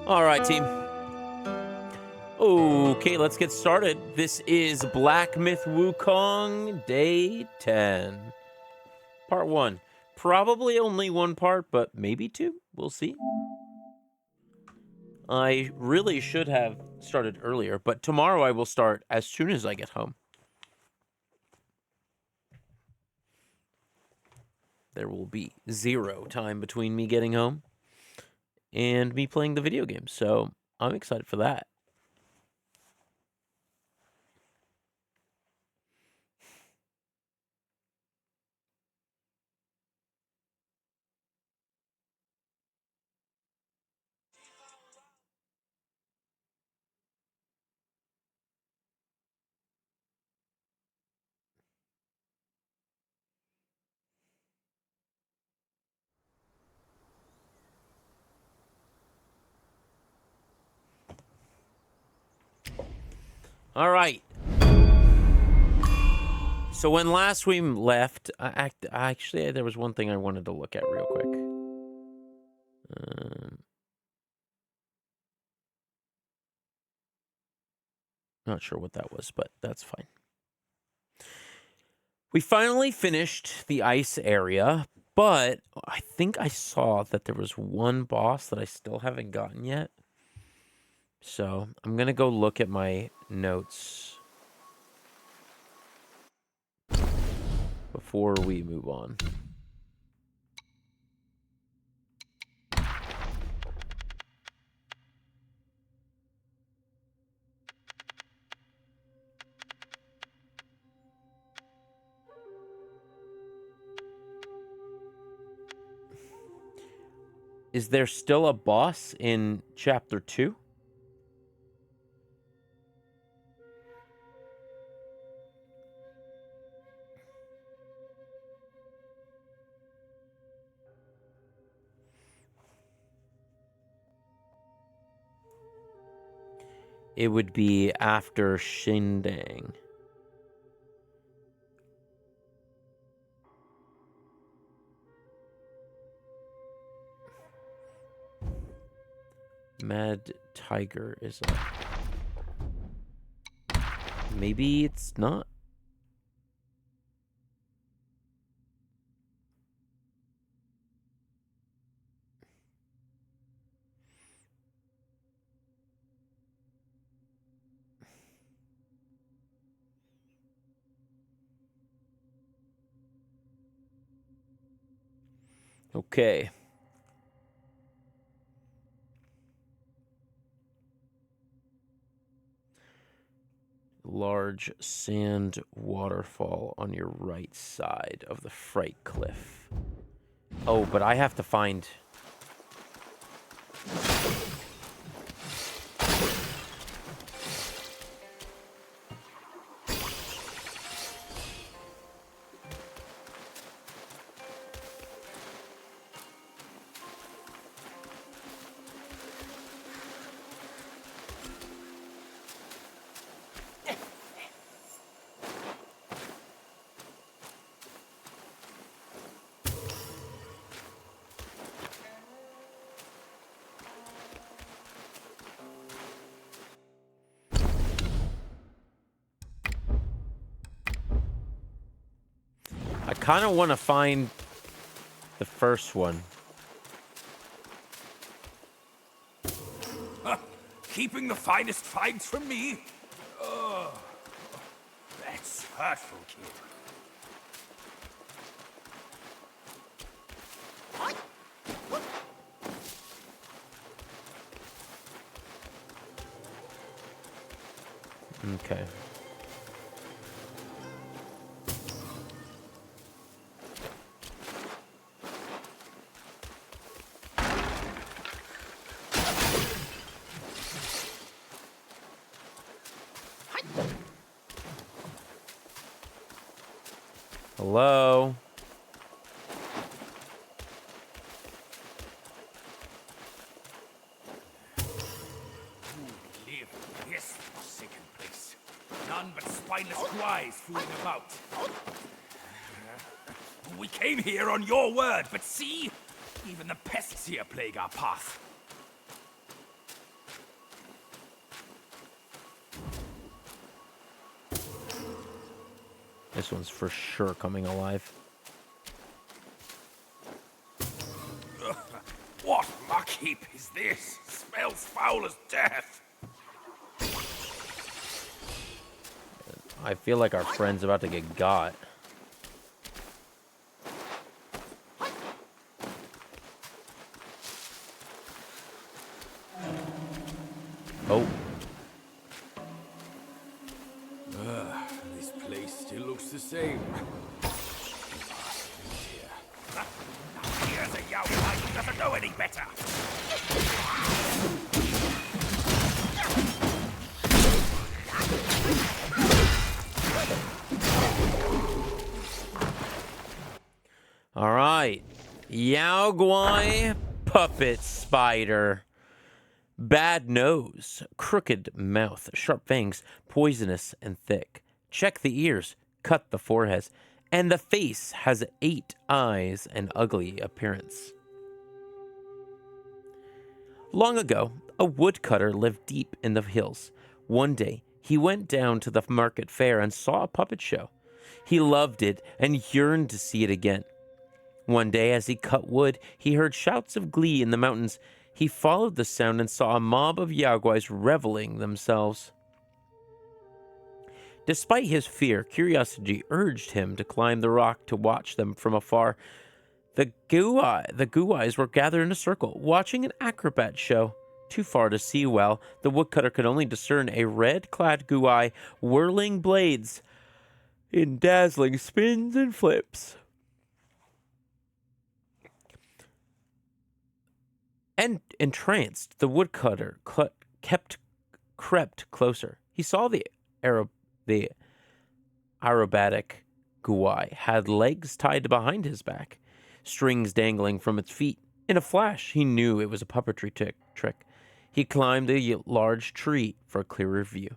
All right, team. Okay, let's get started. This is Black Myth Wukong, Day 10. Part 1. Probably only one part, but maybe two. We'll see. I really should have started earlier, but tomorrow I will start as soon as I get home. There will be 0 time between me getting home and me playing the video game, so I'm excited for that. All right. So when last we left, actually, there was one thing I wanted to look at real quick. Not sure what that was, but that's fine. We finally finished the ice area, but I think I saw that there was one boss that I still haven't gotten yet. So I'm going to go look at my notes before we move on. Is there still a boss in Chapter 2? It would be after Shindang. Mad Tiger is up. Maybe it's not. Okay. Large sand waterfall on your right side of the Fright Cliff. Oh, but I have to find... I kind of want to find the first one. Keeping the finest finds from me? Oh, that's hurtful, kid. Okay. Hello? Who live in this forsaken place? None but spineless guys fooling about. We came here on your word, but see? Even the pests here plague our path. This one's for sure coming alive. What muck heap is this? Smells foul as death. I feel like our friend's about to get got. Oh. This place still looks the same. Here's a young guy who doesn't know any better. All right. Yao Guai puppet spider. Bad nose, crooked mouth, sharp fangs, poisonous and thick. Check the ears, cut the foreheads, and the face has 8 eyes and ugly appearance. Long ago, a woodcutter lived deep in the hills. One day, he went down to the market fair and saw a puppet show. He loved it and yearned to see it again. One day, as he cut wood, he heard shouts of glee in the mountains. He followed the sound and saw a mob of Yaguais reveling themselves. Despite his fear, curiosity urged him to climb the rock to watch them from afar. The Guais were gathered in a circle, watching an acrobat show. Too far to see well, the woodcutter could only discern a red-clad Guai whirling blades in dazzling spins and flips. And entranced, the woodcutter crept closer. He saw the aerobatic Guai had legs tied behind his back, strings dangling from its feet. In a flash, he knew it was a puppetry trick. He climbed a large tree for a clearer view.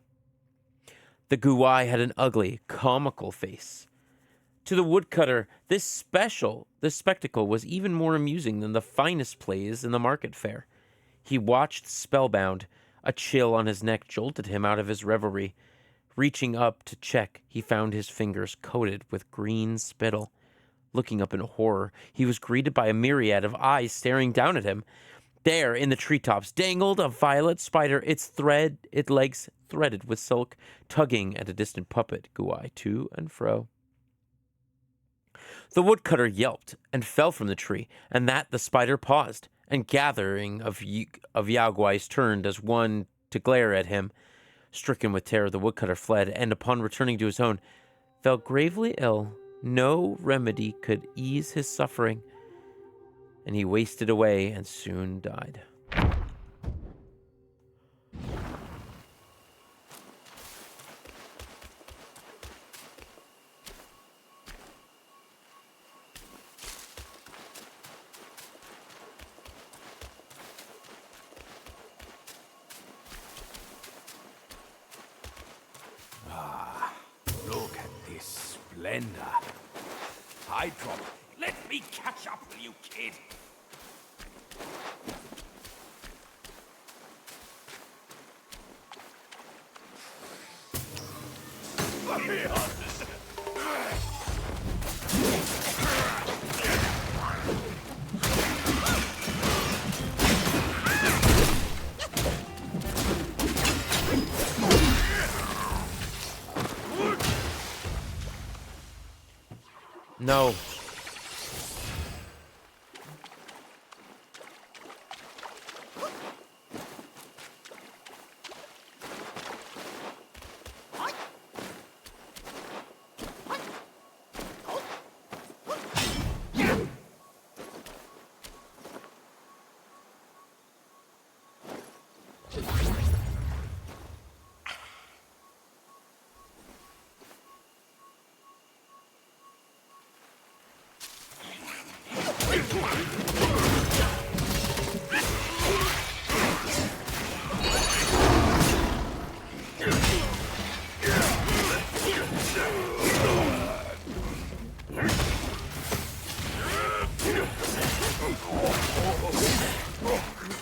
The Guai had an ugly, comical face. To the woodcutter, this spectacle was even more amusing than the finest plays in the market fair. He watched spellbound. A chill on his neck jolted him out of his reverie. Reaching up to check, he found his fingers coated with green spittle. Looking up in horror, he was greeted by a myriad of eyes staring down at him. There, in the treetops, dangled a violet spider, its legs threaded with silk, tugging at a distant puppet Guai to and fro. The woodcutter yelped and fell from the tree, and that the spider paused, and gathering of Yaguais turned as one to glare at him. Stricken with terror, the woodcutter fled, and upon returning to his own, fell gravely ill. No remedy could ease his suffering, and he wasted away and soon died. Look at this splendor. Hydrop, let me catch up with you, kid. No.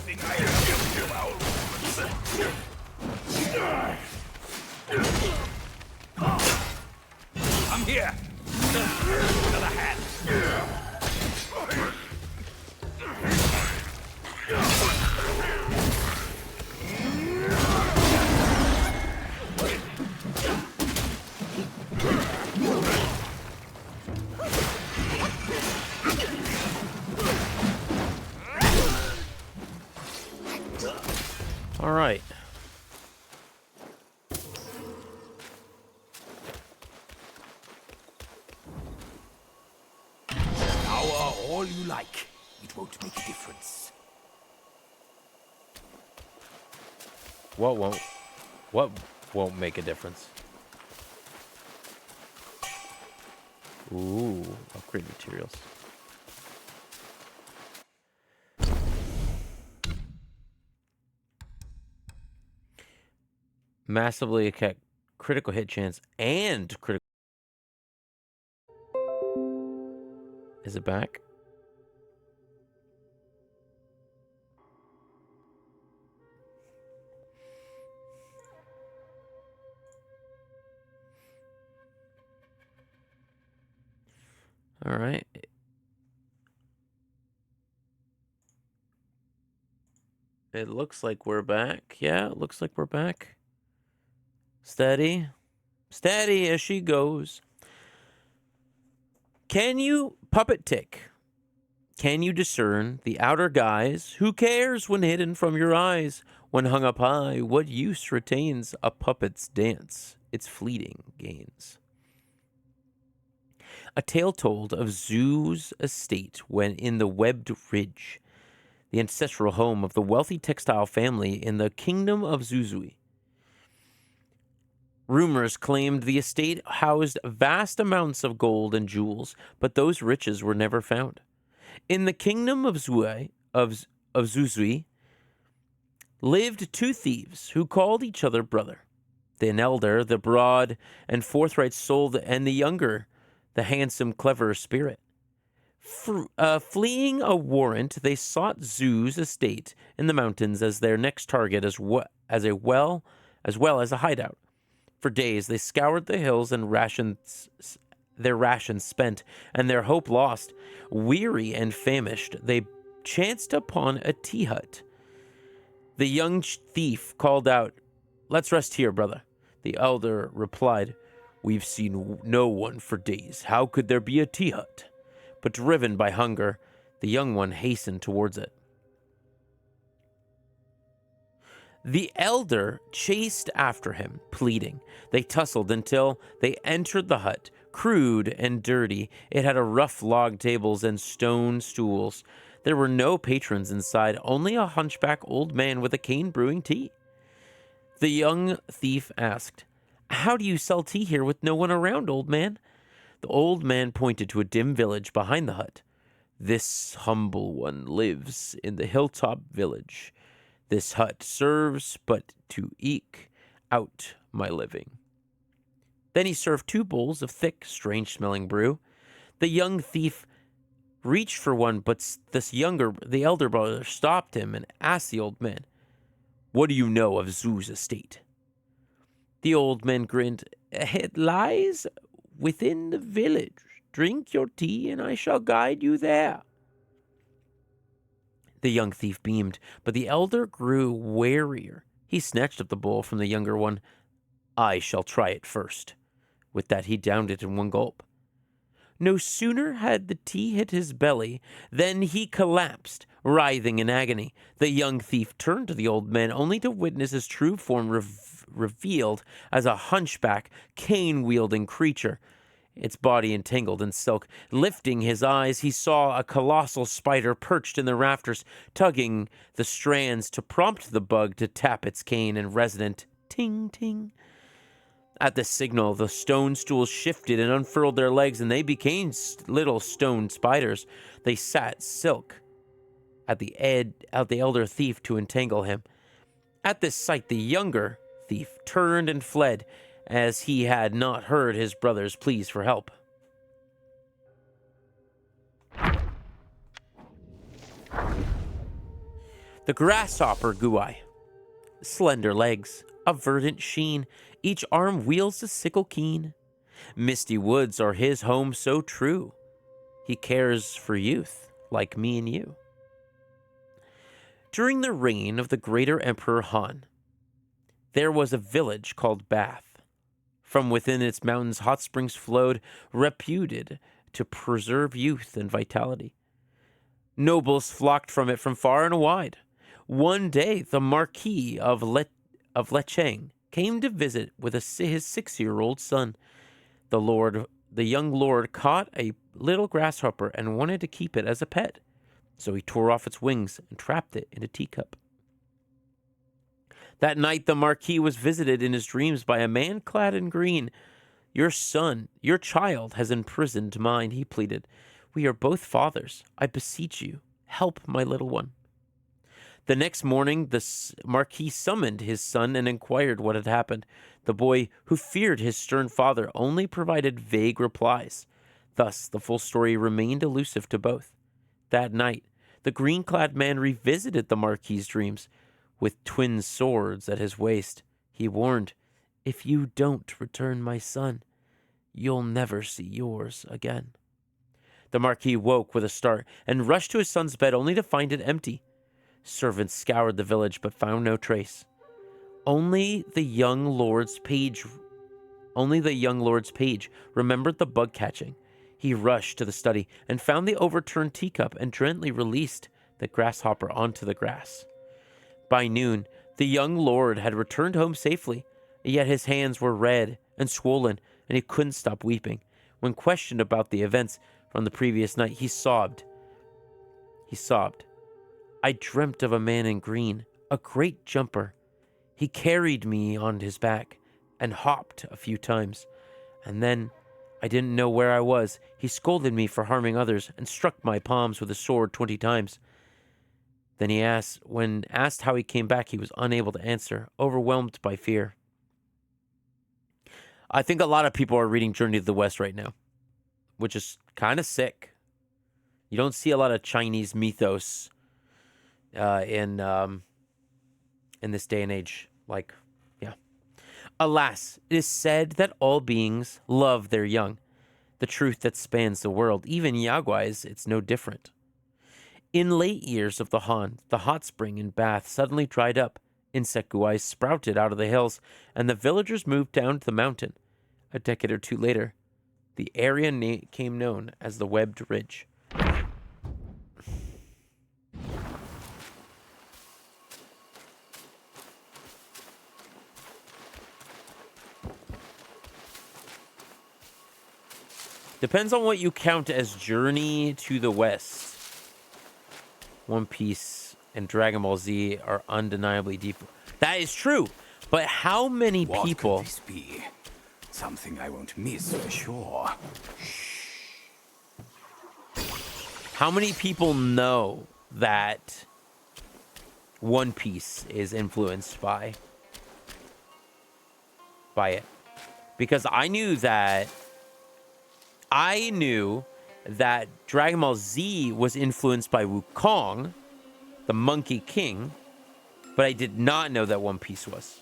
Think I am well. All right. Power all you like. It won't make a difference. What won't make a difference? Ooh, upgrade materials. Massively critical hit chance and critical. Is it back? All right. It looks like we're back. Yeah, it looks like we're back. Steady. Steady as she goes. Can you, puppet tick, can you discern the outer guise? Who cares when hidden from your eyes? When hung up high, what use retains a puppet's dance? Its fleeting gains. A tale told of Zoo's estate when in the webbed ridge, the ancestral home of the wealthy textile family in the kingdom of Zuzui. Rumors claimed the estate housed vast amounts of gold and jewels, but those riches were never found. In the kingdom of Zuzui lived two thieves who called each other brother. The elder, the broad and forthright soul, and the younger, the handsome, clever spirit. Fleeing a warrant, they sought Zoo's estate in the mountains as their next target, as well as a hideout. For days they scoured the hills and their rations spent, and their hope lost. Weary and famished, they chanced upon a tea hut. The young thief called out, "Let's rest here, brother." The elder replied, "We've seen no one for days. How could there be a tea hut?" But driven by hunger, the young one hastened towards it. The elder chased after him, pleading. They tussled until they entered the hut. Crude and dirty, it had a rough log tables and stone stools. There were no patrons inside, only a hunchback old man with a cane brewing tea. The young thief asked, "How do you sell tea here with no one around, old man?" The old man pointed to a dim village behind the hut. "This humble one lives in the hilltop village. This hut serves but to eke out my living." Then he served 2 bowls of thick, strange-smelling brew. The young thief reached for one, but the elder brother stopped him and asked the old man, "What do you know of Zoo's estate?" The old man grinned, "It lies within the village. Drink your tea, and I shall guide you there." The young thief beamed, but the elder grew warier. He snatched up the bowl from the younger one. "I shall try it first." With that, he downed it in one gulp. No sooner had the tea hit his belly than he collapsed, writhing in agony. The young thief turned to the old man, only to witness his true form revealed as a hunchback, cane-wielding creature, its body entangled in silk. Lifting his eyes, he saw a colossal spider perched in the rafters, tugging the strands to prompt the bug to tap its cane in resonant ting-ting. At the signal, the stone stools shifted and unfurled their legs, and they became little stone spiders. They sat silk at the elder thief to entangle him. At this sight, the younger thief turned and fled, as he had not heard his brother's pleas for help. The grasshopper Guai. Slender legs, a verdant sheen, each arm wields a sickle keen. Misty woods are his home so true. He cares for youth, like me and you. During the reign of the greater Emperor Han, there was a village called Bath. From within its mountains, hot springs flowed, reputed to preserve youth and vitality. Nobles flocked from it from far and wide. One day, the Marquis of Lecheng came to visit with his 6-year-old son. The young lord caught a little grasshopper and wanted to keep it as a pet. So he tore off its wings and trapped it in a teacup. That night, the Marquis was visited in his dreams by a man clad in green. Your child has imprisoned mine, he pleaded. We are both fathers. I beseech you, help my little one. The next morning, the Marquis summoned his son and inquired what had happened. The boy, who feared his stern father, only provided vague replies. Thus, the full story remained elusive to both. That night, the green-clad man revisited the Marquis's dreams. With twin swords at his waist, he warned, if you don't return my son, you'll never see yours again. The Marquis woke with a start and rushed to his son's bed only to find it empty. Servants scoured the village but found no trace. Only the young lord's page remembered the bug catching. He rushed to the study and found the overturned teacup and gently released the grasshopper onto the grass. By noon, the young lord had returned home safely, yet his hands were red and swollen, and he couldn't stop weeping. When questioned about the events from the previous night, he sobbed. I dreamt of a man in green, a great jumper. He carried me on his back and hopped a few times. And then I didn't know where I was. He scolded me for harming others and struck my palms with a sword 20 times. Then when asked how he came back, he was unable to answer, overwhelmed by fear. I think a lot of people are reading Journey to the West right now, which is kind of sick. You don't see a lot of Chinese mythos in this day and age. Alas, it is said that all beings love their young. The truth that spans the world, even Yaguai's, it's no different. In late years of the Han, the hot spring in Bath suddenly dried up. Insect guais sprouted out of the hills, and the villagers moved down to the mountain. A decade or two later, the area became known as the Webbed Ridge. Depends on what you count as Journey to the West. One Piece and Dragon Ball Z are undeniably deep. That is true. But how many people... What could this be? Something I won't miss for sure. How many people know that One Piece is influenced by it? Because I knew that Dragon Ball Z was influenced by Wukong, the Monkey King, but I did not know that One Piece was.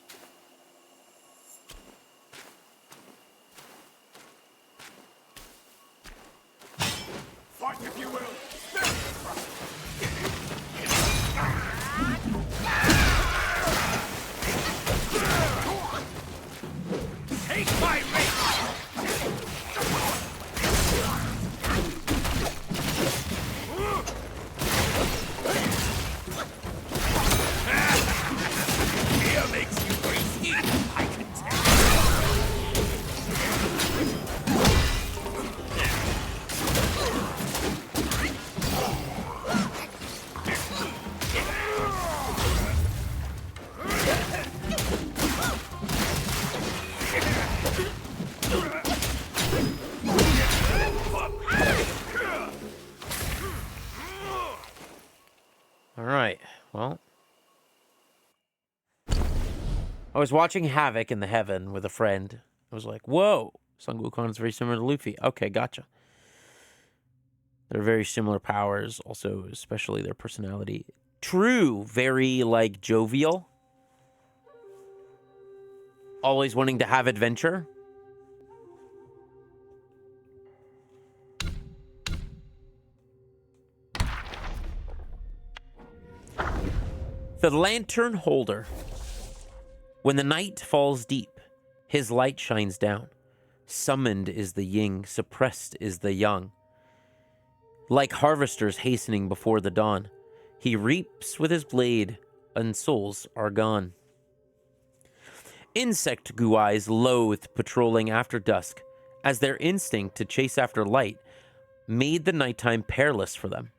Fight if you will. Take my rate. Fear makes you wasty, I can tell. All right, well. I was watching Havoc in the Heaven with a friend. I was like, whoa, Son Wukong is very similar to Luffy. Okay, gotcha. They're very similar powers, also, especially their personality. True, very, jovial. Always wanting to have adventure. The Lantern Holder. When the night falls deep, his light shines down. Summoned is the yin, suppressed is the yang. Like harvesters hastening before the dawn, he reaps with his blade and souls are gone. Insect guais loathed patrolling after dusk, as their instinct to chase after light made the nighttime perilous for them.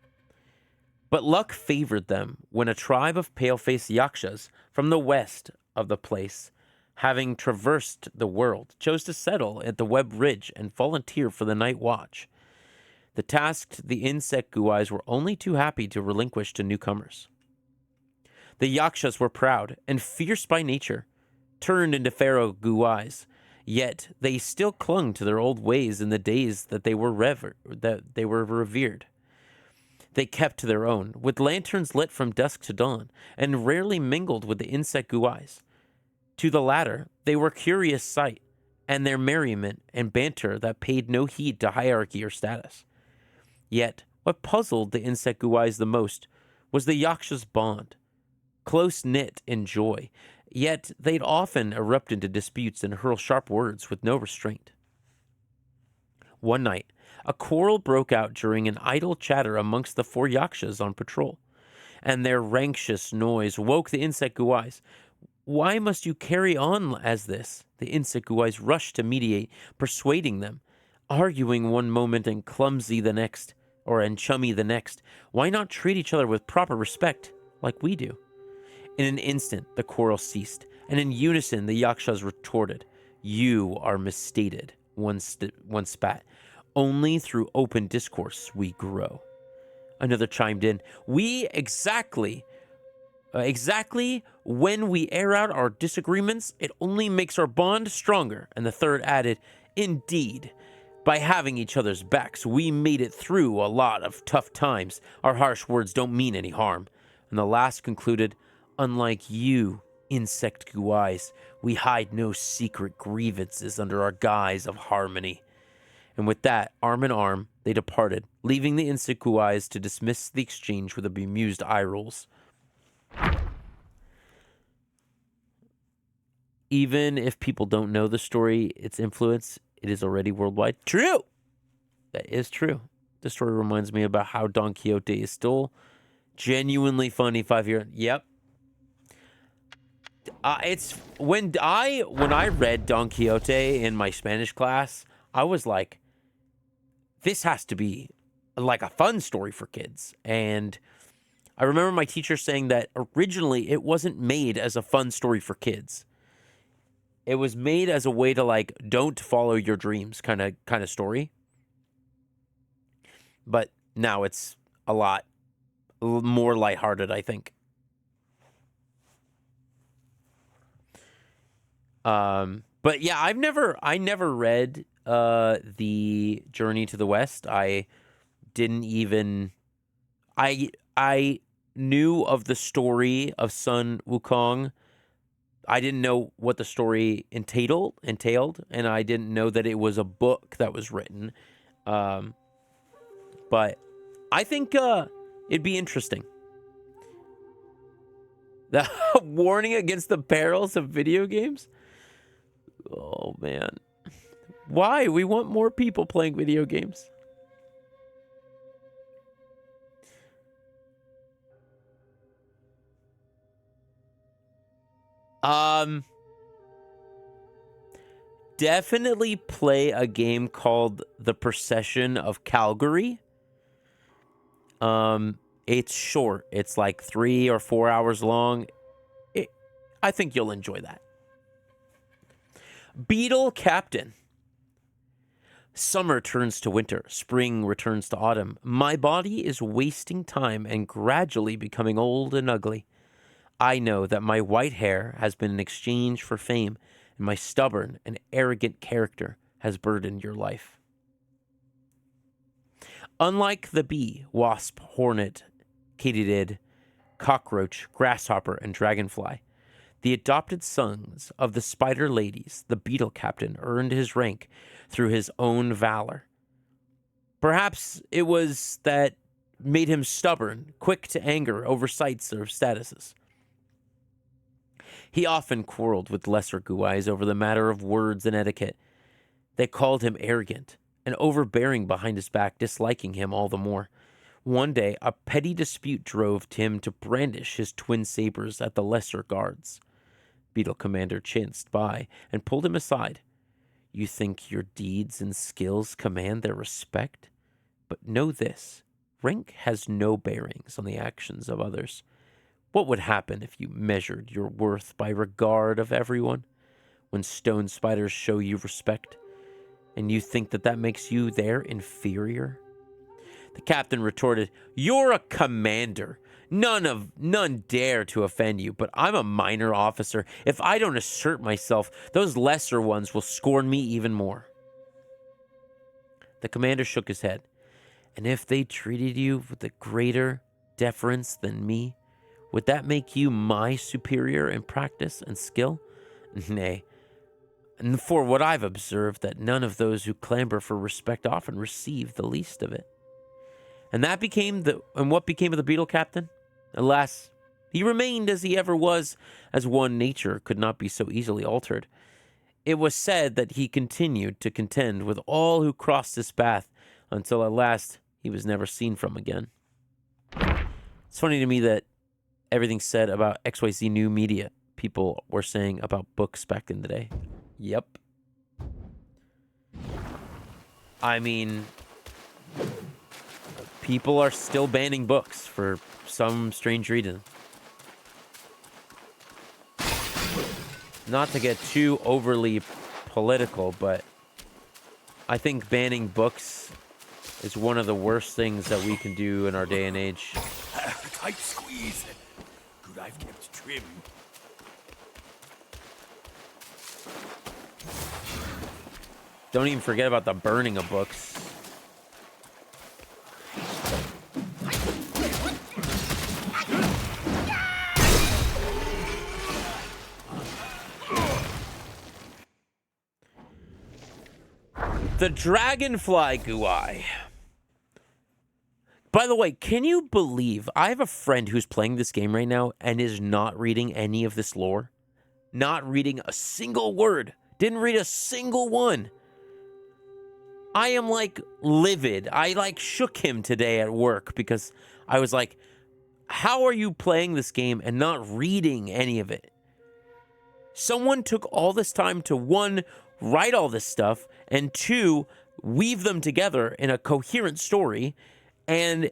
But luck favored them when a tribe of pale-faced yakshas from the west of the place, having traversed the world, chose to settle at the Web Ridge and volunteer for the night watch. The task the insect guais were only too happy to relinquish to newcomers. The yakshas were proud and fierce by nature, turned into pharaoh guais, yet they still clung to their old ways in the days that they were revered. They kept to their own, with lanterns lit from dusk to dawn, and rarely mingled with the insect guais. To the latter, they were curious sight, and their merriment and banter that paid no heed to hierarchy or status. Yet, what puzzled the insect guais the most was the yaksha's bond, close-knit in joy, yet they'd often erupt into disputes and hurl sharp words with no restraint. One night, a quarrel broke out during an idle chatter amongst the 4 yakshas on patrol, and their ranctious noise woke the insect guais. "Why must you carry on as this?" The insect guais rushed to mediate, persuading them, arguing one moment and clumsy the next, and chummy the next. Why not treat each other with proper respect, like we do? In an instant, the quarrel ceased, and in unison the yakshas retorted, "You are misstated," one spat. "Only through open discourse we grow." Another chimed in, Exactly when we air out our disagreements, it only makes our bond stronger." And the third added, "Indeed, by having each other's backs, we made it through a lot of tough times. Our harsh words don't mean any harm." And the last concluded, "Unlike you, insect guais, we hide no secret grievances under our guise of harmony." And with that, arm in arm, they departed, leaving the insect guais to dismiss the exchange with a bemused eye rolls. Even if people don't know the story, its influence, it is already worldwide. True! That is true. The story reminds me about how Don Quixote is still genuinely funny 5 years. Yep. It's when I read Don Quixote in my Spanish class, I was like, this has to be like a fun story for kids. And I remember my teacher saying that originally it wasn't made as a fun story for kids. It was made as a way to, like, don't follow your dreams kind of story. But now it's a lot more lighthearted, I think. But yeah, I never read the Journey to the West. I didn't even I knew of the story of Sun Wukong. I didn't know what the story entailed, and I didn't know that it was a book that was written. But I think it'd be interesting. The warning against the perils of video games? Oh, man. Why? We want more people playing video games. Definitely play a game called The Procession of Calgary. It's short. It's like 3 or 4 hours long. I think you'll enjoy that. Beetle Captain. Summer turns to winter. Spring returns to autumn. My body is wasting time and gradually becoming old and ugly. I know that my white hair has been in exchange for fame, and my stubborn and arrogant character has burdened your life. Unlike the bee, wasp, hornet, katydid, cockroach, grasshopper, and dragonfly, the adopted sons of the spider ladies, the beetle captain earned his rank through his own valor. Perhaps it was that made him stubborn, quick to anger over sights or statuses. He often quarreled with lesser guais over the matter of words and etiquette. They called him arrogant and overbearing behind his back, disliking him all the more. One day, a petty dispute drove him to brandish his twin sabers at the lesser guards. Beetle Commander chanced by and pulled him aside. You think your deeds and skills command their respect? But know this, rank has no bearings on the actions of others. What would happen if you measured your worth by regard of everyone? When stone spiders show you respect, and you think that that makes you their inferior? The captain retorted, You're a commander. None dare to offend you, but I'm a minor officer. If I don't assert myself, those lesser ones will scorn me even more. The commander shook his head. And if they treated you with a greater deference than me, would that make you my superior in practice and skill? Nay. And for what I've observed, that none of those who clamor for respect often receive the least of it. And what became of the beetle captain? Alas, he remained as he ever was, as one nature could not be so easily altered. It was said that he continued to contend with all who crossed his path, until at last he was never seen from again. It's funny to me that everything said about XYZ New Media, people were saying about books back in the day. Yep. I mean, people are still banning books for some strange reason. Not to get too overly political, but I think banning books is one of the worst things that we can do in our day and age. Tight squeeze. Good I've kept trim. Don't even forget about the burning of books. The Dragonfly Guai. By the way, can you believe I have a friend who's playing this game right now and is not reading any of this lore? Not reading a single word. Didn't read a single one. I am like livid. I like shook him today at work because I was like, how are you playing this game and not reading any of it? Someone took all this time to, one, write all this stuff, and two, weave them together in a coherent story, and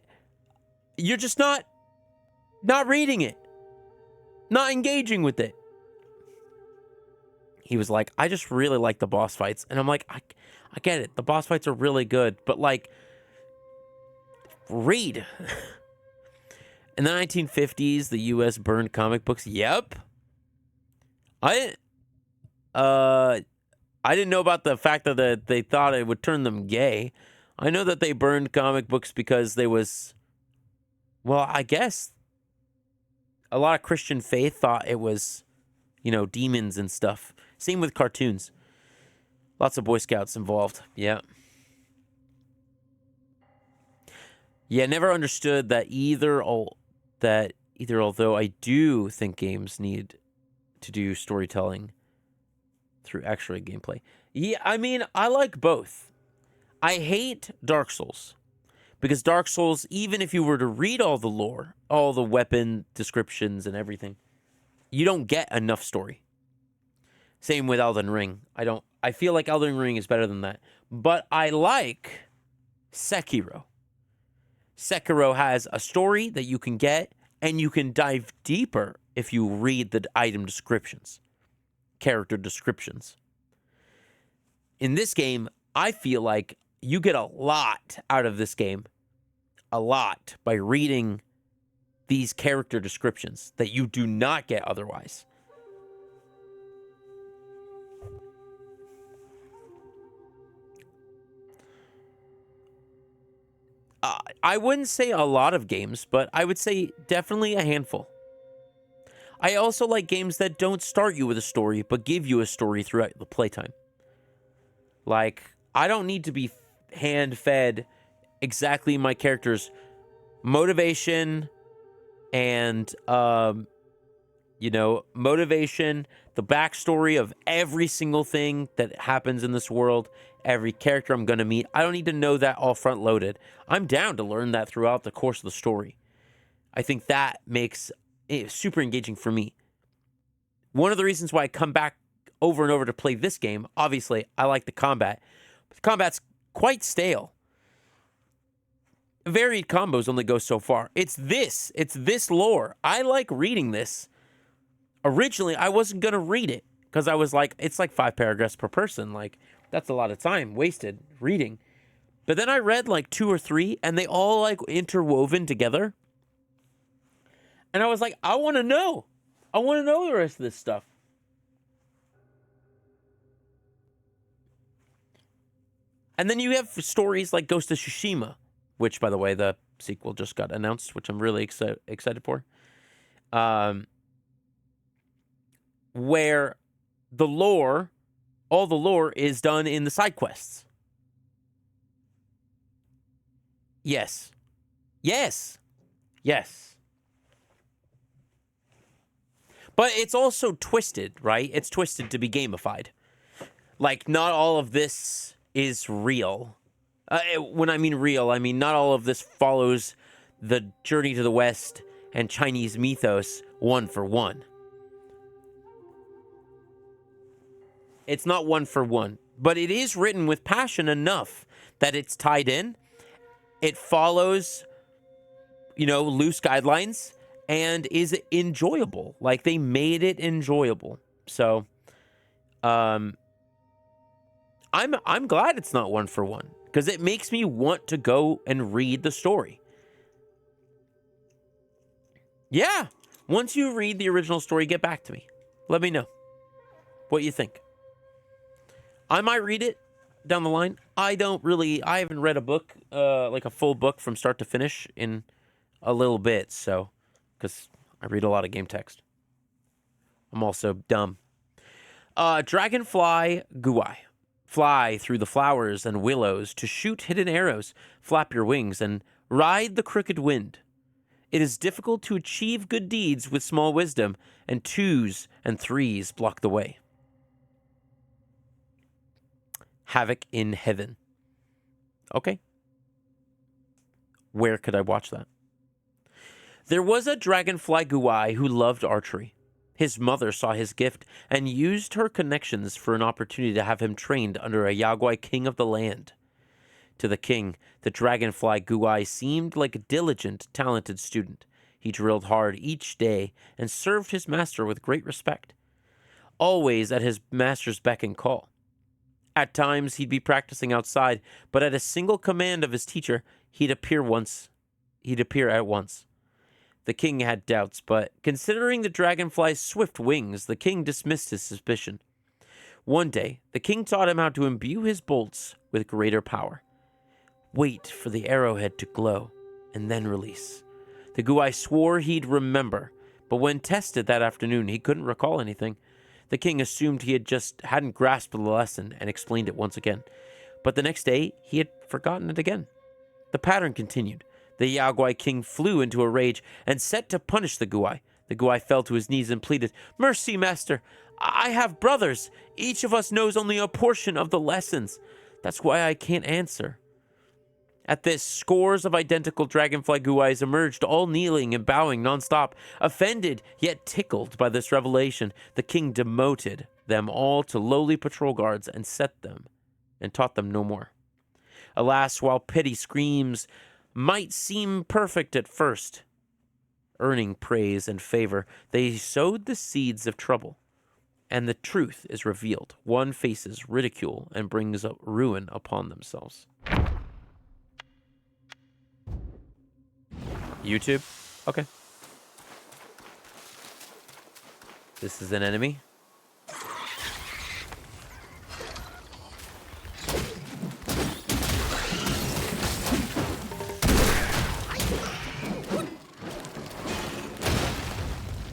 you're just not reading it, not engaging with it. He was like, I just really like the boss fights. And I'm like, I get it. The boss fights are really good, but like, read. In the 1950s, the U.S. burned comic books. Yep. I didn't know about the fact that they thought it would turn them gay. I know that they burned comic books because there was, well, I guess a lot of Christian faith thought it was, demons and stuff. Same with cartoons. Lots of Boy Scouts involved. Yeah. Yeah, never understood that either, although I do think games need to do storytelling through actual gameplay. Yeah, I mean, I like both. I hate Dark Souls because Dark Souls, even if you were to read all the lore, all the weapon descriptions and everything, you don't get enough story. Same with Elden Ring. I feel like Elden Ring is better than that. But I like Sekiro. Sekiro has a story that you can get, and you can dive deeper if you read the item descriptions, character descriptions. In this game, I feel like you get a lot out of this game. A lot by reading these character descriptions that you do not get otherwise. I wouldn't say a lot of games, but I would say definitely a handful. I also like games that don't start you with a story, but give you a story throughout the playtime. Like, I don't need to be hand-fed exactly my character's motivation and, motivation, the backstory of every single thing that happens in this world, every character I'm going to meet. I don't need to know that all front loaded. I'm down to learn that throughout the course of the story. I think that makes it super engaging for me. One of the reasons why I come back over and over to play this game, obviously, I like the combat. But the combat's quite stale. Varied combos only go so far. It's this lore. I like reading this. Originally, I wasn't going to read it because I was like, it's like 5 paragraphs per person. Like, that's a lot of time wasted reading. But then I read like 2 or 3 and they all like interwoven together. And I was like, I want to know. I want to know the rest of this stuff. And then you have stories like Ghost of Tsushima, which, by the way, the sequel just got announced, which I'm really excited for. Where the lore, all the lore is done in the side quests. Yes. Yes. Yes. But it's also twisted, right? It's twisted to be gamified. Like, not all of this is real. When I mean real, I mean not all of this follows the Journey to the West and Chinese mythos one for one. It's not one for one, but it is written with passion enough that it's tied in. It follows, loose guidelines and is enjoyable. Like, they made it enjoyable. So, I'm glad it's not one for one because it makes me want to go and read the story. Yeah. Once you read the original story, get back to me. Let me know what you think. I might read it down the line. I haven't read a book, like a full book from start to finish in a little bit. So, because I read a lot of game text. I'm also dumb. Dragonfly Guai. Fly through the flowers and willows to shoot hidden arrows, flap your wings, and ride the crooked wind. It is difficult to achieve good deeds with small wisdom, and 2s and 3s block the way. Havoc in Heaven. Okay. Where could I watch that? There was a Dragonfly Guai who loved archery. His mother saw his gift and used her connections for an opportunity to have him trained under a Yaguai king of the land. To the king, the Dragonfly Guai seemed like a diligent, talented student. He drilled hard each day and served his master with great respect, always at his master's beck and call. At times, he'd be practicing outside, but at a single command of his teacher, he'd appear at once. The king had doubts, but considering the dragonfly's swift wings, the king dismissed his suspicion. One day, the king taught him how to imbue his bolts with greater power. Wait for the arrowhead to glow, and then release. The Guai swore he'd remember, but when tested that afternoon, he couldn't recall anything. The king assumed he hadn't grasped the lesson and explained it once again. But the next day, he had forgotten it again. The pattern continued. The Yaguai king flew into a rage and set to punish the Guai. The Guai fell to his knees and pleaded, "Mercy, master! I have brothers. Each of us knows only a portion of the lessons. That's why I can't answer." At this, scores of identical dragonfly Guais emerged, all kneeling and bowing nonstop. Offended, yet tickled by this revelation, the king demoted them all to lowly patrol guards and taught them no more. Alas, while petty screams might seem perfect at first, earning praise and favor, they sowed the seeds of trouble, and the truth is revealed. One faces ridicule and brings ruin upon themselves. YouTube? Okay. This is an enemy.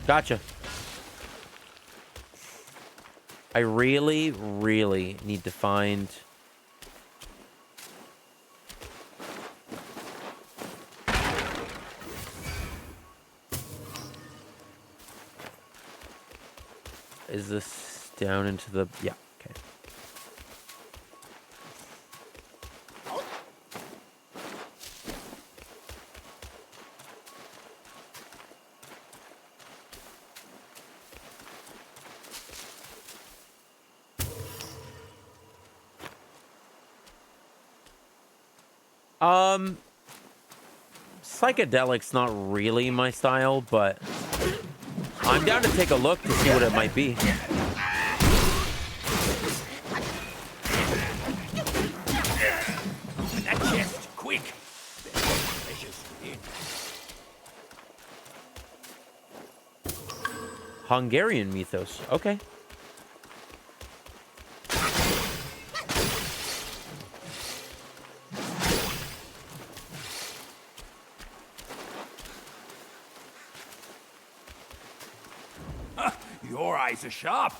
Gotcha. I really, really need to find... Is this down into the... Yeah, okay. Psychedelic's not really my style, but I'm down to take a look to see what it might be. That chest, quick! Treasures in. Hungarian mythos. Okay. Your eyes are sharp.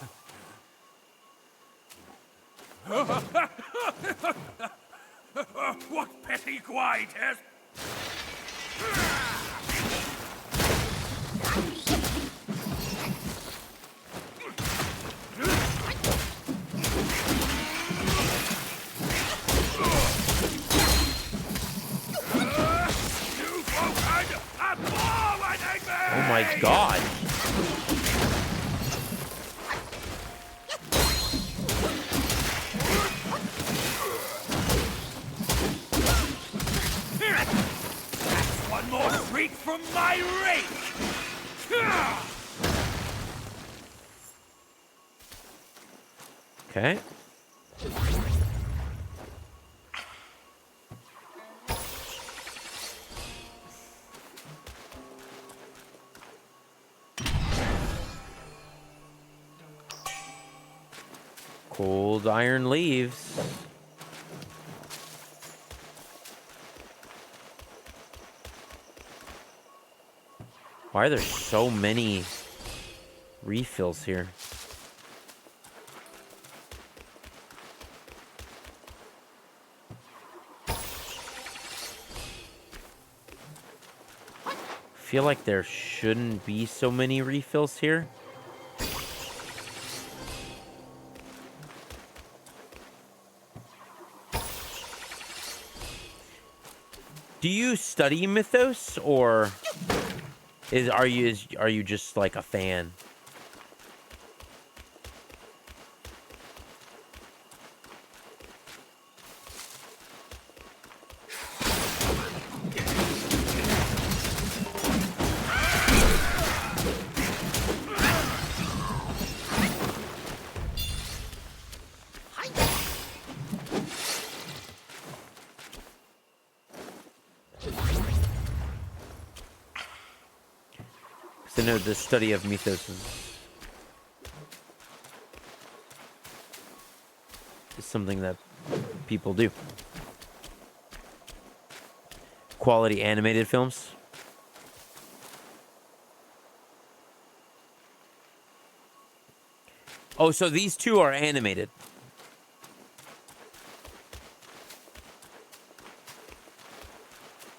What petty quietus? Oh my god. One more freak from my rake! Okay. Cold iron leaves. Why are there so many refills here? I feel like there shouldn't be so many refills here. Do you study mythos, or are you just like a fan? I know the study of mythos is something that people do. Quality animated films. Oh, so these two are animated.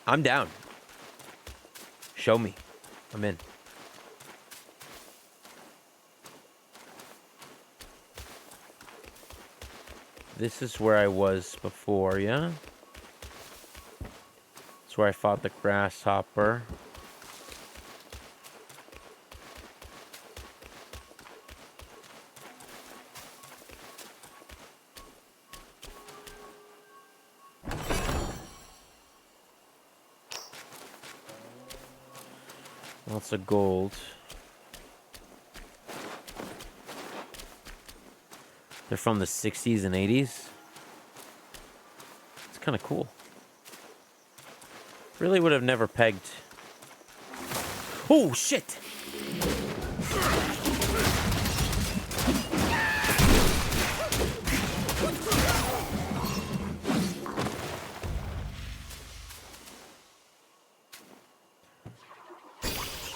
I'm down. Show me. I'm in. This is where I was before, yeah? It's where I fought the grasshopper. Lots of gold. They're from the 60s and 80s. It's kind of cool. Really would have never pegged. Oh, shit!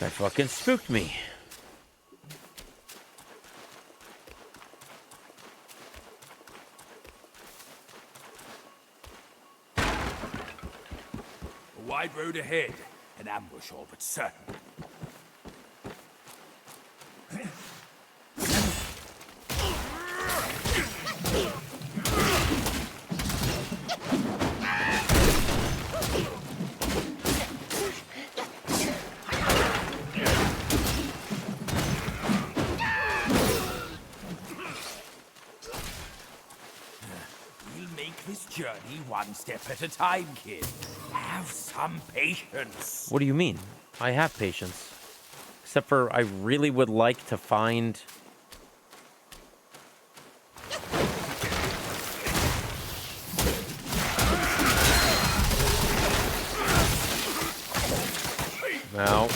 That fucking spooked me. A wide road ahead. An ambush all but certain. this journey one step at a time, kid. Have some patience. What do you mean? I have patience. Except for I really would like to find... Now.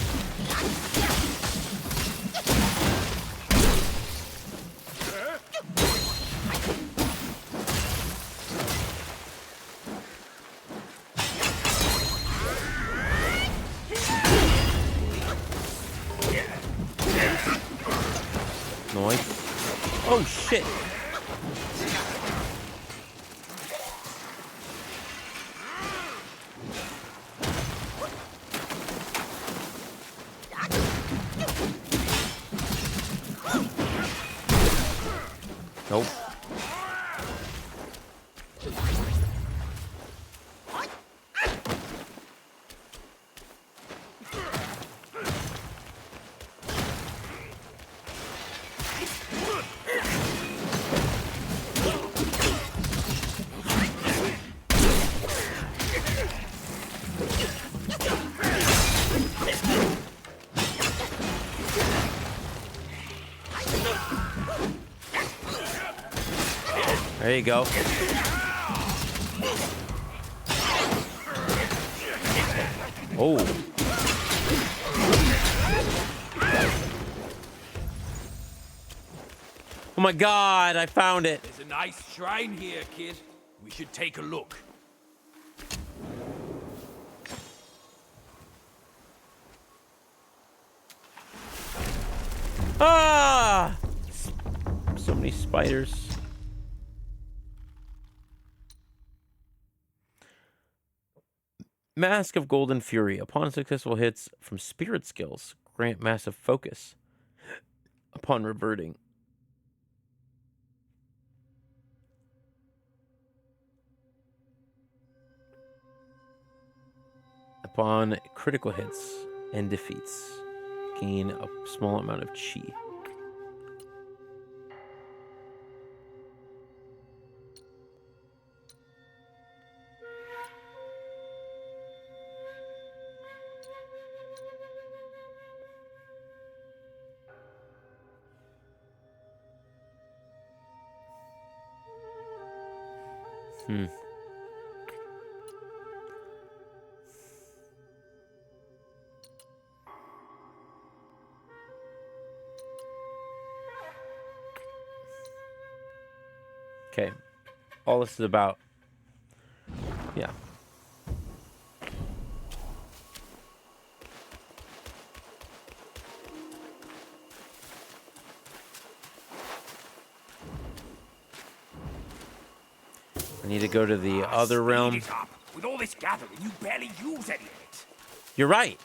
Nice. Oh, shit. Nope. There you go. Oh. Oh my God, I found it. There's a nice shrine here, kid. We should take a look. Ah! So many spiders. Mask of Golden Fury. Upon successful hits from spirit skills, grant massive focus. Upon reverting. Upon critical hits and defeats, gain a small amount of chi. Okay. All this is about. Yeah. I need to go to the other realm. Speed it up. With all this gathering, you barely use any of it. You're right.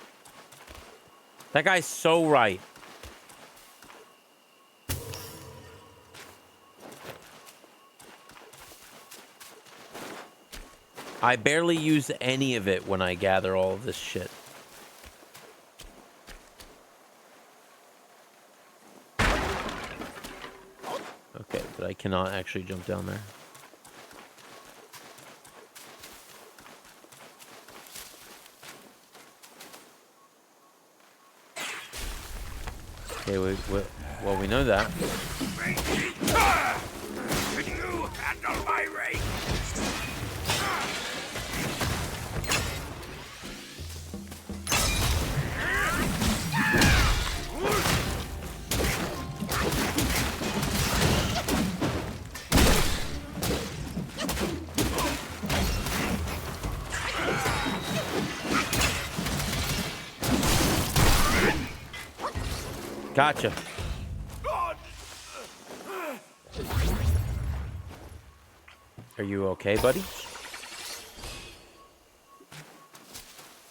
That guy's so right. I barely use any of it when I gather all of this shit. Okay, but I cannot actually jump down there. Okay, well, we know that. Can you handle my rage? Gotcha. Are you okay, buddy?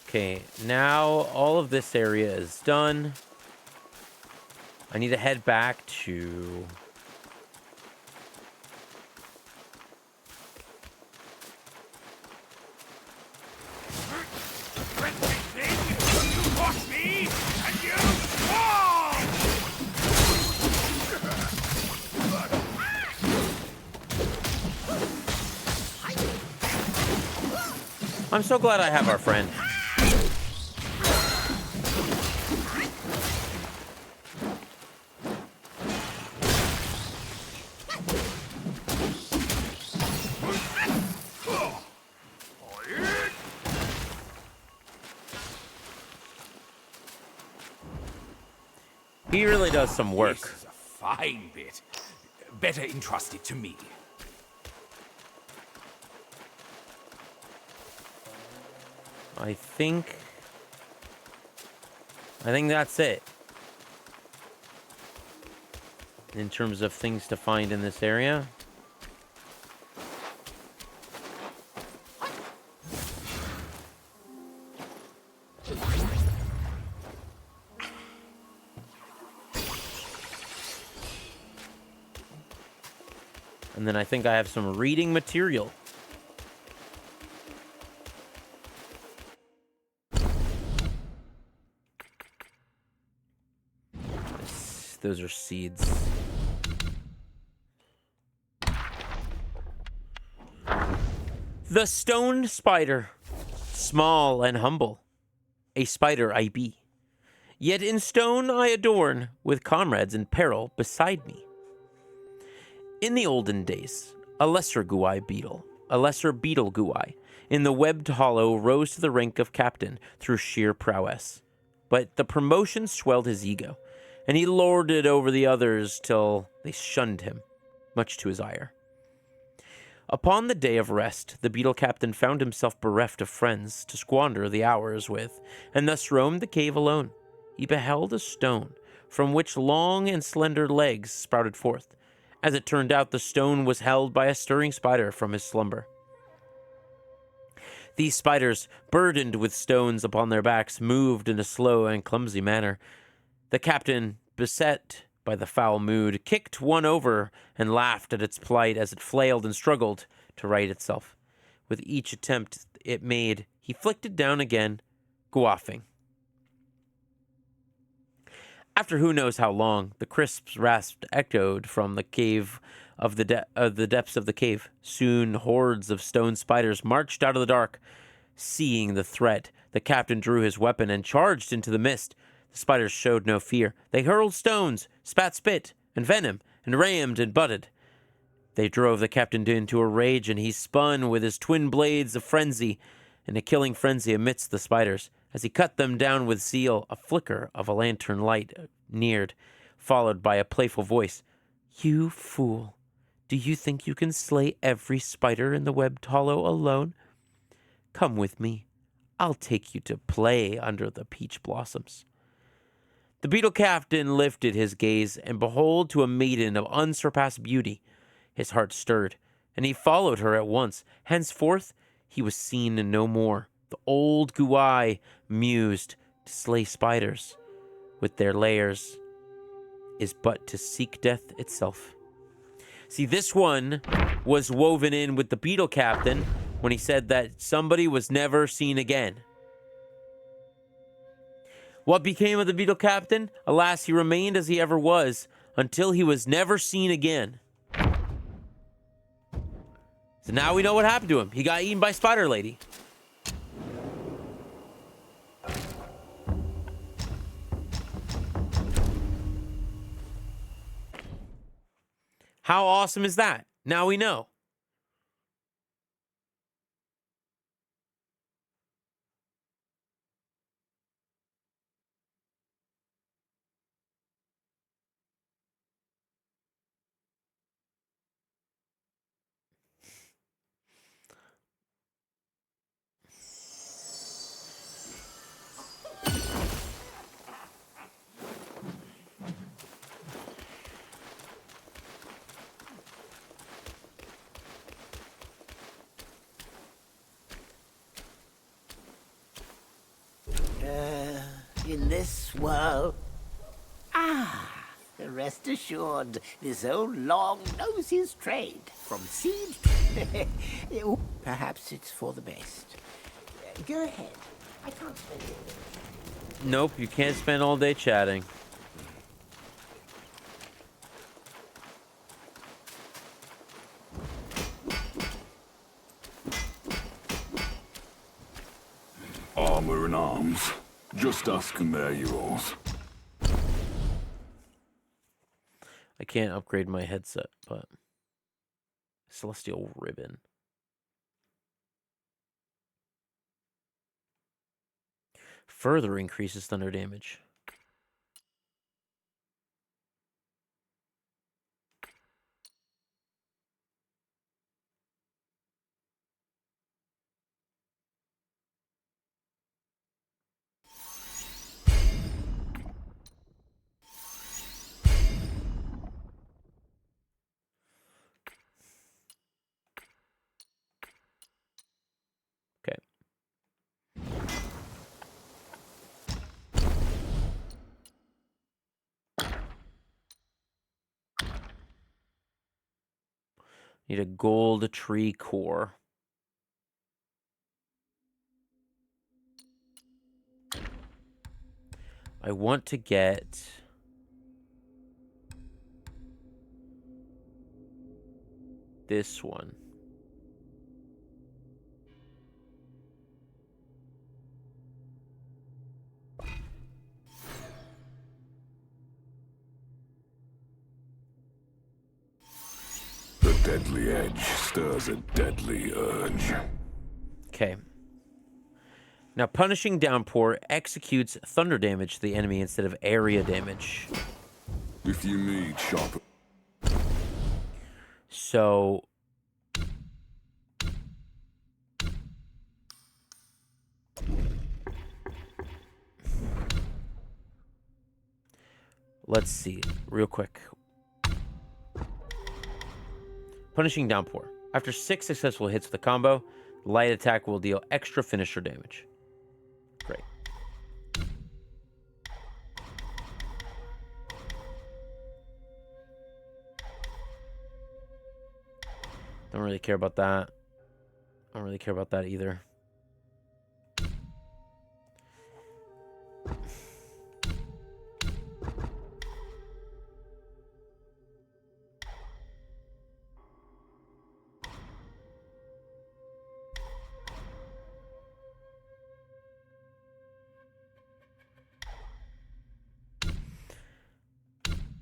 Okay, now all of this area is done. I need to head back to... I'm so glad I have our friend. He really does some work. This is a fine bit. Better entrust it to me. I think that's it. In terms of things to find in this area. And then I think I have some reading material. Those are seeds. The stone spider, small and humble, a spider I be. Yet in stone I adorn, with comrades in peril beside me. In the olden days, a lesser beetle Guai, in the webbed hollow rose to the rank of captain through sheer prowess. But the promotion swelled his ego, and he lorded over the others till they shunned him, much to his ire. Upon the day of rest, the beetle captain found himself bereft of friends to squander the hours with, and thus roamed the cave alone. He beheld a stone, from which long and slender legs sprouted forth. As it turned out, the stone was held by a stirring spider from his slumber. These spiders, burdened with stones upon their backs, moved in a slow and clumsy manner. The captain, beset by the foul mood, kicked one over and laughed at its plight as it flailed and struggled to right itself. With each attempt it made, he flicked it down again, goughing. After who knows how long, the crisp rasp echoed from the cave of the depths of the cave. Soon hordes of stone spiders marched out of the dark. Seeing the threat, the captain drew his weapon and charged into the mist. The spiders showed no fear. They hurled stones, spat spit and venom, and rammed and butted. They drove the captain into a rage, and he spun with his twin blades of frenzy, in a killing frenzy amidst the spiders. As he cut them down with zeal, a flicker of a lantern light neared, followed by a playful voice. "You fool, do you think you can slay every spider in the webbed hollow alone? Come with me. I'll take you to play under the peach blossoms." The beetle captain lifted his gaze, and behold, to a maiden of unsurpassed beauty. His heart stirred, and he followed her at once. Henceforth he was seen no more. The old Guai mused, to slay spiders with their layers is but to seek death itself. See, this one was woven in with the beetle captain when he said that somebody was never seen again. What became of the beetle captain? Alas, he remained as he ever was until he was never seen again. So now we know what happened to him. He got eaten by Spider Lady. How awesome is that? Now we know. In this world. Rest assured, this old Long knows his trade. From seed. Perhaps it's for the best. Go ahead. I can't spend it. Nope, you can't spend all day chatting. we're in arms. Just ask and they're yours. I can't upgrade my headset, but Celestial Ribbon. Further increases thunder damage. Okay. Need a gold tree core. I want to get this one. The deadly edge stirs a deadly urge. Okay. Now, Punishing Downpour executes thunder damage to the enemy instead of area damage. If you need sharp... So... let's see, real quick. Punishing Downpour. After 6 successful hits with the combo, light attack will deal extra finisher damage. Great. Don't really care about that. Don't really care about that either.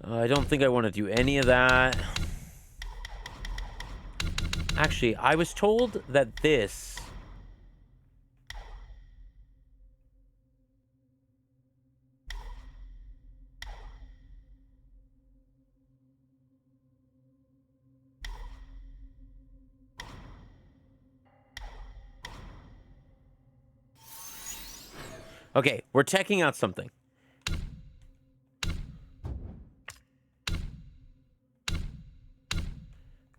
I don't think I want to do any of that. Actually, I was told that this... Okay, we're checking out something.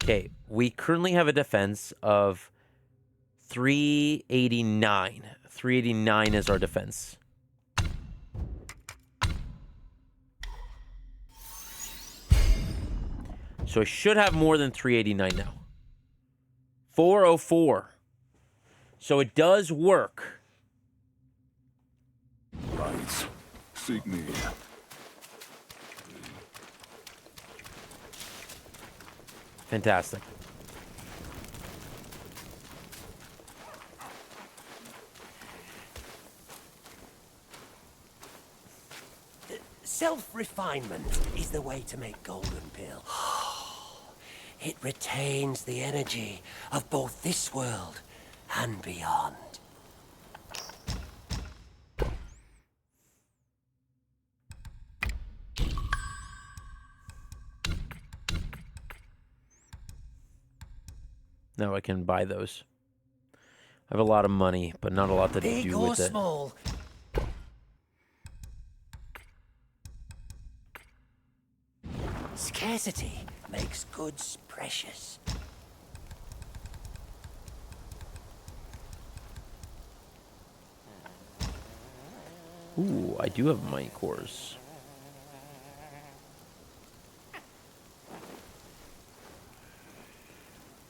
Okay, we currently have a defense of 389. 389 is our defense. So I should have more than 389 now. 404. So it does work. Lights. Seek me. Fantastic. Self-refinement is the way to make golden pill. It retains the energy of both this world and beyond. Now I can buy those. I have a lot of money, but not a lot to Big do or with it. small. Scarcity makes goods precious. Ooh, I do have mighty cores.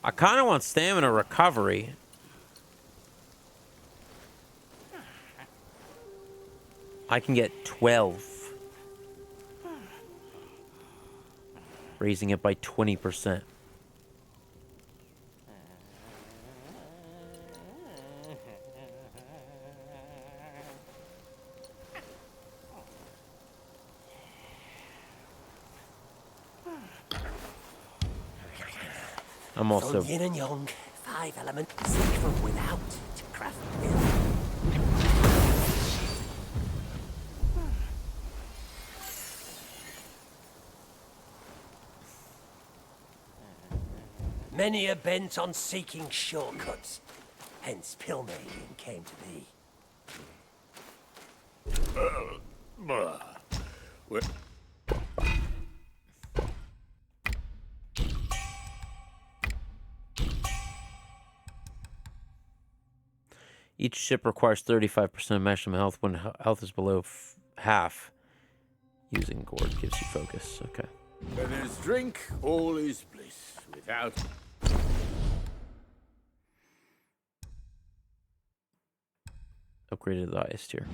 I kind of want stamina recovery. I can get 12. Raising it by 20%. I'm also... From yin and yang, 5 elements, seek from without to craft will. Many are bent on seeking shortcuts, hence pill making came to be. Each ship requires 35% of maximum health when health is below half. Using gourd gives you focus. Okay. Where there's drink, all is bliss. Without... Upgraded the highest tier.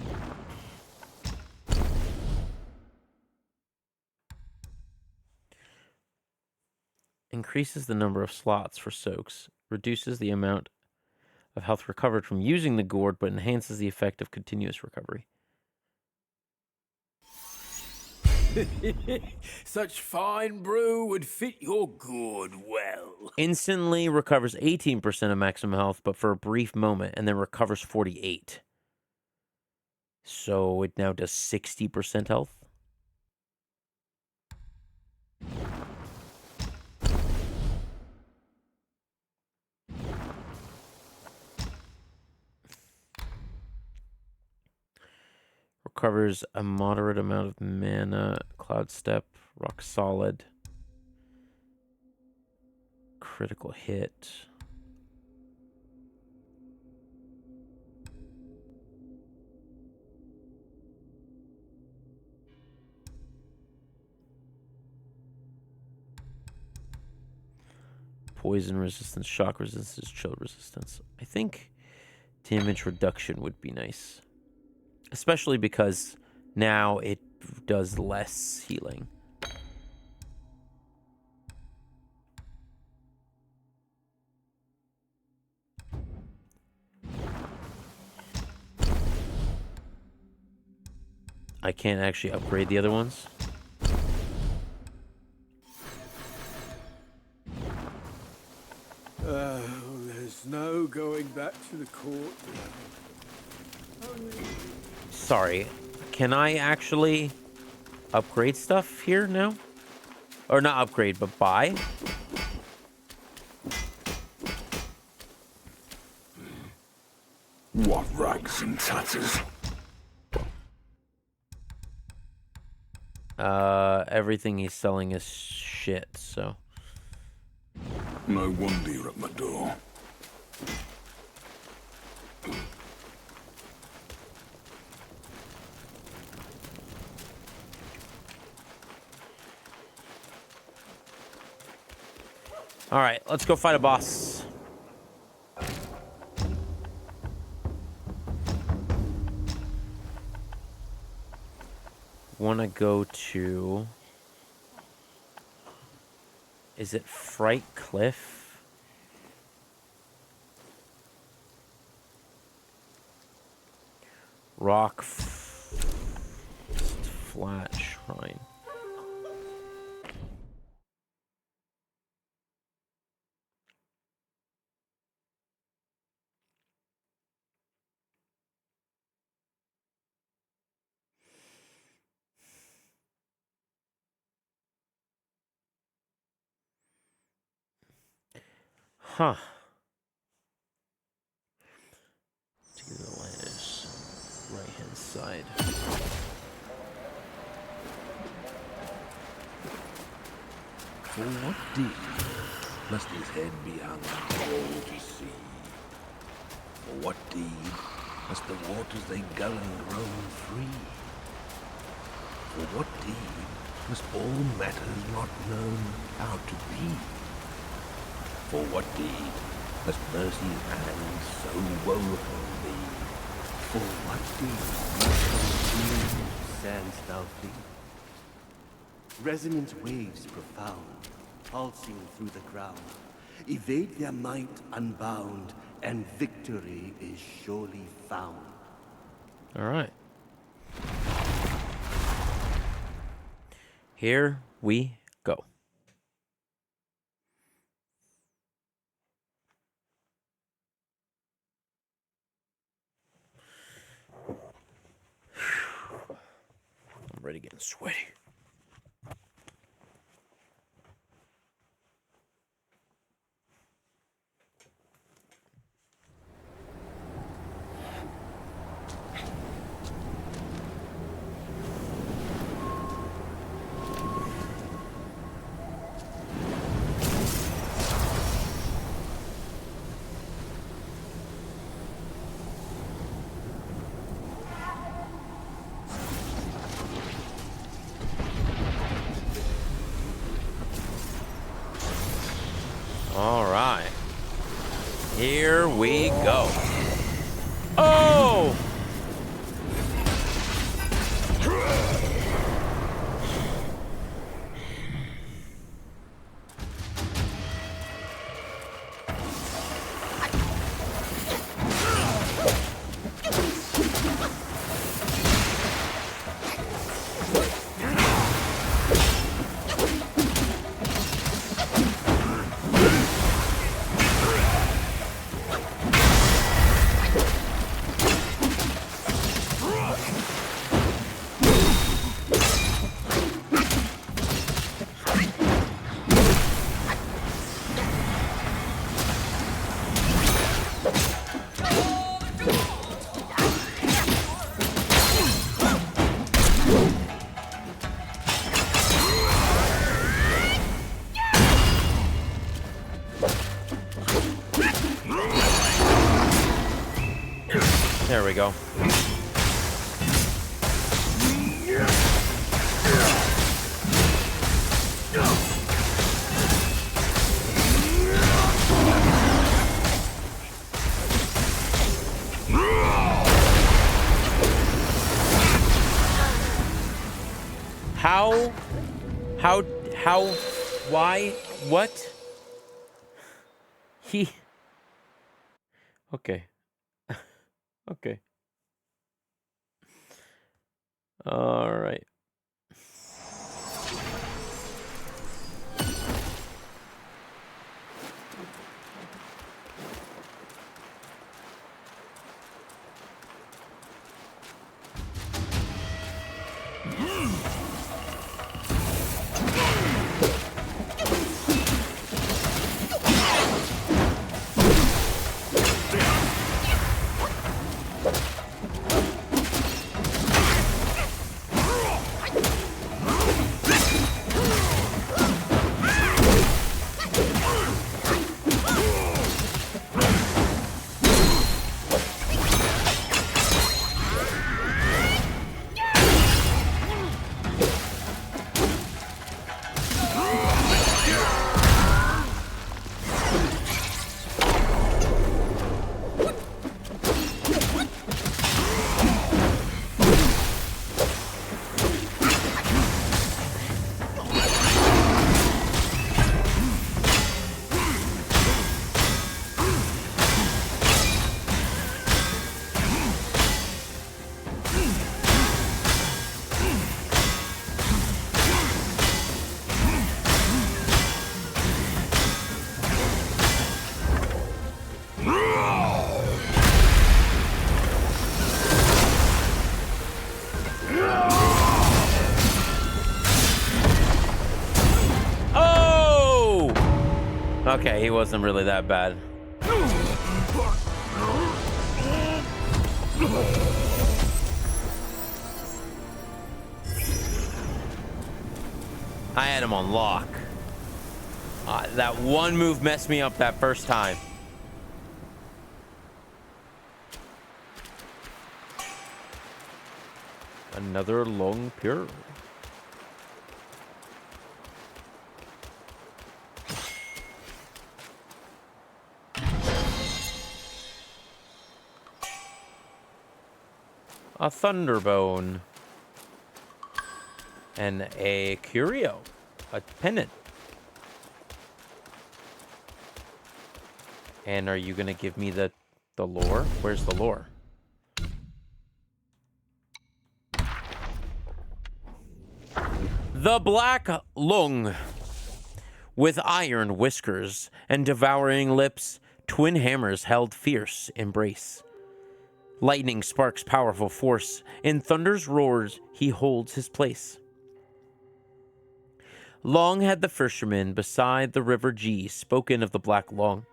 Increases the number of slots for soaks. Reduces the amount of health recovered from using the gourd, but enhances the effect of continuous recovery. Such fine brew would fit your gourd well. Instantly recovers 18% of maximum health, but for a brief moment, and then recovers 48. So it now does 60% health. Recovers a moderate amount of mana. Cloud Step, Rock Solid. Critical hit. Poison resistance, shock resistance, chill resistance. I think damage reduction would be nice. Especially because now it does less healing. I can't actually upgrade the other ones. There's no going back to the court. Sorry. Can I actually upgrade stuff here now? Or not upgrade, but buy? What rags and tatters? Everything he's selling is shit, so... No wonder you're at my door. Alright, let's go fight a boss. Want to go to... Is it Fright Cliff? Rock Flat Shrine. Huh. To the ladders. Right hand side. For what deed must his head be hung all to see? For what deed must the waters they gull and roam free? For what deed must all matters not known how to be? For what deed must mercy's hand so woeful be? For what deed must Sands thou feel? Resonant waves profound, pulsing through the ground, evade their might unbound, and victory is surely found. All right. Here we go. already getting sweaty. All right. Here we go. Oh! There we go. How, why, what? Okay. Okay. All right. Okay, he wasn't really that bad. I had him on lock. That one move messed me up that first time. Another long pure. A Thunderbone. And a Curio. A Pennant. And are you going to give me the lore? Where's the lore? The Black Lung. With iron whiskers and devouring lips, twin hammers held fierce embrace. Lightning sparks powerful force. In thunder's roars, he holds his place. Long had the fisherman beside the river G spoken of the Black Long.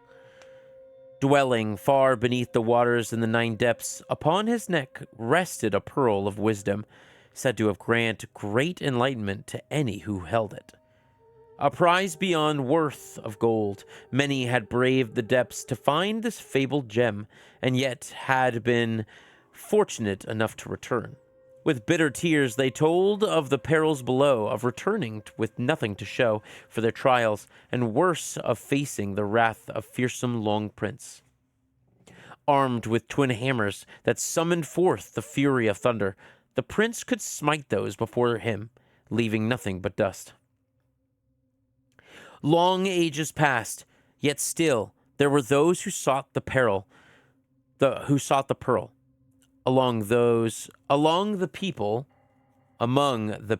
Dwelling far beneath the waters in the 9 depths, upon his neck rested a pearl of wisdom, said to have grant great enlightenment to any who held it. A prize beyond worth of gold, many had braved the depths to find this fabled gem, and yet had been fortunate enough to return. With bitter tears they told of the perils below, of returning with nothing to show for their trials, and worse, of facing the wrath of fearsome Long Prince. Armed with twin hammers that summoned forth the fury of thunder, the prince could smite those before him, leaving nothing but dust. Long ages passed, yet still there were those who sought the pearl. Among the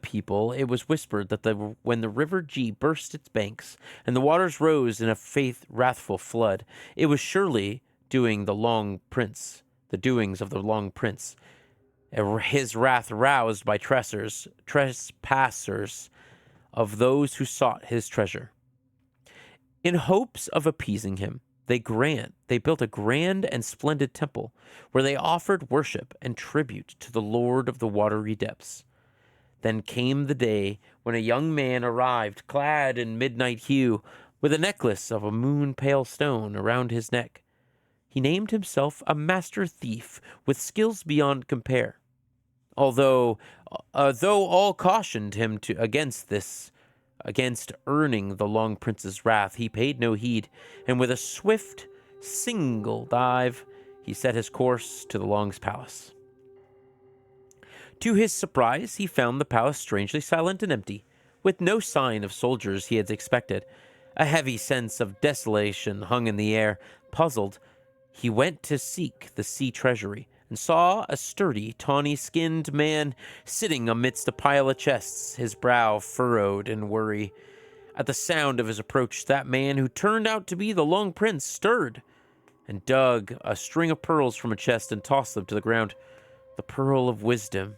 people, it was whispered that when the river G burst its banks and the waters rose in a wrathful flood, it was surely the doings of the Long Prince, his wrath roused by trespassers of those who sought his treasure. In hopes of appeasing him, they built a grand and splendid temple where they offered worship and tribute to the Lord of the watery depths. Then came the day when a young man arrived, clad in midnight hue, with a necklace of a moon-pale stone around his neck. He named himself a master thief with skills beyond compare. Though all cautioned him against earning the Long Prince's wrath, he paid no heed, and with a swift, single dive, he set his course to the Long's palace. To his surprise, he found the palace strangely silent and empty, with no sign of soldiers he had expected. A heavy sense of desolation hung in the air. Puzzled, he went to seek the sea treasury, and saw a sturdy, tawny-skinned man sitting amidst a pile of chests, his brow furrowed in worry. At the sound of his approach, that man, who turned out to be the Long Prince, stirred and dug a string of pearls from a chest and tossed them to the ground. "The pearl of wisdom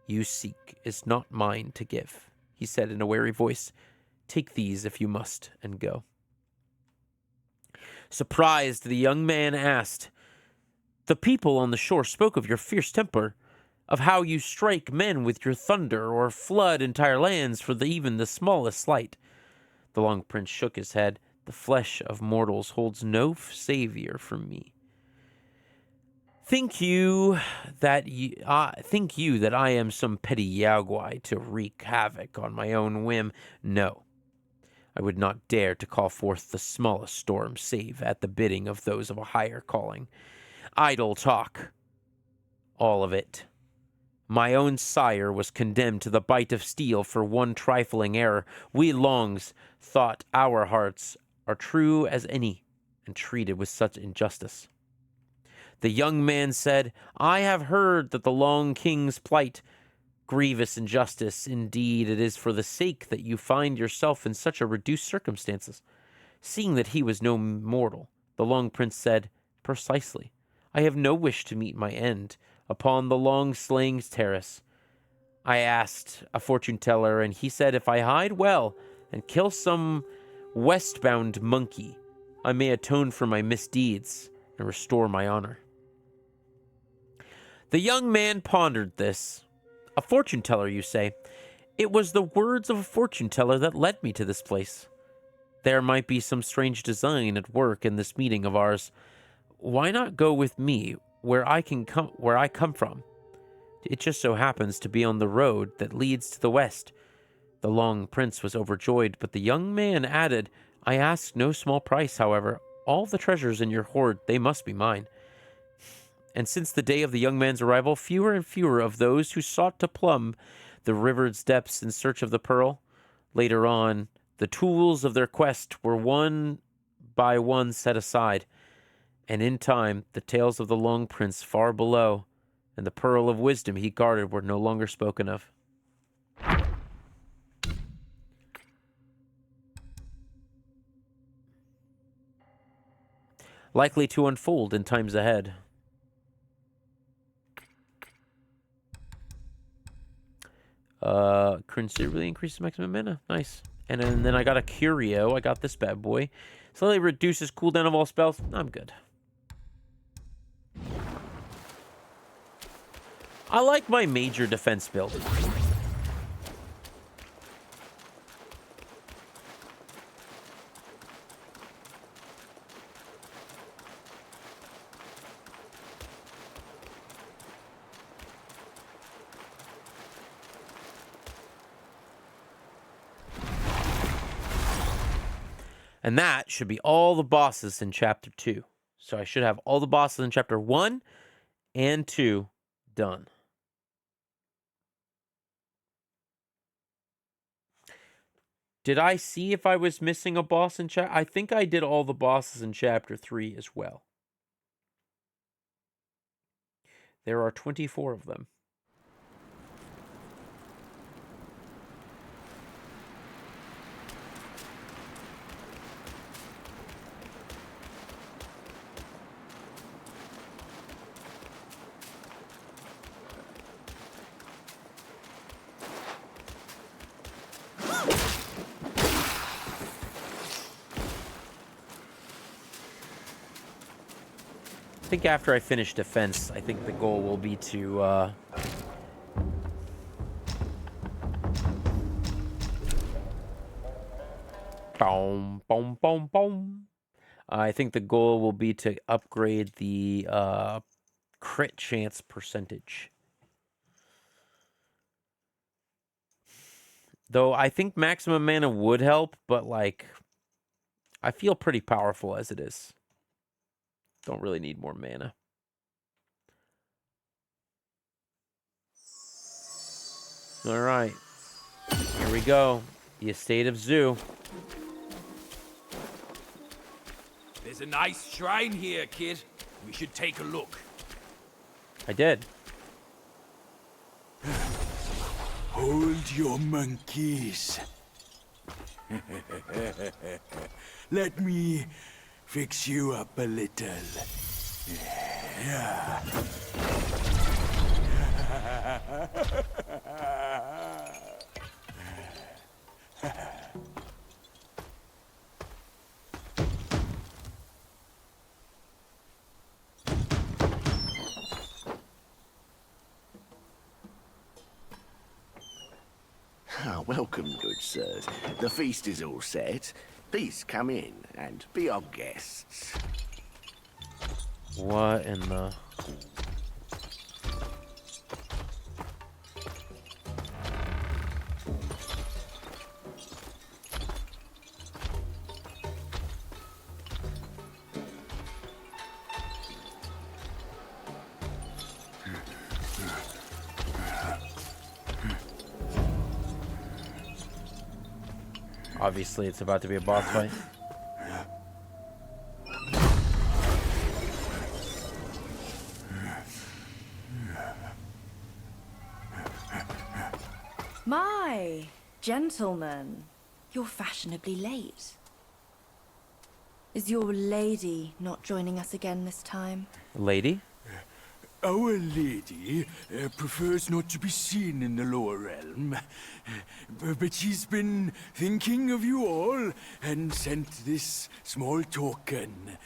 you seek is not mine to give," he said in a wary voice. "Take these if you must, and go." Surprised, the young man asked, "The people on the shore spoke of your fierce temper, of how you strike men with your thunder or flood entire lands for even the smallest slight." The Long Prince shook his head. "The flesh of mortals holds no savior from me. Think you that I am some petty Yaogwai to wreak havoc on my own whim? No. I would not dare to call forth the smallest storm save at the bidding of those of a higher calling. Idle talk, all of it. My own sire was condemned to the bite of steel for one trifling error. We Longs thought our hearts are true as any, and treated with such injustice." The young man said, "I have heard that the Long King's plight, grievous injustice indeed it is for the sake that you find yourself in such a reduced circumstances." Seeing that he was no mortal, the Long Prince said, "Precisely. I have no wish to meet my end upon the long slaying's terrace. I asked a fortune teller, and he said if I hide well and kill some westbound monkey, I may atone for my misdeeds and restore my honor." The young man pondered this. "A fortune teller, you say? It was the words of a fortune teller that led me to this place. There might be some strange design at work in this meeting of ours. Why not go with me where I come from? It just so happens to be on the road that leads to the west." The Long Prince was overjoyed, but the young man added, "I ask no small price, however. All the treasures in your hoard, they must be mine." And since the day of the young man's arrival, fewer and fewer of those who sought to plumb the river's depths in search of the pearl. Later on, the tools of their quest were one by one set aside, and in time the tales of the Long Prince far below and the pearl of wisdom he guarded were no longer spoken of. Likely to unfold in times ahead. Considerably increases maximum mana. Nice. And then I got a Curio. I got this bad boy. Slightly reduces cooldown of all spells. I'm good. I like my major defense build. And that should be all the bosses in Chapter 2. So I should have all the bosses in Chapter 1 and 2 done. Did I see if I was missing a boss in Chapter... I think I did all the bosses in Chapter 3 as well. There are 24 of them. I think after I finish defense, I think the goal will be to boom, boom, boom, boom. I think the goal will be to upgrade the crit chance percentage. Though I think maximum mana would help, but like I feel pretty powerful as it is. Don't really need more mana. All right. Here we go. The Estate of Zoo. There's a nice shrine here, kid. We should take a look. I did. Hold your monkeys. Let me fix you up a little. Yeah. Ah, welcome, good sirs. The feast is all set. Please come in and be our guests. What in the... Obviously, it's about to be a boss fight. My gentlemen, you're fashionably late. Is your lady not joining us again this time? Lady? Our lady prefers not to be seen in the lower realm. But she's been thinking of you all and sent this small token.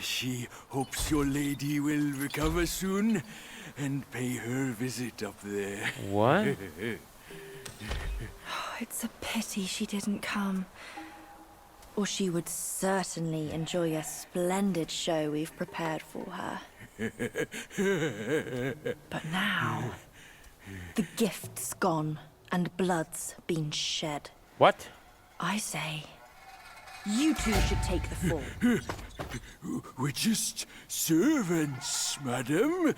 She hopes your lady will recover soon and pay her visit up there. What? It's a pity she didn't come. Or she would certainly enjoy a splendid show we've prepared for her. But now, the gift's gone and blood's been shed. What? I say, you two should take the fall. We're just servants, madam.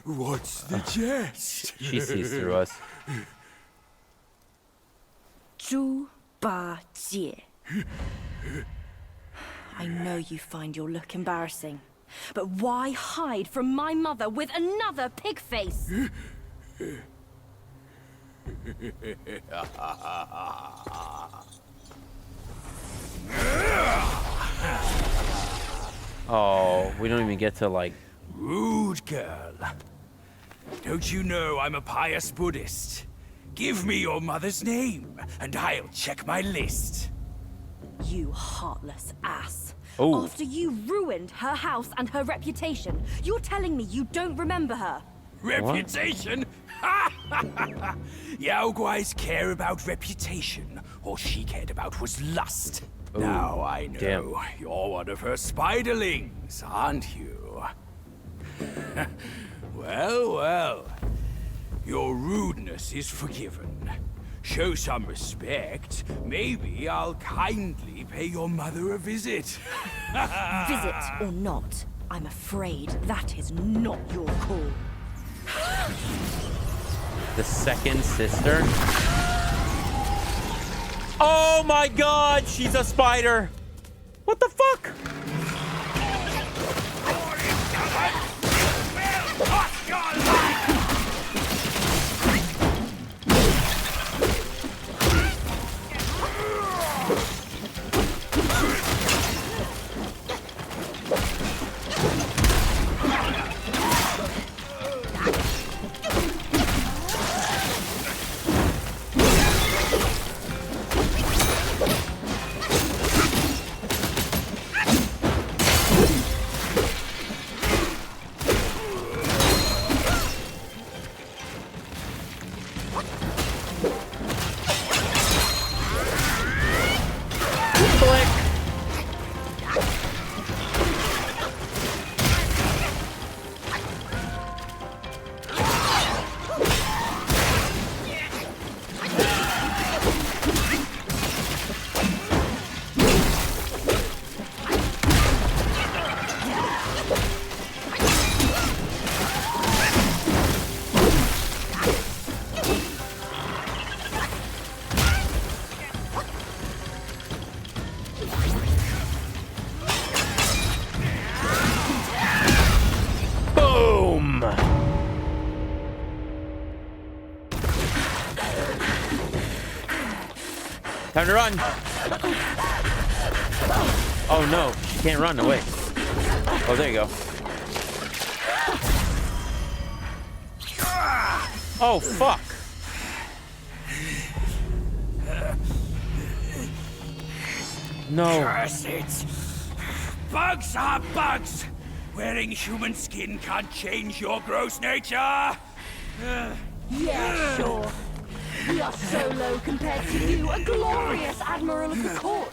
What's the jest? She sees through us. 猪八戒. I know you find your look embarrassing, but why hide from my mother with another pig face? Oh, we don't even get to like... Rude girl. Don't you know I'm a pious Buddhist? Give me your mother's name, and I'll check my list. You heartless ass. Oh. After you ruined her house and her reputation, you're telling me you don't remember her? Reputation? Ha ha ha ha! Yao Guai's care about reputation. All she cared about was lust. Ooh, now I know damn. you're one of her spiderlings, aren't you? Well, well. Your rudeness is forgiven. Show some respect. Maybe I'll kindly pay your mother a visit. Visit or not, I'm afraid that is not your call. The second sister. Oh my god, she's a spider. What the fuck? Boom! Time to run. Oh no, she can't run away. Oh, there you go. Oh, fuck. No. Curse it! Bugs are bugs! Wearing human skin can't change your gross nature! Yeah, sure. We are so low compared to you, a glorious admiral of the court.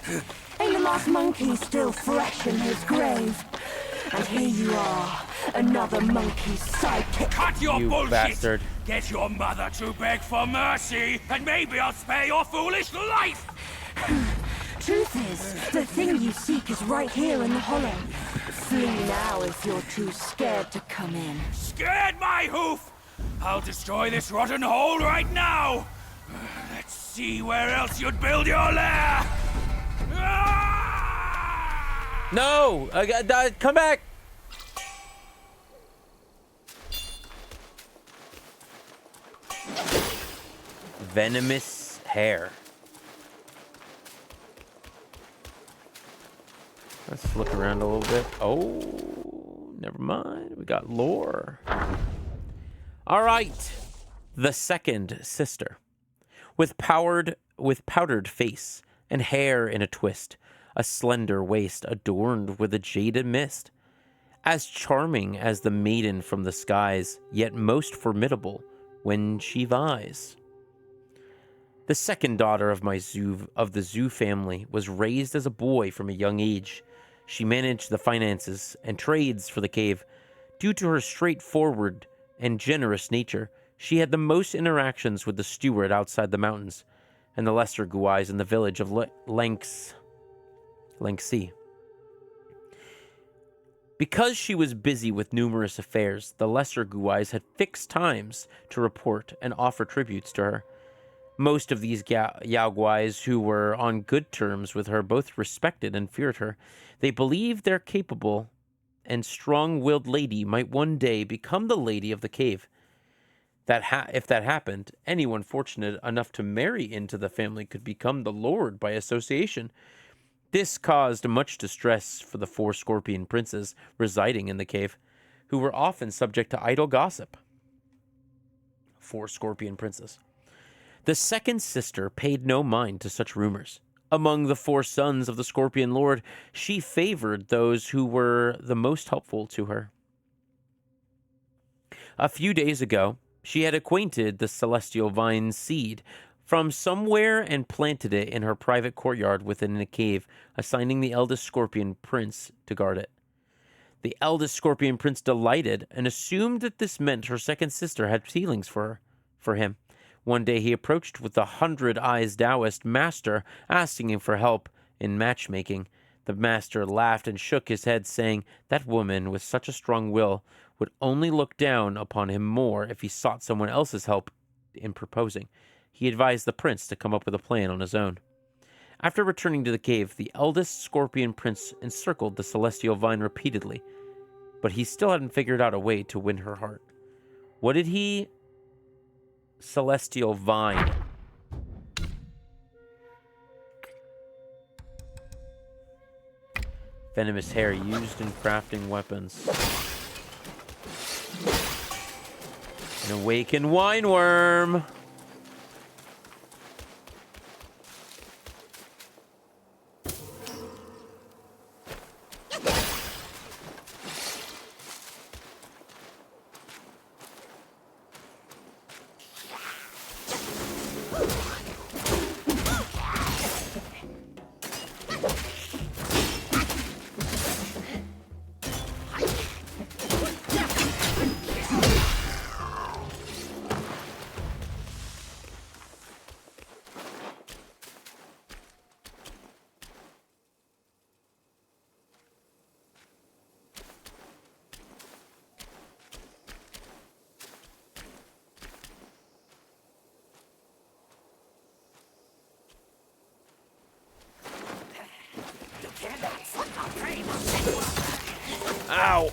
Ain't the last monkey still fresh in his grave? And here you are, another monkey's sidekick. Cut your You bullshit! bastard. Get your mother to beg for mercy, and maybe I'll spare your foolish life! Truth is, the thing you seek is right here in the hollow. Flee now if you're too scared to come in. Scared my hoof! I'll destroy this rotten hole right now! Let's see where else you'd build your lair! Ah! No! Come back! Venomous hair. Let's look around a little bit. Oh, never mind. We got lore. All right. The second sister. With powdered face and hair in a twist, a slender waist adorned with a jaded mist. As charming as the maiden from the skies, yet most formidable when she vies. The second daughter of the Zhu family was raised as a boy from a young age. She managed the finances and trades for the cave. Due to her straightforward and generous nature, she had the most interactions with the steward outside the mountains and the lesser Guais in the village of Lanxi. Because she was busy with numerous affairs, the lesser Guais had fixed times to report and offer tributes to her. Most of these Yao Guais, who were on good terms with her, both respected and feared her. They believed their capable and strong-willed lady might one day become the lady of the cave. If that happened, anyone fortunate enough to marry into the family could become the lord by association. This caused much distress for the 4 scorpion princes residing in the cave, who were often subject to idle gossip. 4 scorpion princes. The second sister paid no mind to such rumors. Among the 4 sons of the Scorpion Lord, she favored those who were the most helpful to her. A few days ago, she had acquainted the celestial vine seed from somewhere and planted it in her private courtyard within a cave, assigning the eldest Scorpion Prince to guard it. The eldest Scorpion Prince delighted and assumed that this meant her second sister had feelings for him. One day he approached with the 100-Eyes Taoist master, asking him for help in matchmaking. The master laughed and shook his head, saying that woman with such a strong will would only look down upon him more if he sought someone else's help in proposing. He advised the prince to come up with a plan on his own. After returning to the cave, the eldest Scorpion Prince encircled the celestial vine repeatedly, but he still hadn't figured out a way to win her heart. What did he... Celestial vine. Venomous hair used in crafting weapons. An awakened wine worm. Ow!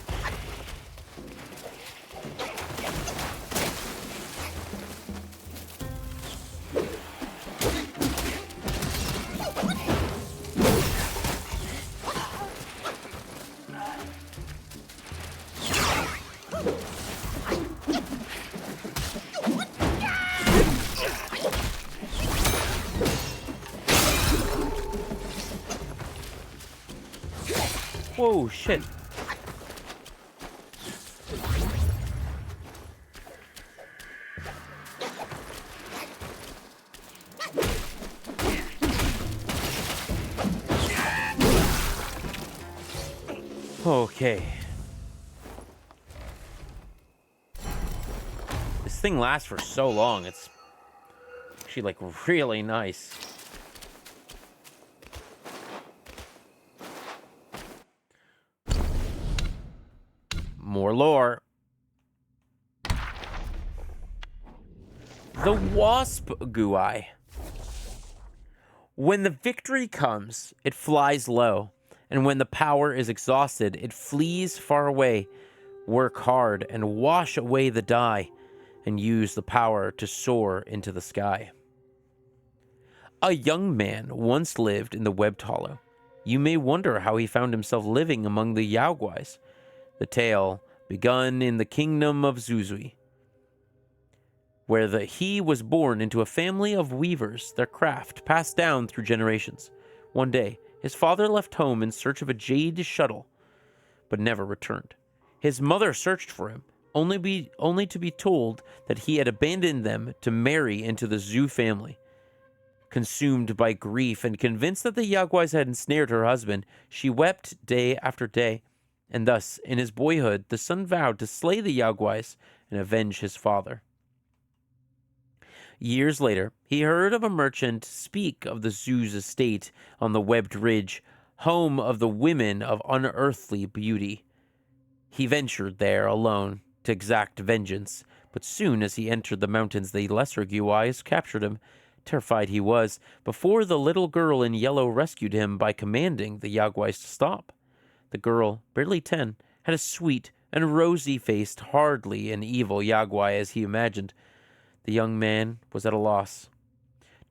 Whoa, shit. Okay. This thing lasts for so long. It's actually like really nice. More lore. The wasp Gui. When the victory comes, it flies low, and when the power is exhausted, it flees far away. Work hard and wash away the die, and use the power to soar into the sky. A young man once lived in the Webbed Hollow. You may wonder how he found himself living among the Yaoguais. The tale begun in the kingdom of Zuzui, where he was born into a family of weavers, their craft passed down through generations. One day, his father left home in search of a jade shuttle, but never returned. His mother searched for him, only to be told that he had abandoned them to marry into the Zhu family. Consumed by grief and convinced that the Yaoguais had ensnared her husband, she wept day after day, and thus, in his boyhood, the son vowed to slay the Yaoguais and avenge his father. Years later, he heard of a merchant speak of the Zhu's estate on the Webbed Ridge, home of the women of unearthly beauty. He ventured there alone to exact vengeance, but soon as he entered the mountains, the lesser Guais captured him. Terrified he was, before the little girl in yellow rescued him by commanding the Yaoguais to stop. The girl, barely 10, had a sweet and rosy-faced, hardly an evil Yaoguai as he imagined. The young man was at a loss.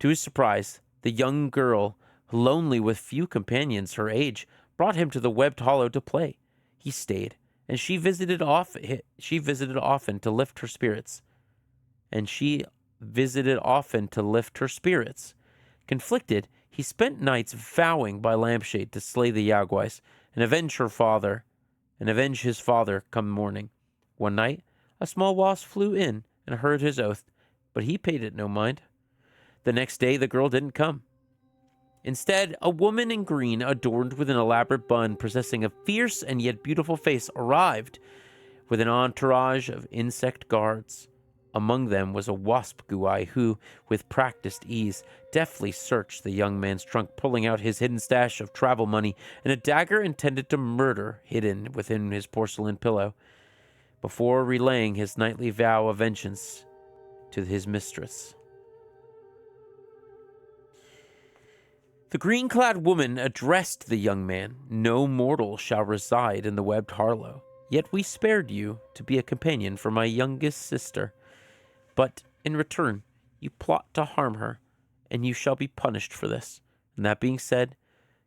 To his surprise, the young girl, lonely with few companions her age, brought him to the Webbed Hollow to play. He stayed, and she visited often to lift her spirits. And she visited often to lift her spirits. Conflicted, he spent nights vowing by lampshade to slay the Yaguais and avenge his father come morning. One night, a small wasp flew in and heard his oath, but he paid it no mind. The next day, the girl didn't come. Instead, a woman in green, adorned with an elaborate bun, possessing a fierce and yet beautiful face, arrived with an entourage of insect guards. Among them was a wasp Guai who, with practiced ease, deftly searched the young man's trunk, pulling out his hidden stash of travel money and a dagger intended to murder hidden within his porcelain pillow, before relaying his nightly vow of vengeance to his mistress. The green-clad woman addressed the young man. "No mortal shall reside in the webbed Harlow, yet we spared you to be a companion for my youngest sister. But in return, you plot to harm her, and you shall be punished for this. And that being said,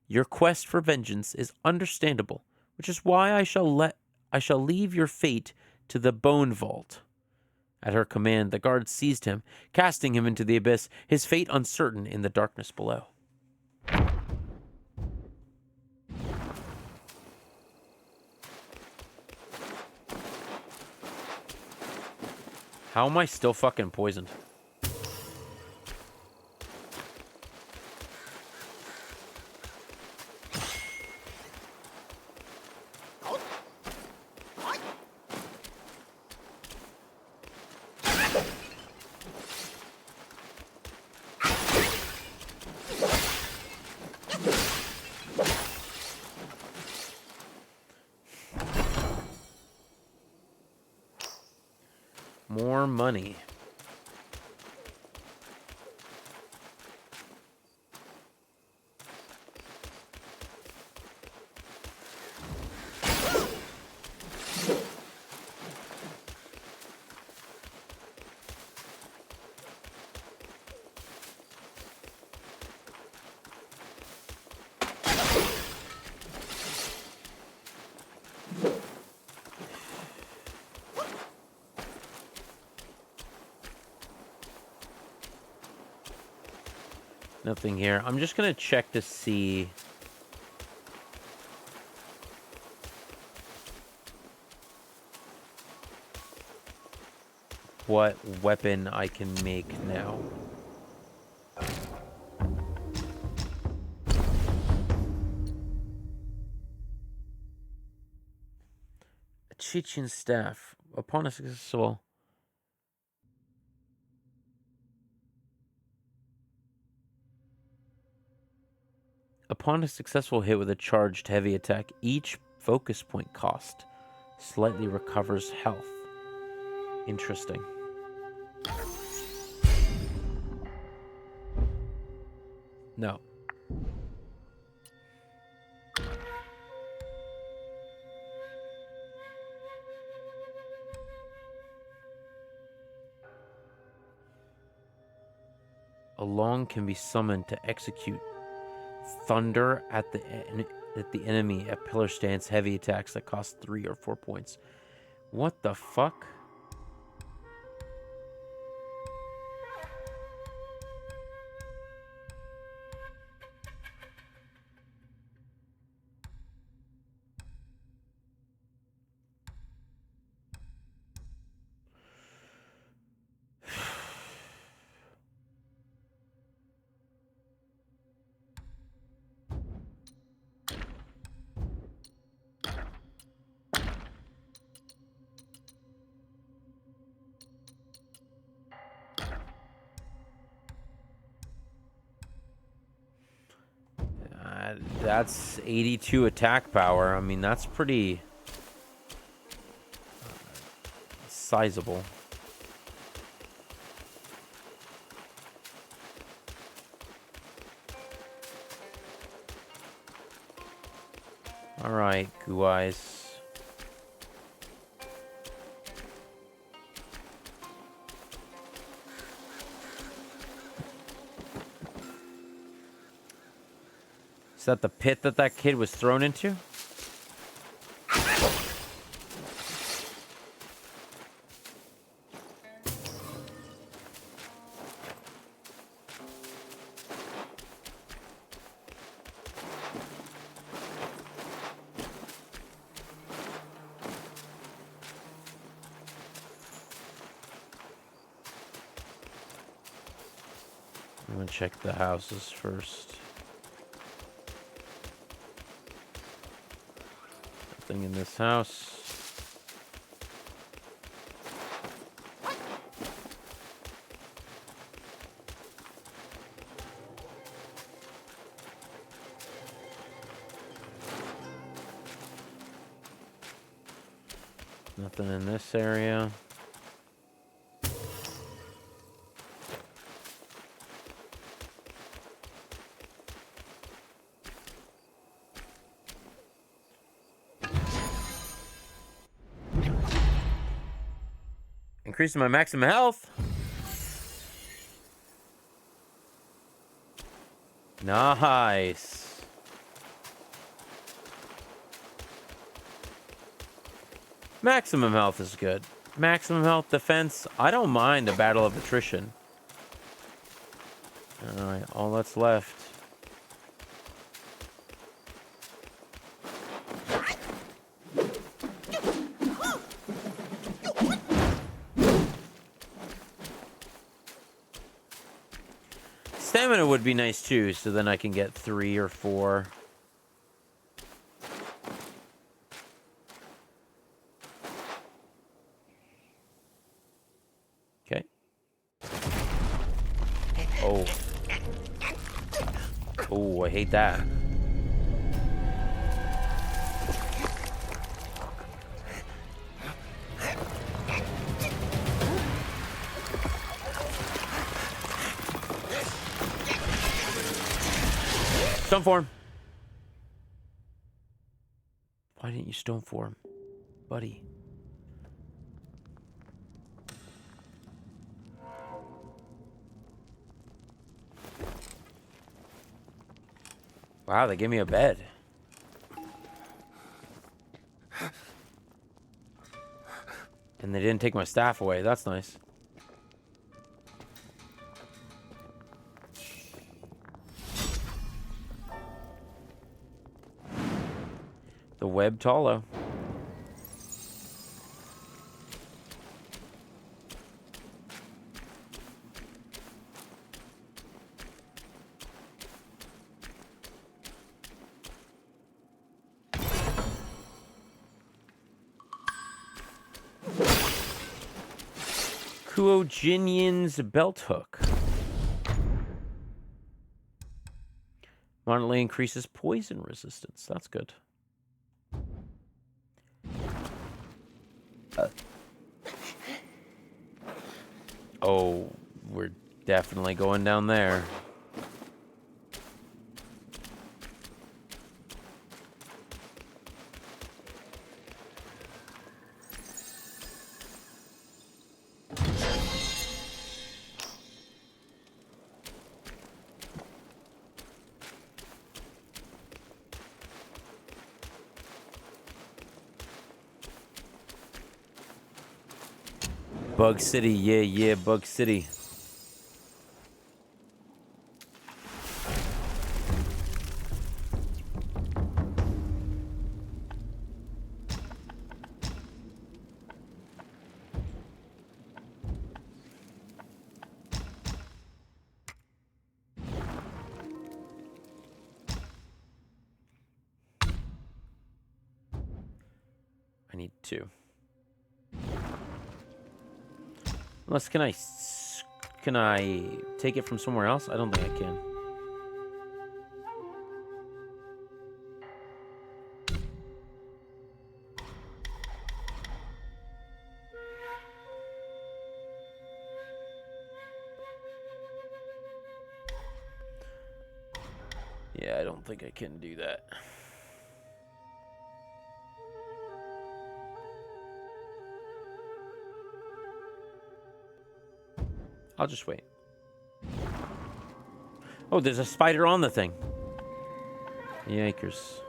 your quest for vengeance is understandable, which is why I shall leave your fate to the Bone Vault." At her command, the guards seized him, casting him into the abyss, his fate uncertain in the darkness below. How am I still fucking poisoned? More money. Nothing here. I'm just going to check to see what weapon I can make now. A Chechen staff. Upon a successful... Upon a successful hit with a charged heavy attack, each focus point cost slightly recovers health. Interesting. No. Along can be summoned to execute thunder at the enemy at pillar stance heavy attacks that cost 3 or 4 points. What the fuck? That's 82 attack power. I mean, that's pretty sizable. All right, Guais. Is that the pit that kid was thrown into? I'm gonna check the houses first. Nothing in this house. Nothing in this area. Increasing my maximum health. Nice. Maximum health is good. Maximum health, defense. I don't mind a battle of attrition. Alright, all that's left. Stamina would be nice too, so then I can get 3 or 4. Okay. Oh. Oh, I hate that. Stone form. Why didn't you stone form, buddy? Wow, they gave me a bed. And they didn't take my staff away. That's nice. The web tallow. Kuojinyan's belt hook. Moderately increases poison resistance. That's good. Oh, we're definitely going down there. Bug City, yeah, Bug City. I need 2. Unless, can I take it from somewhere else? I don't think I can. Yeah, I don't think I can do that. I'll just wait. Oh, there's a spider on the thing. Yikers.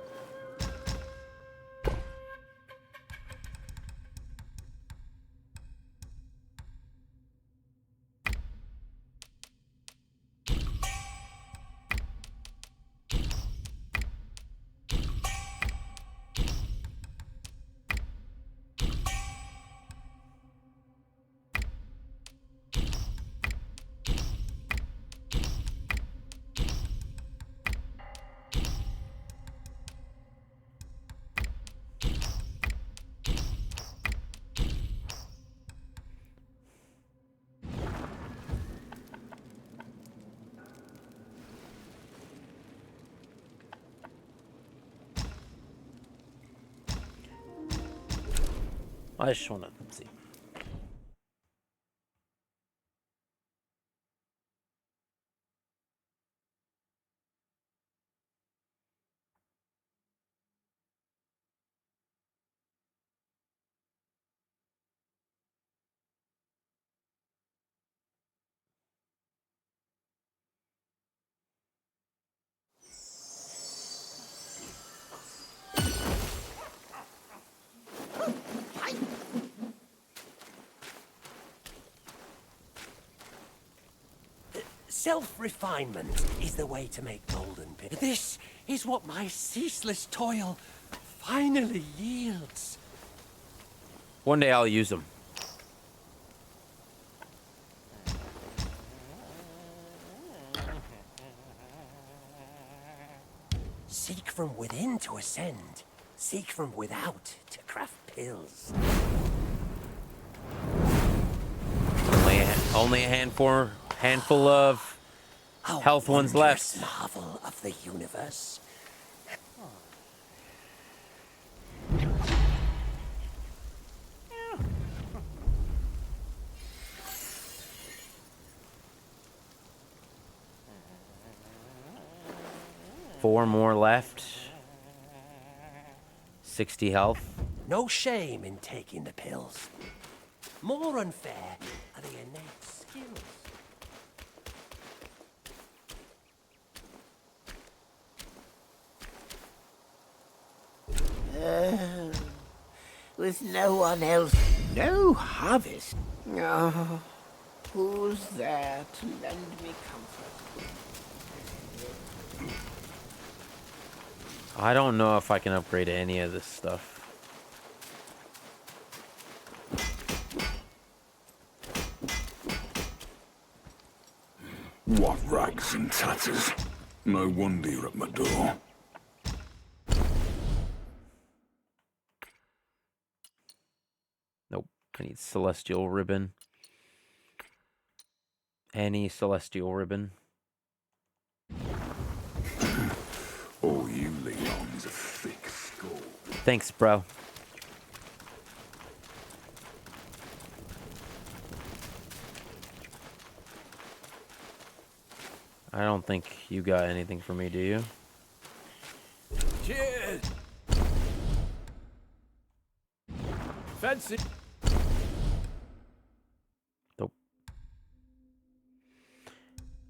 I just want to see. Self-refinement is the way to make golden pills. This is what my ceaseless toil finally yields. One day I'll use them. Seek from within to ascend. Seek from without to craft pills. Only a handful of health ones left. Marvel of the universe. Four more left. 60 health. No shame in taking the pills. More unfair are the innate skills. With no one else, no harvest. Oh, who's there to lend me comfort? I don't know if I can upgrade any of this stuff. What rags and tatters. No wonder you're at my door. Nope. I need celestial ribbon. Any celestial ribbon. All you lean on is a thick skull. Thanks, bro. I don't think you got anything for me, do you? Cheers! Fancy. Nope.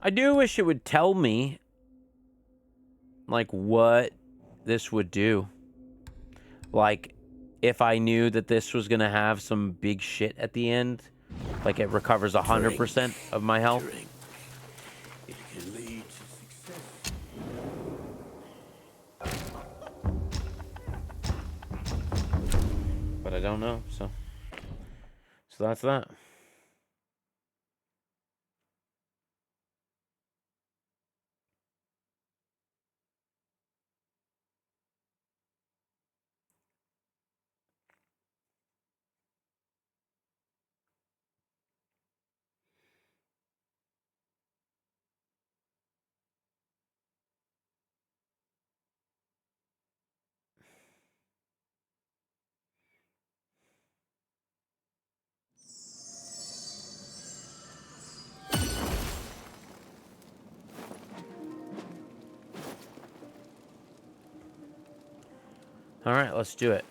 I do wish it would tell me, like, what this would do. Like, if I knew that this was gonna have some big shit at the end, like it recovers 100% of my health. It can lead to success. But I don't know, so that's that. All right, let's do it.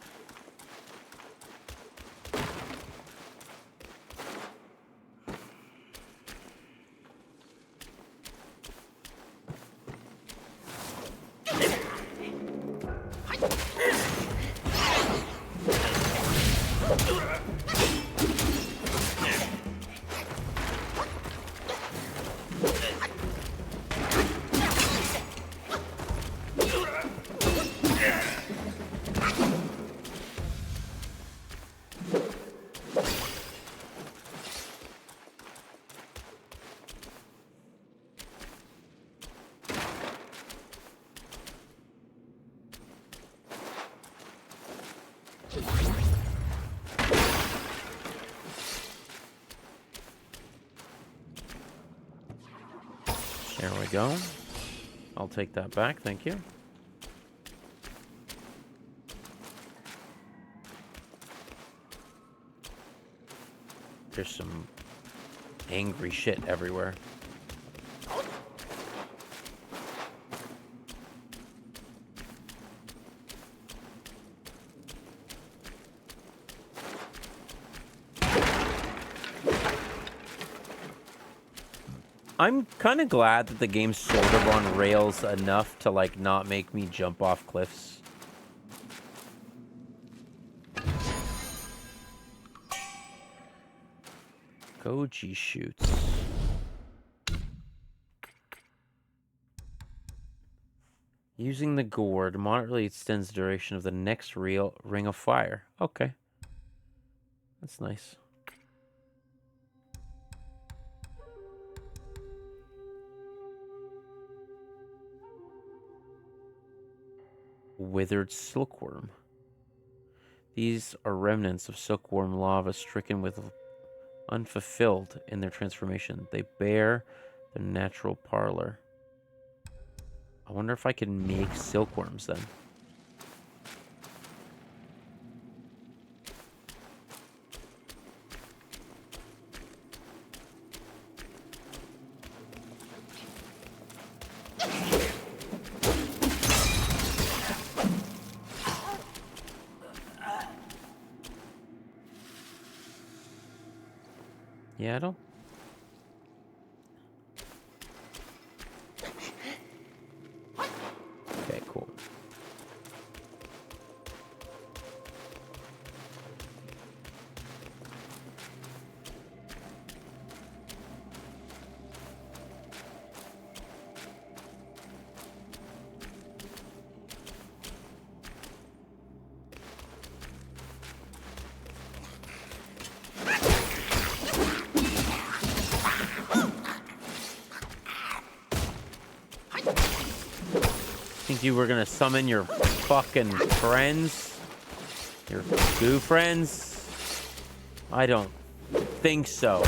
There we go. I'll take that back, thank you. There's some angry shit everywhere. I'm kind of glad that the game's sort of on rails enough to, like, not make me jump off cliffs. Goji shoots. Using the gourd moderately extends the duration of the next ring of fire. Okay. That's nice. Withered silkworm. These are remnants of silkworm lava stricken with unfulfilled in their transformation. They bear the natural parlor. I wonder if I can make silkworms then. Yeah, I don't. Okay, cool. Think you were gonna summon your fucking friends? Your goo friends? I don't think so.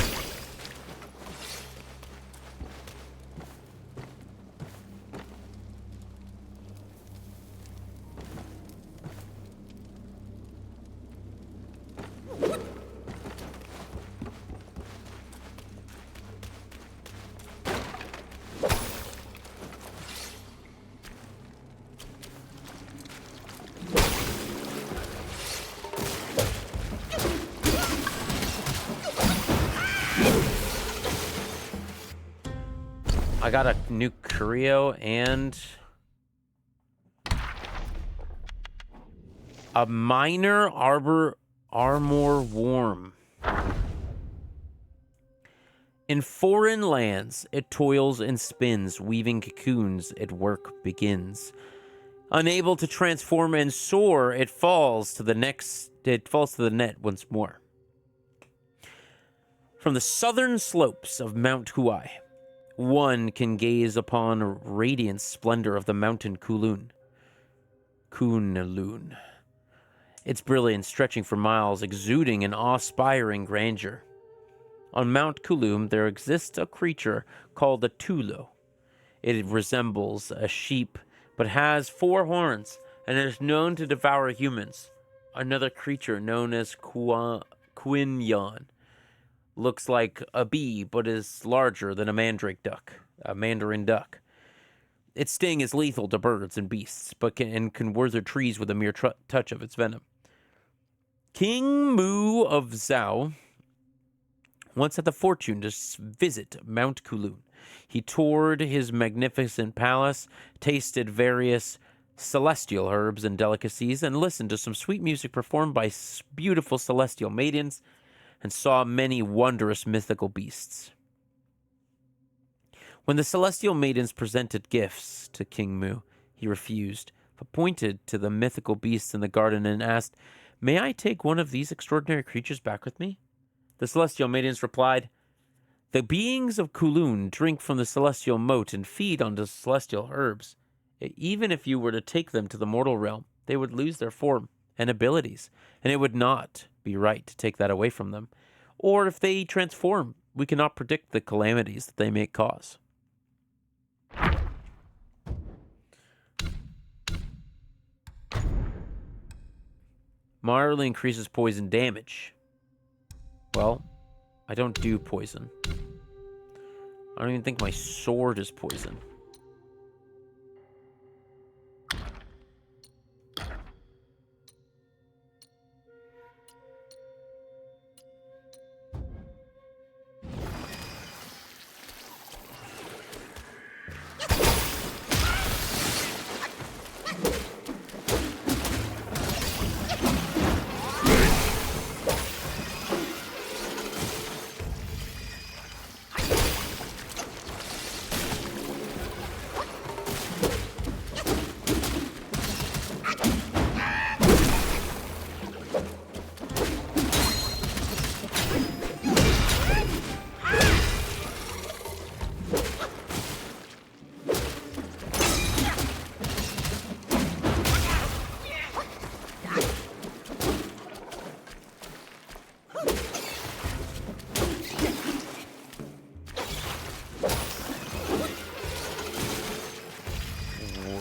I got a new curio and a minor armor worm. In foreign lands, it toils and spins, weaving cocoons, its work begins. Unable to transform and soar, it falls to the net once more. From the southern slopes of Mount Huai, one can gaze upon radiant splendor of the mountain Kunlun. Its brilliance stretching for miles, exuding an awe-inspiring grandeur. On Mount Kunlun, there exists a creature called a Tulu. It resembles a sheep, but has 4 horns, and is known to devour humans. Another creature known as Quinyon looks like a bee, but is larger than a mandarin duck. Its sting is lethal to birds and beasts, but can wither trees with a mere touch of its venom. King Mu of Zhao once had the fortune to visit Mount Kunlun. He toured his magnificent palace, tasted various celestial herbs and delicacies, and listened to some sweet music performed by beautiful celestial maidens, and saw many wondrous mythical beasts. When the celestial maidens presented gifts to King Mu, he refused, but pointed to the mythical beasts in the garden and asked, "May I take one of these extraordinary creatures back with me?" The celestial maidens replied, "The beings of Kunlun drink from the celestial moat and feed on the celestial herbs. Even if you were to take them to the mortal realm, they would lose their form and abilities, and it would not be right to take that away from them. Or if they transform, we cannot predict the calamities that they may cause." Moderately increases poison damage. Well, I don't do poison. I don't even think my sword is poison.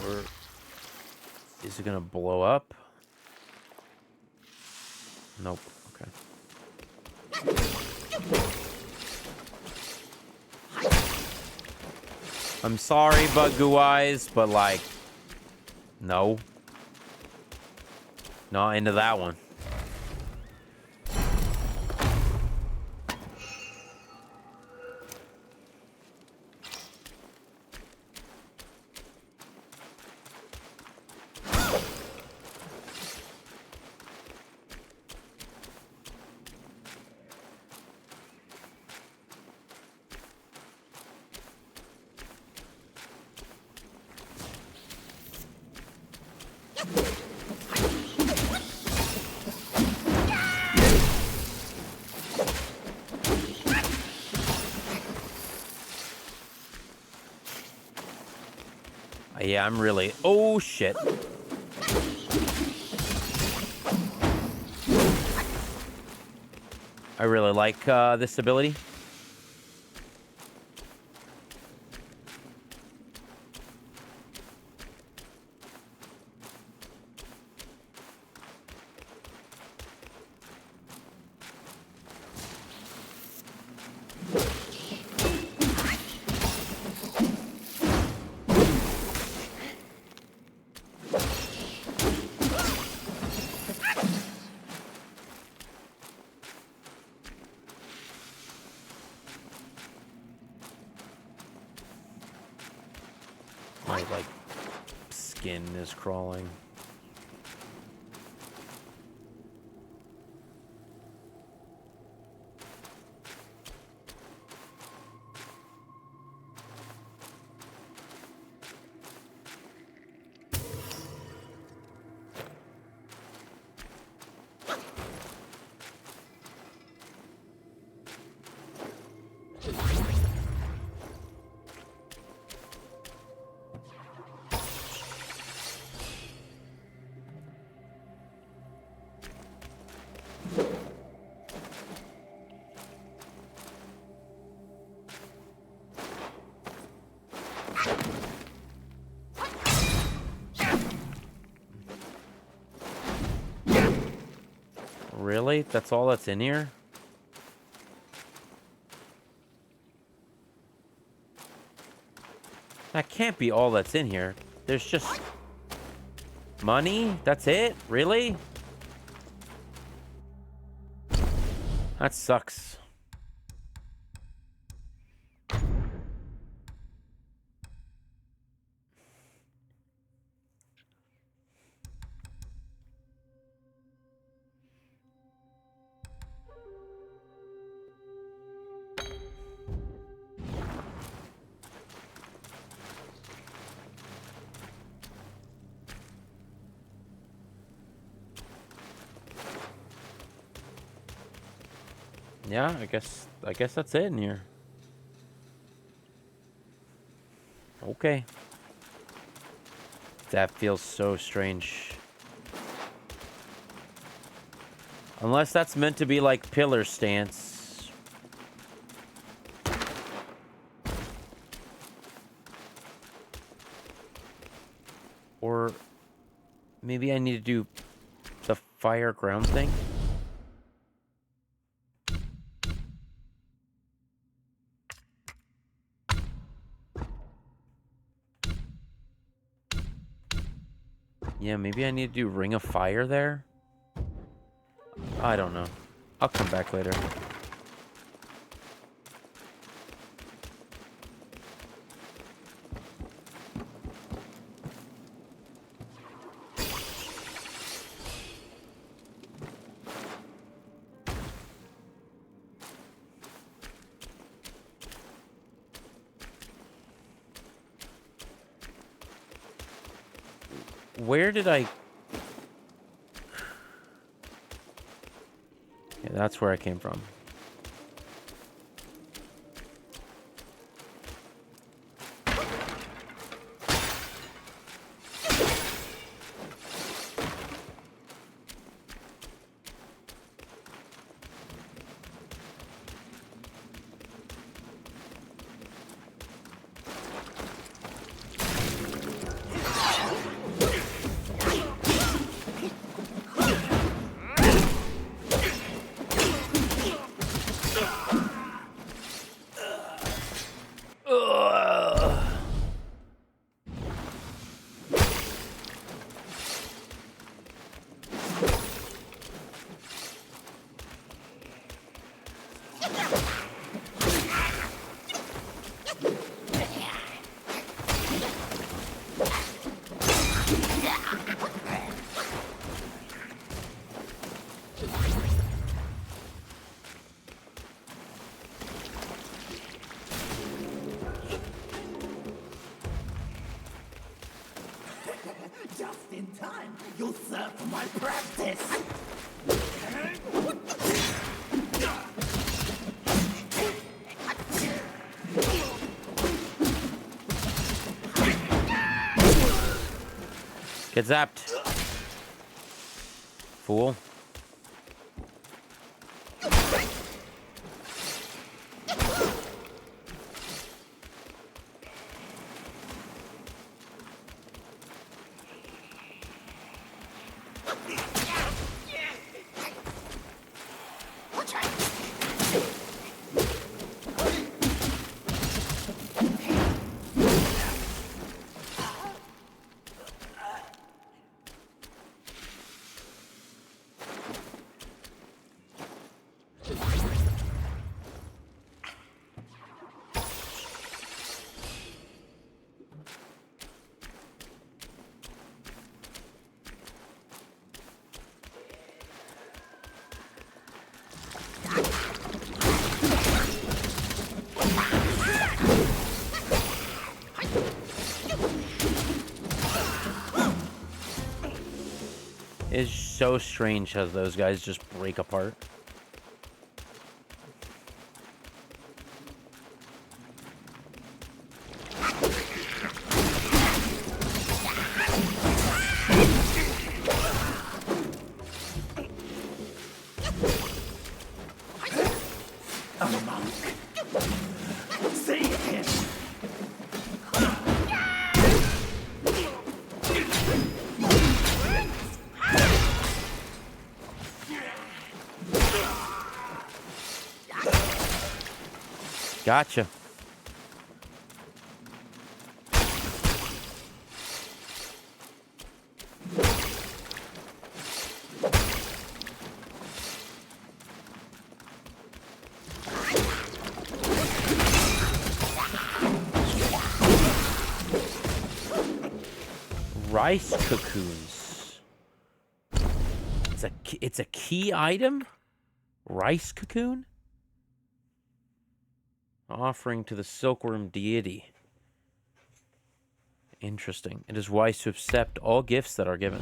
Or is it gonna blow up? Nope. Okay. I'm sorry, Bugoo Eyes, but like, no. Not into that one. Yeah, I'm really... Oh, shit. I really like this ability. My, like, skin is crawling. Really? That's all that's in here? That can't be all that's in here. There's just... money? That's it? Really? That sucks. Yeah, I guess that's it in here. Okay. That feels so strange. Unless that's meant to be like pillar stance. Or maybe I need to do the fire ground thing. Yeah, maybe I need to do Ring of Fire there. I don't know. I'll come back later. Where did I... Yeah, that's where I came from. Just in time. You'll serve for my practice. Get zapped. Fool. It's so strange how those guys just break apart. Gotcha. Rice cocoons. It's a key item? Rice cocoon? Offering to the silkworm deity. Interesting. It is wise to accept all gifts that are given.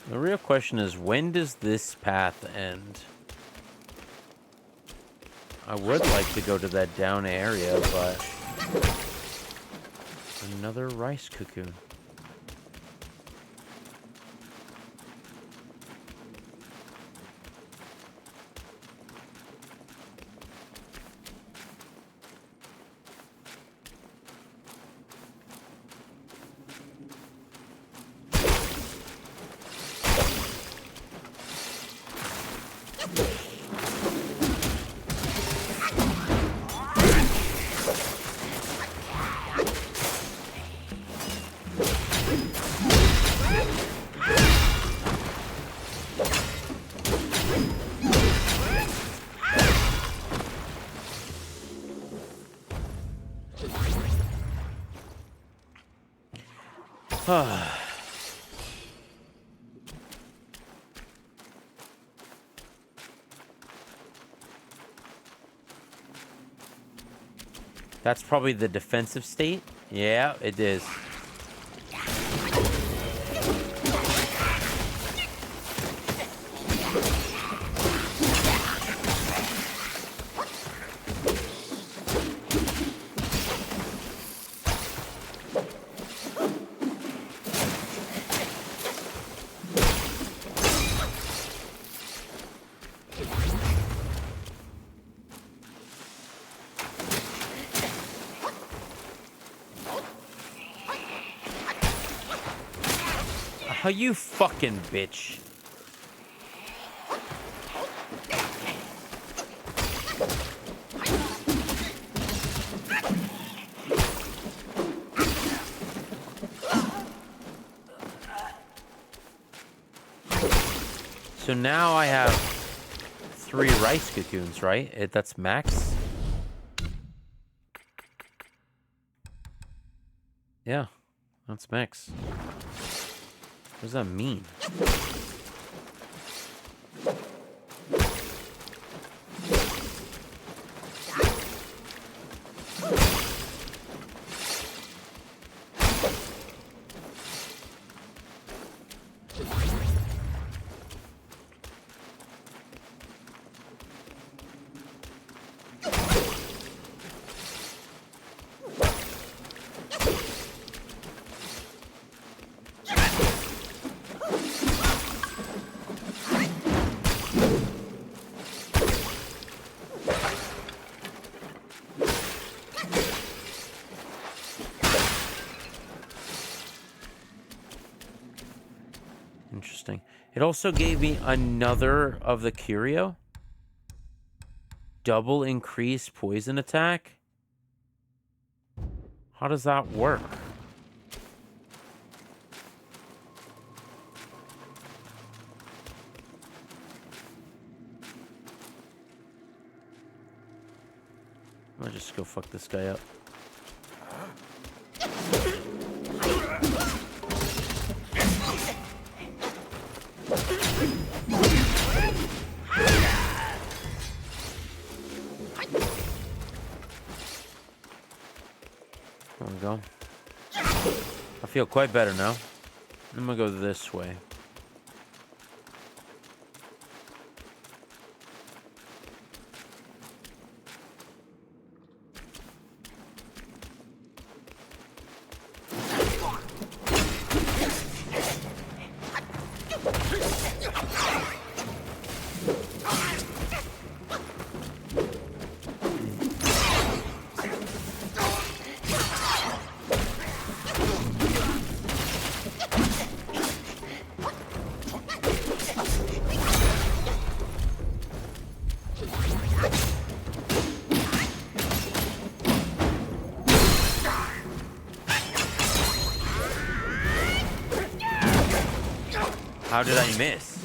The real question is, when does this path end? I would like to go to that down area, but another rice cocoon. That's probably the defensive state. Yeah, it is. Oh, you fucking bitch. So now I have 3 rice cocoons, right? That's max? Yeah, that's max. What does that mean? Interesting. It also gave me another of the curio. Double increased poison attack. How does that work? I'm gonna just go fuck this guy up. There we go. I feel quite better now. I'm gonna go this way. How did I miss?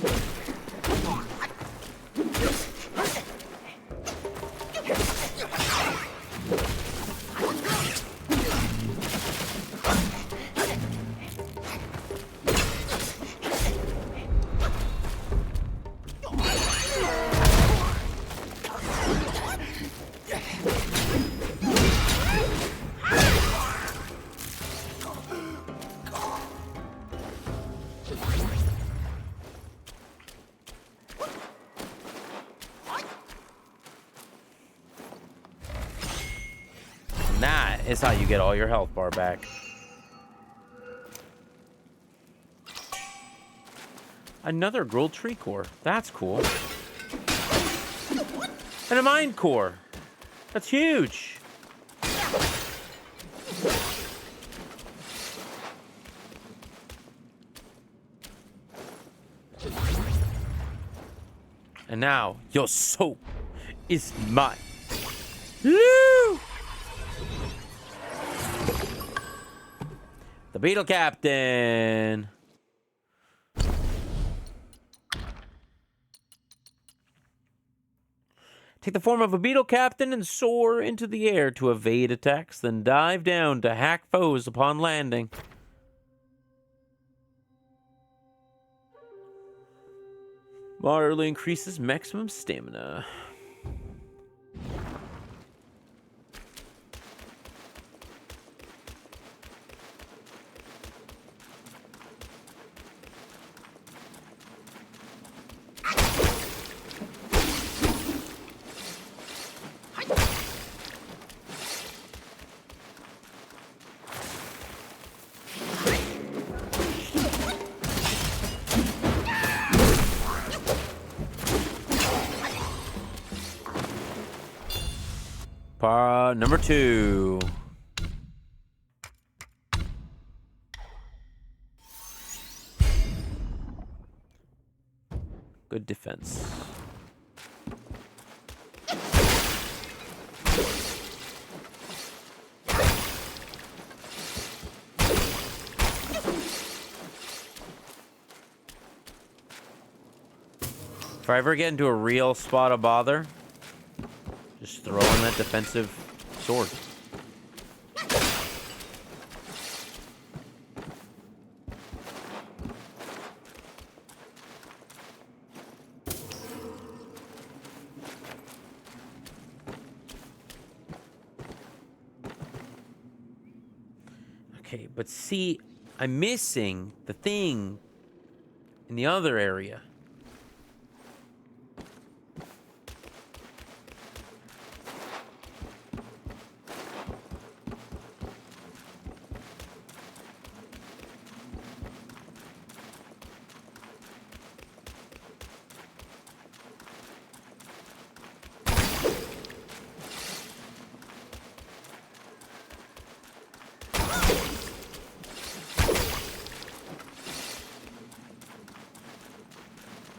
is how you get all your health bar back. Another gold tree core. That's cool. And a mine core. That's huge. And now, your soul is mine. Woo! The Beetle Captain. Take the form of a beetle captain and soar into the air to evade attacks, then dive down to hack foes upon landing. Moderately increases maximum stamina. Number 2. Good defense. If I ever get into a real spot of bother, just throw in that defensive sword. Okay, but see, I'm missing the thing in the other area.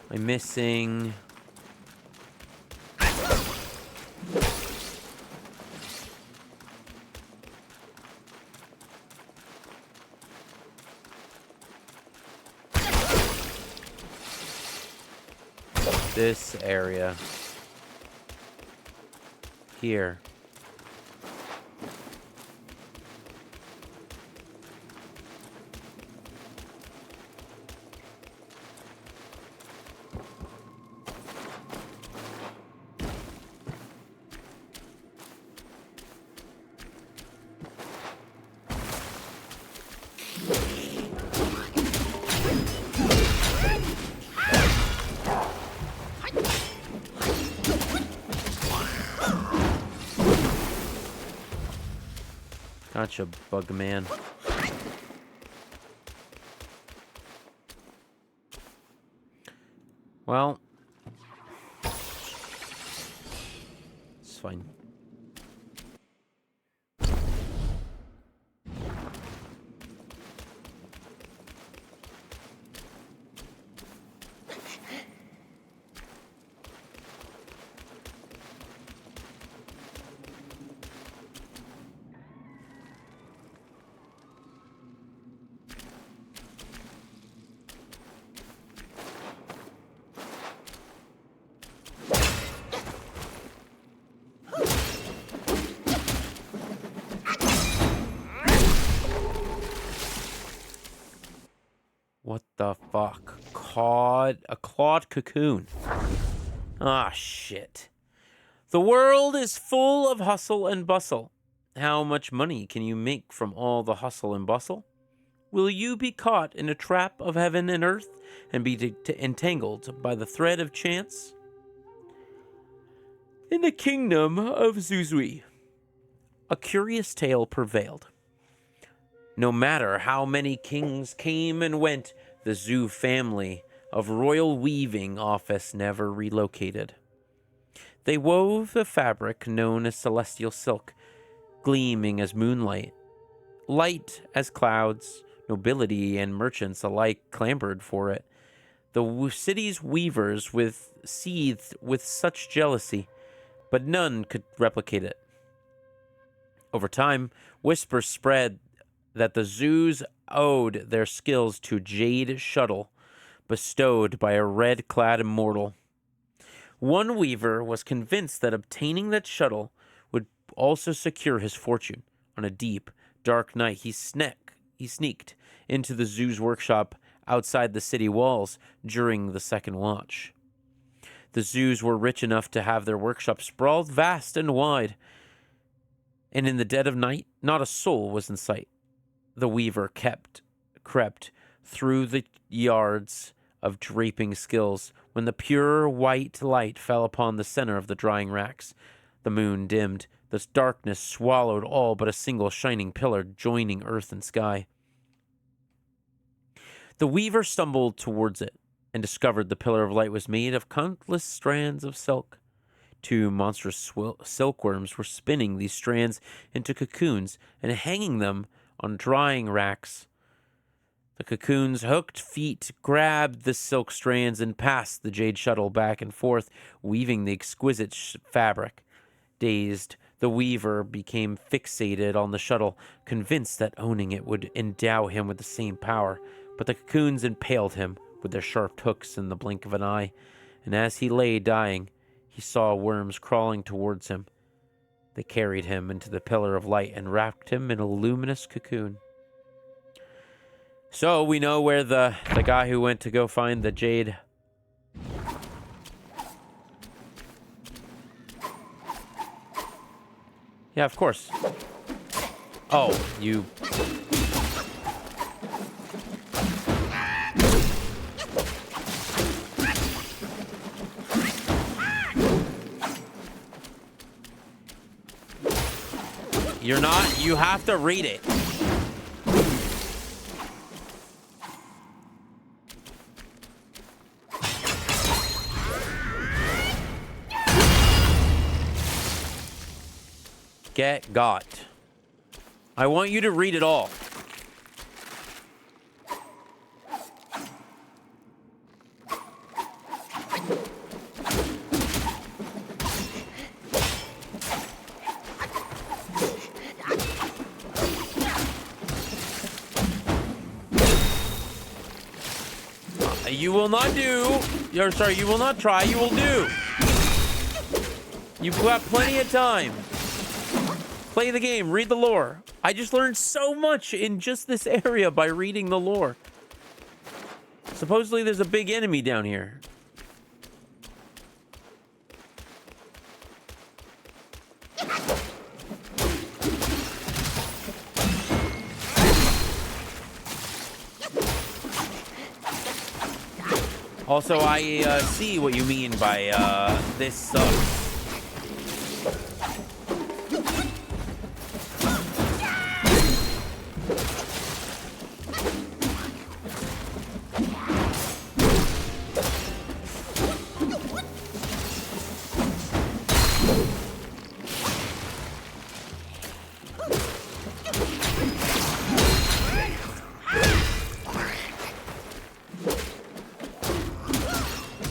I'm missing... this area. Here. Gotcha, bug man. Well, it's fine. What the fuck? A clawed cocoon. Ah, shit. The world is full of hustle and bustle. How much money can you make from all the hustle and bustle? Will you be caught in a trap of heaven and earth and be entangled by the thread of chance? In the kingdom of Zuzui, a curious tale prevailed. No matter how many kings came and went, the Zhu family of royal weaving office never relocated. They wove a fabric known as celestial silk, gleaming as moonlight. Light as clouds, nobility and merchants alike clamored for it. The city's weavers seethed with such jealousy, but none could replicate it. Over time, whispers spread that the Zhus owed their skills to jade shuttle, bestowed by a red-clad immortal. One weaver was convinced that obtaining that shuttle would also secure his fortune. On a deep, dark night, he sneaked into the Zhus workshop outside the city walls during the second watch. The Zhus were rich enough to have their workshop sprawled vast and wide, and in the dead of night, not a soul was in sight. The weaver crept through the yards of draping skills when the pure white light fell upon the center of the drying racks. The moon dimmed. The darkness swallowed all but a single shining pillar joining earth and sky. The weaver stumbled towards it and discovered the pillar of light was made of countless strands of silk. Two monstrous silkworms were spinning these strands into cocoons and hanging them on drying racks. The cocoon's hooked feet grabbed the silk strands and passed the jade shuttle back and forth, weaving the exquisite fabric. Dazed, the weaver became fixated on the shuttle, convinced that owning it would endow him with the same power. But the cocoons impaled him with their sharp hooks in the blink of an eye, and as he lay dying, he saw worms crawling towards him. They carried him into the pillar of light and wrapped him in a luminous cocoon. So we know where the guy who went to go find the jade. Yeah, of course. Oh, you... You're not, you have to read it. Get got. I want you to read it all. You will not do. You're sorry, you will not try, you will do. You've got plenty of time. Play the game, read the lore. I just learned so much in just this area by reading the lore. Supposedly there's a big enemy down here. Also, I see what you mean by this sucks.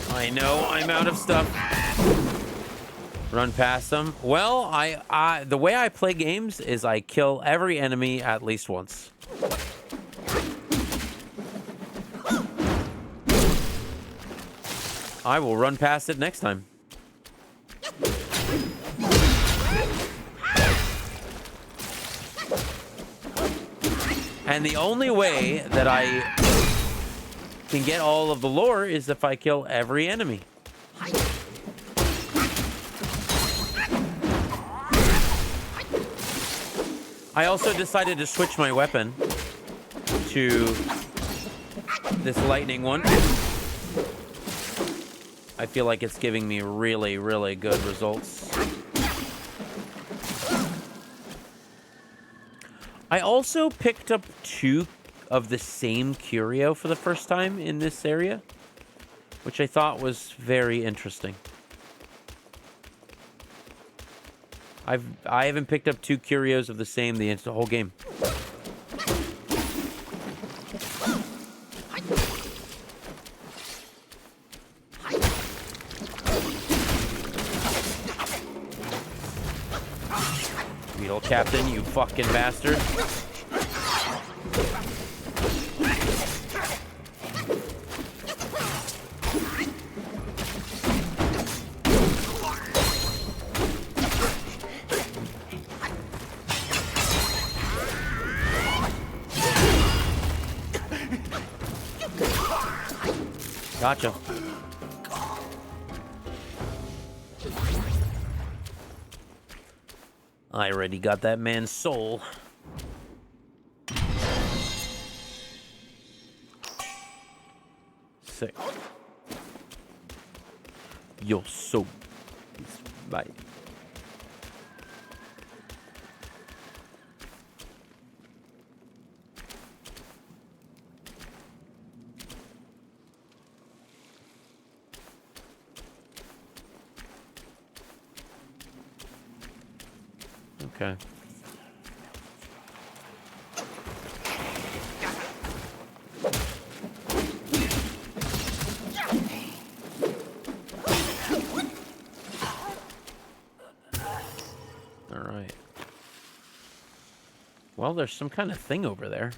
I know I'm out of stuff. Run past them. Well, the way I play games is I kill every enemy at least once. I will run past it next time. And the only way that I can get all of the lore is if I kill every enemy. I also decided to switch my weapon to this lightning one. I feel like it's giving me really, really good results. I also picked up 2 of the same curio for the first time in this area, which I thought was very interesting. I haven't picked up 2 curios of the same the whole game. Beetle Captain, you fucking bastard. Gotcha. I already got that man's soul. Sick. Your soul is mine. Okay. All right. Well, there's some kind of thing over there.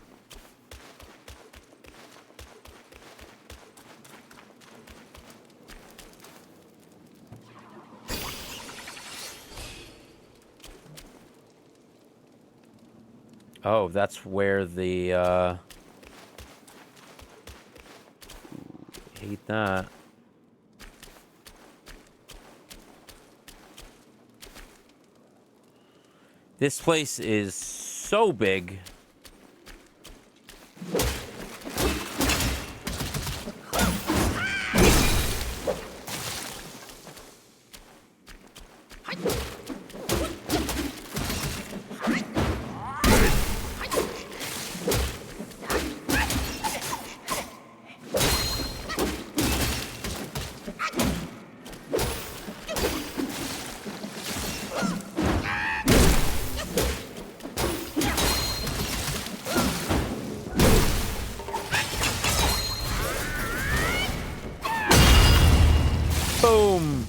Oh, that's where the, hate that. This place is so big. Boom!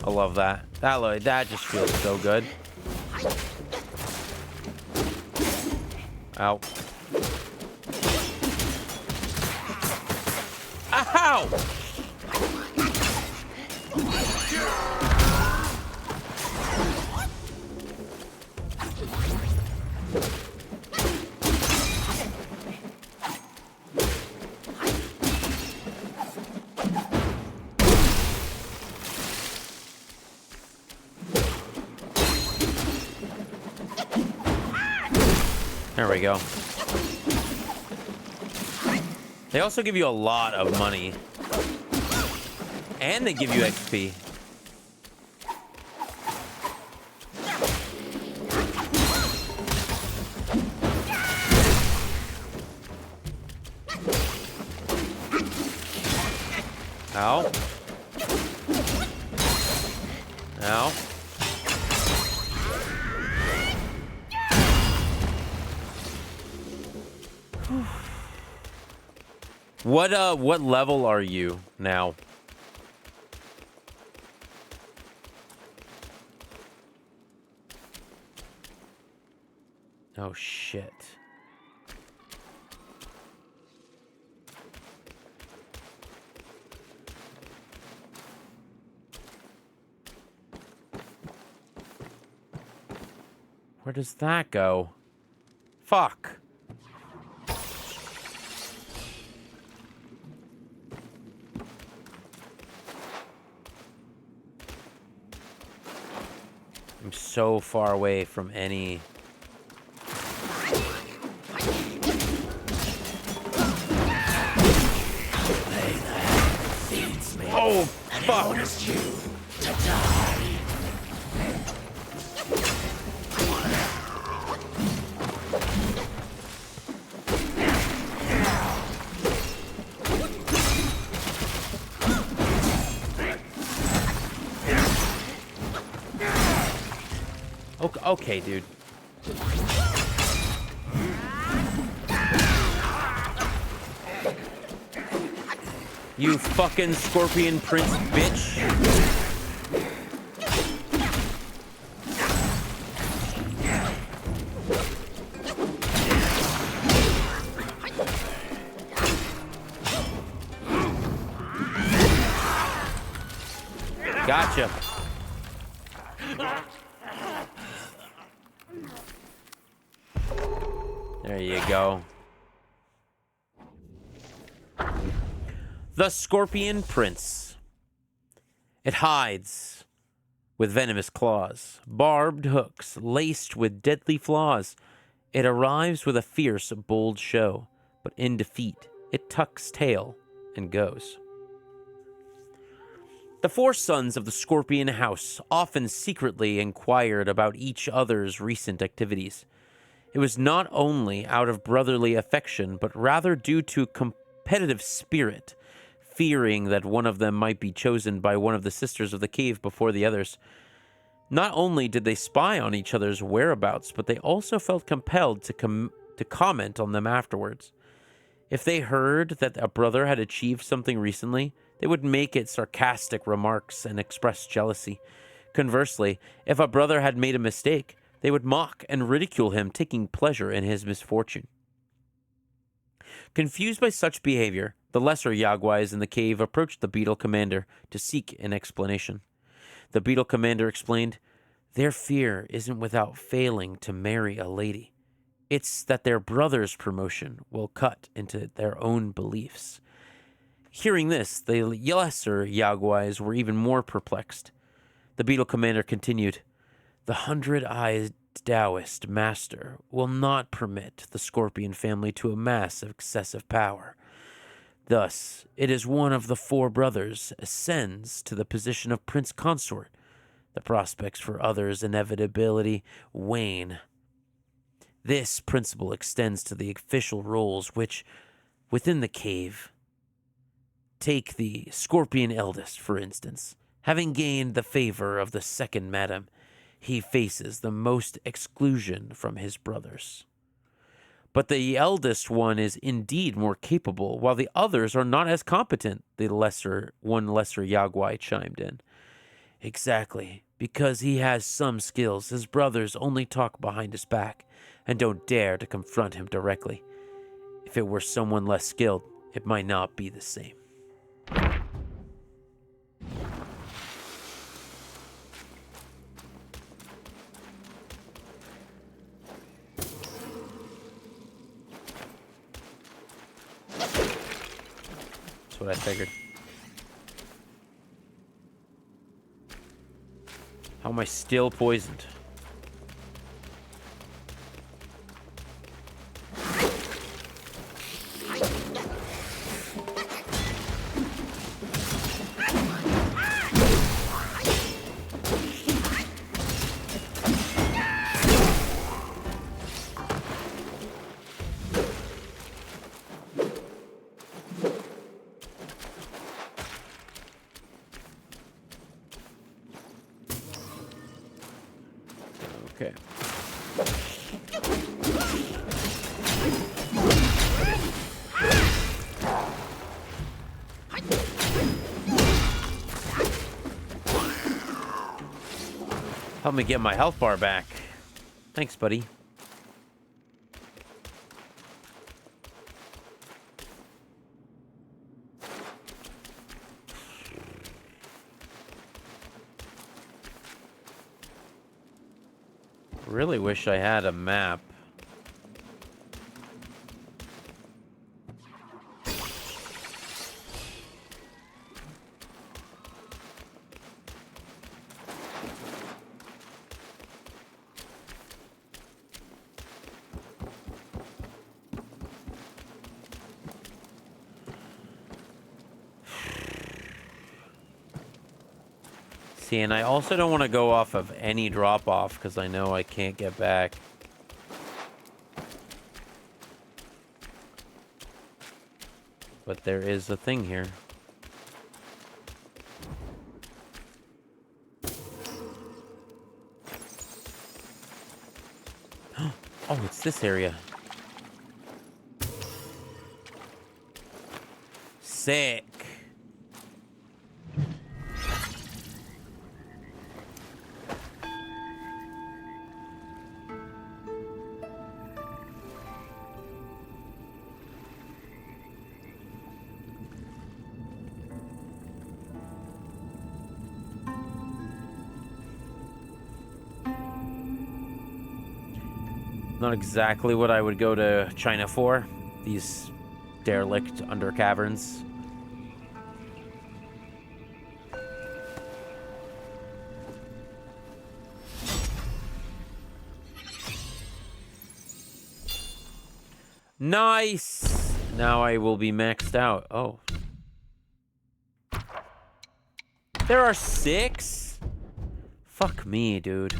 I love that. That just feels so good. Ow. Ow! There we go. They also give you a lot of money. And they give you XP. Ow. Ow. What level are you now? Oh shit. Where does that go? Fuck. I'm so far away from any... Oh, fuck! Okay, okay, dude. You fucking scorpion prince bitch. Gotcha. There you go. The Scorpion Prince. It hides with venomous claws, barbed hooks laced with deadly flaws. It arrives with a fierce, bold show, but in defeat, it tucks tail and goes. The four sons of the Scorpion House often secretly inquired about each other's recent activities. It was not only out of brotherly affection, but rather due to competitive spirit, fearing that one of them might be chosen by one of the sisters of the cave before the others. Not only did they spy on each other's whereabouts, but they also felt compelled to comment on them afterwards. If they heard that a brother had achieved something recently, they would make it sarcastic remarks and express jealousy. Conversely, if a brother had made a mistake, they would mock and ridicule him, taking pleasure in his misfortune. Confused by such behavior, the lesser Yaguais in the cave approached the beetle commander to seek an explanation. The beetle commander explained, "Their fear isn't without failing to marry a lady. It's that their brother's promotion will cut into their own beliefs." Hearing this, the lesser Yaguais were even more perplexed. The beetle commander continued, "The 100-eyed Taoist master will not permit the Scorpion family to amass excessive power. Thus, it is one of the four brothers ascends to the position of prince consort. The prospects for others' inevitability wane. This principle extends to the official roles which, within the cave, take the Scorpion eldest, for instance. Having gained the favor of the second madam, he faces the most exclusion from his brothers. But the eldest one is indeed more capable, while the others are not as competent," the lesser Yaguai chimed in. "Exactly. Because he has some skills, his brothers only talk behind his back and don't dare to confront him directly. If it were someone less skilled, it might not be the same." That's what I figured. How am I still poisoned? Okay. Help me get my health bar back. Thanks, buddy. Really wish I had a map. See, and I also don't want to go off of any drop-off because I know I can't get back. But there is a thing here. Oh, it's this area. Sick. Not exactly what I would go to China for. These derelict under caverns. Nice! Now I will be maxed out. Oh. There are 6? Fuck me, dude.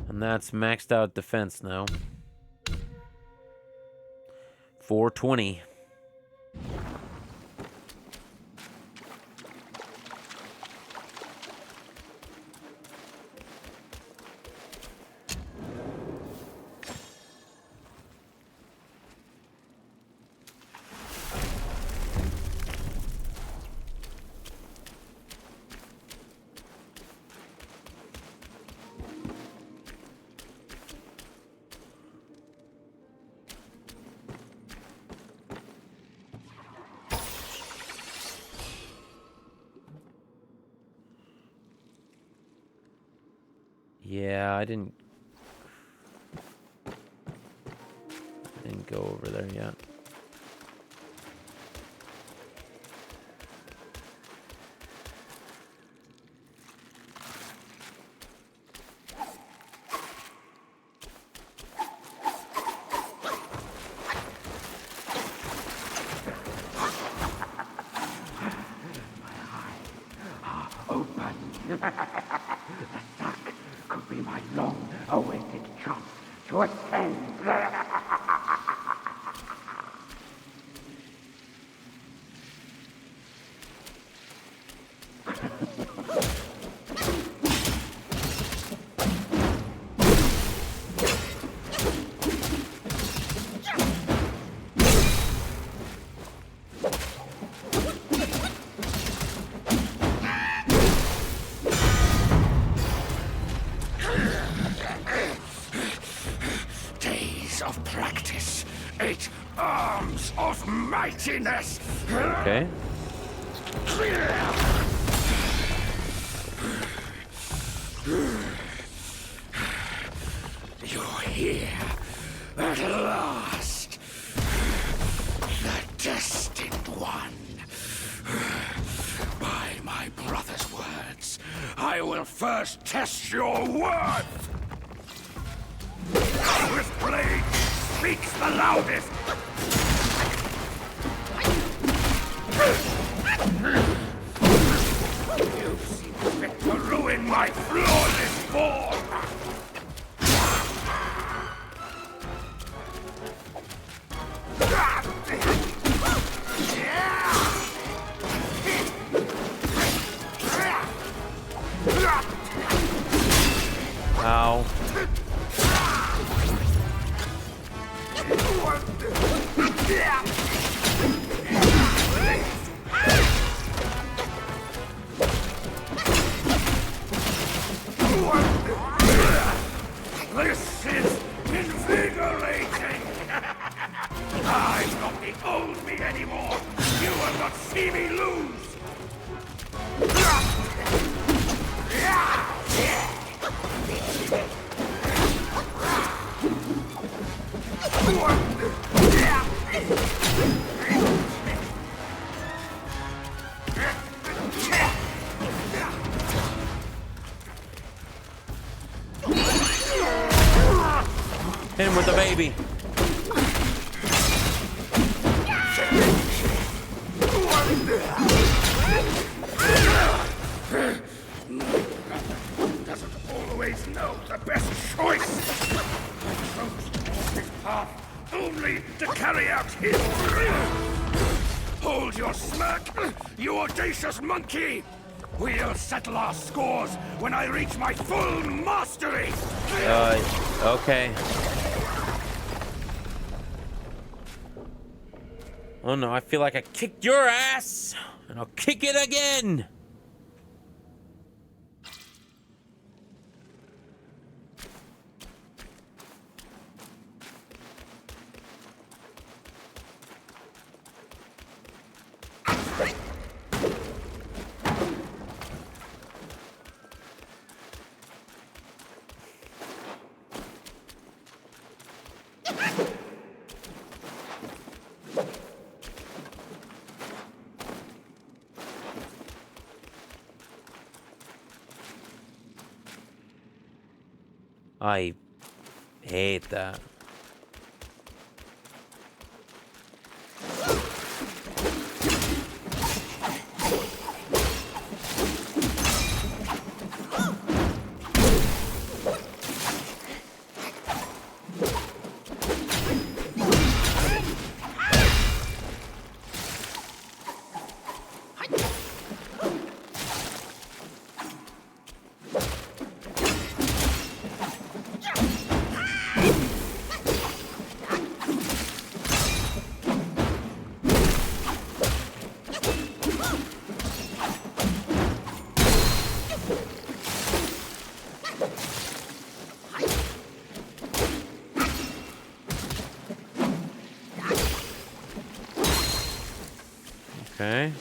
And that's maxed out defense now. 420. Yeah, I didn't go over there yet. Open. The sack could be my long-awaited chance to ascend. Of practice, 8 arms of mightiness. Okay. You're here at last, the destined one. By my brother's words, I will first test your worth. With blade speaks the loudest. You seem fit to ruin my flawless form. Ow. This is invigorating! I'm not the old me anymore! You will not see me lose! Hit him with the baby. Doesn't always know the best choice. I chose to walk this path boldly to carry out his dream. Hold your smirk, you audacious monkey! We'll settle our scores when I reach my full mastery! Okay. Oh no, I feel like I kicked your ass, and I'll kick it again! I hate that. Okay.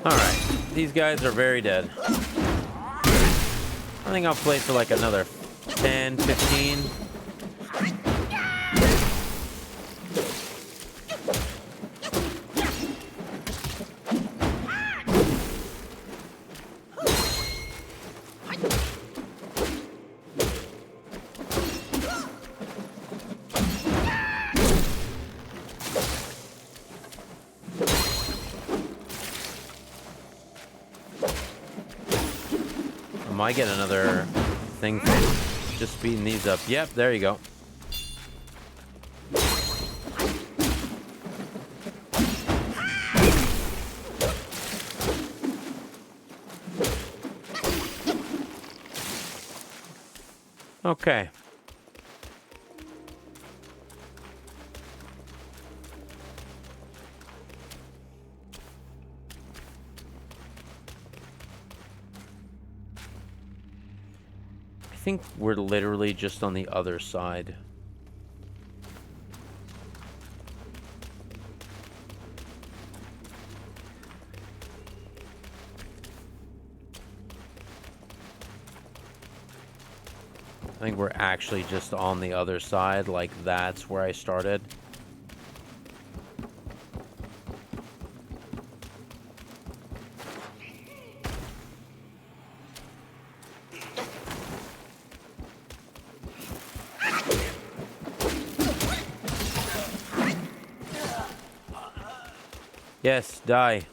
Alright, these guys are very dead. I think I'll play for like another 10, 15. I might get another thing for just speeding these up. Yep, there you go. Okay. I think we're literally just on the other side. I think we're actually just on the other side, like that's where I started. Yes, die.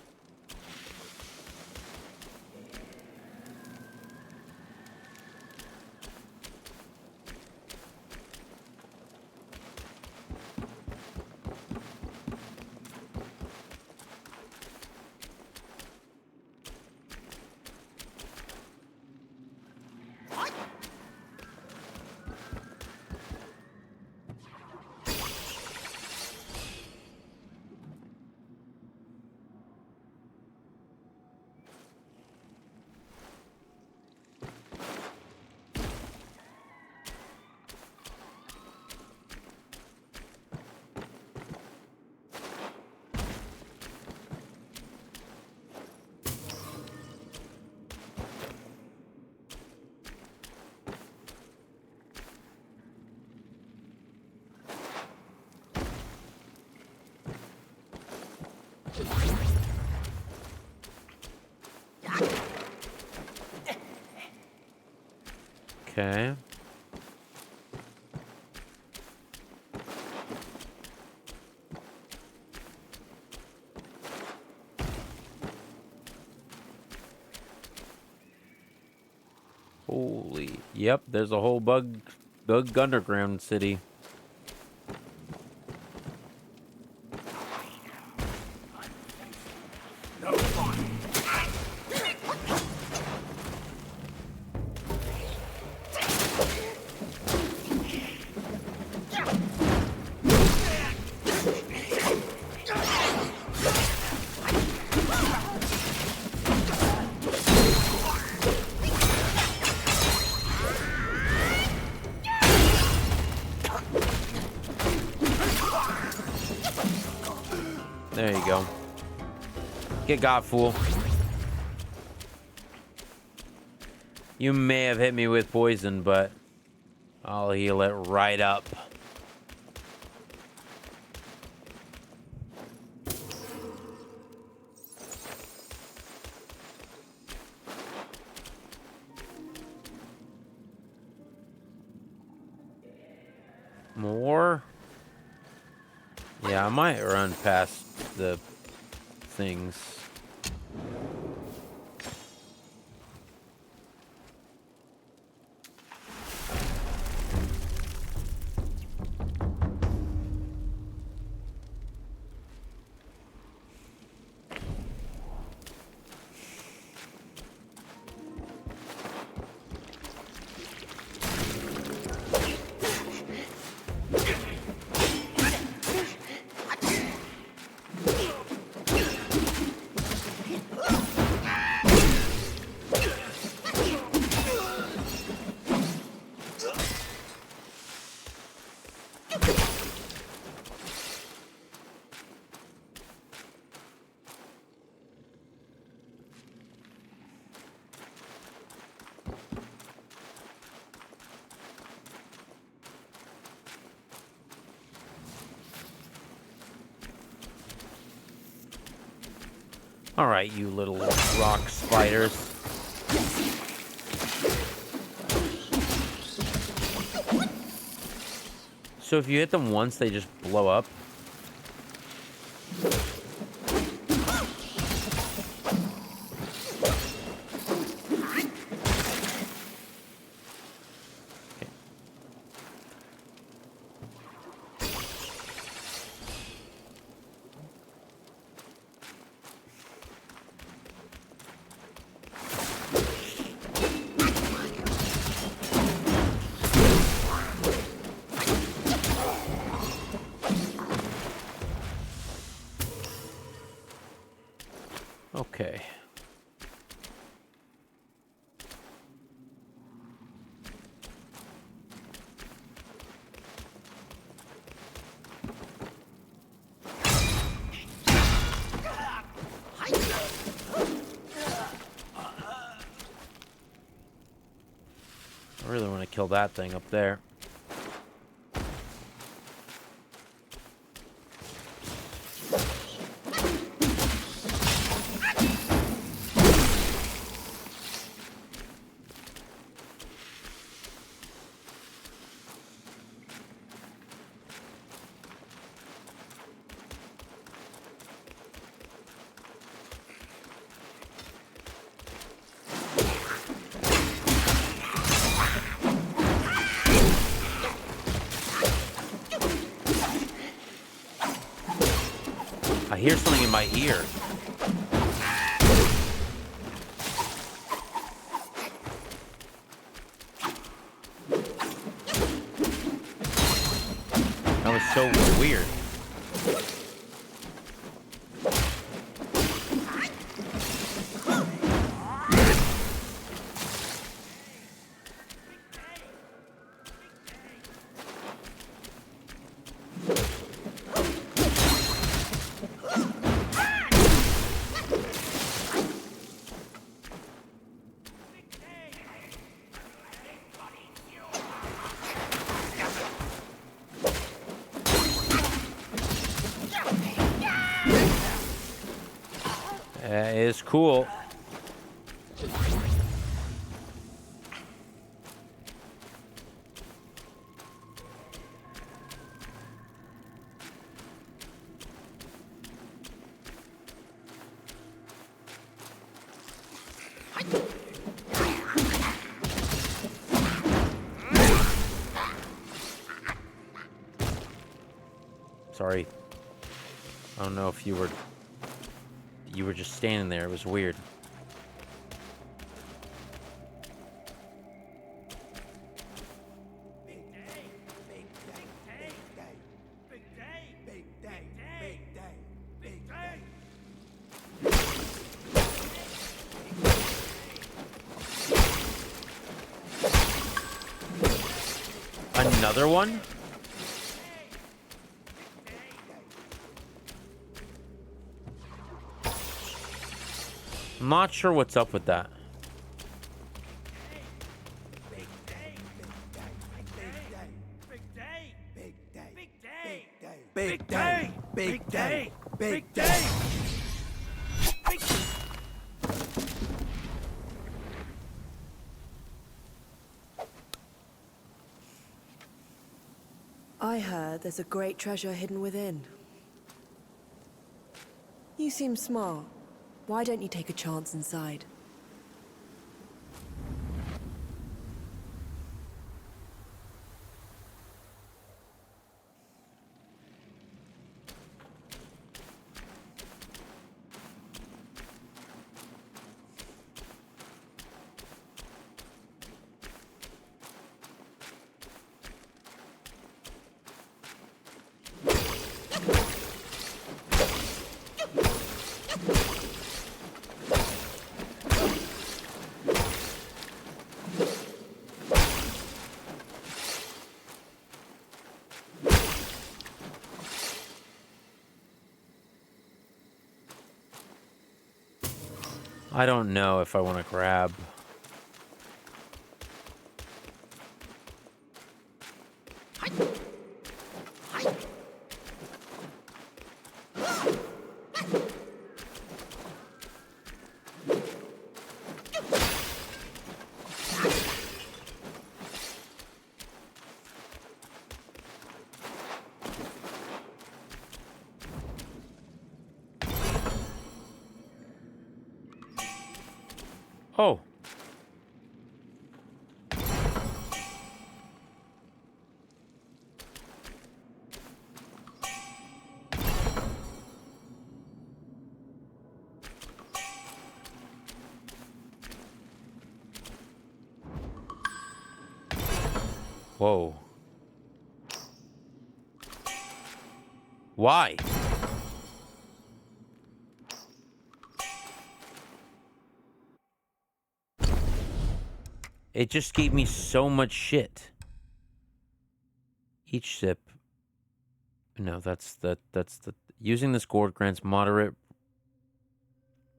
Okay. Holy, yep, there's a whole bug underground city. There you go. Get got, fool. You may have hit me with poison, but I'll heal it right up. More? Yeah, I might run past the things. All right, you little rock spiders. So if you hit them once, they just blow up? Okay. I really want to kill that thing up there. I hear something in my ear. That was so weird. That is cool. Sorry. I don't know if you were just standing there. It was weird. Another one? I'm not sure what's up with that. Big day! Big day! Big day! I heard there's a great treasure hidden within. You seem smart. Why don't you take a chance inside? I don't know if I want to grab. Oh. Whoa. Why? It just gave me so much shit. Each sip. No, that's the using this gourd grants moderate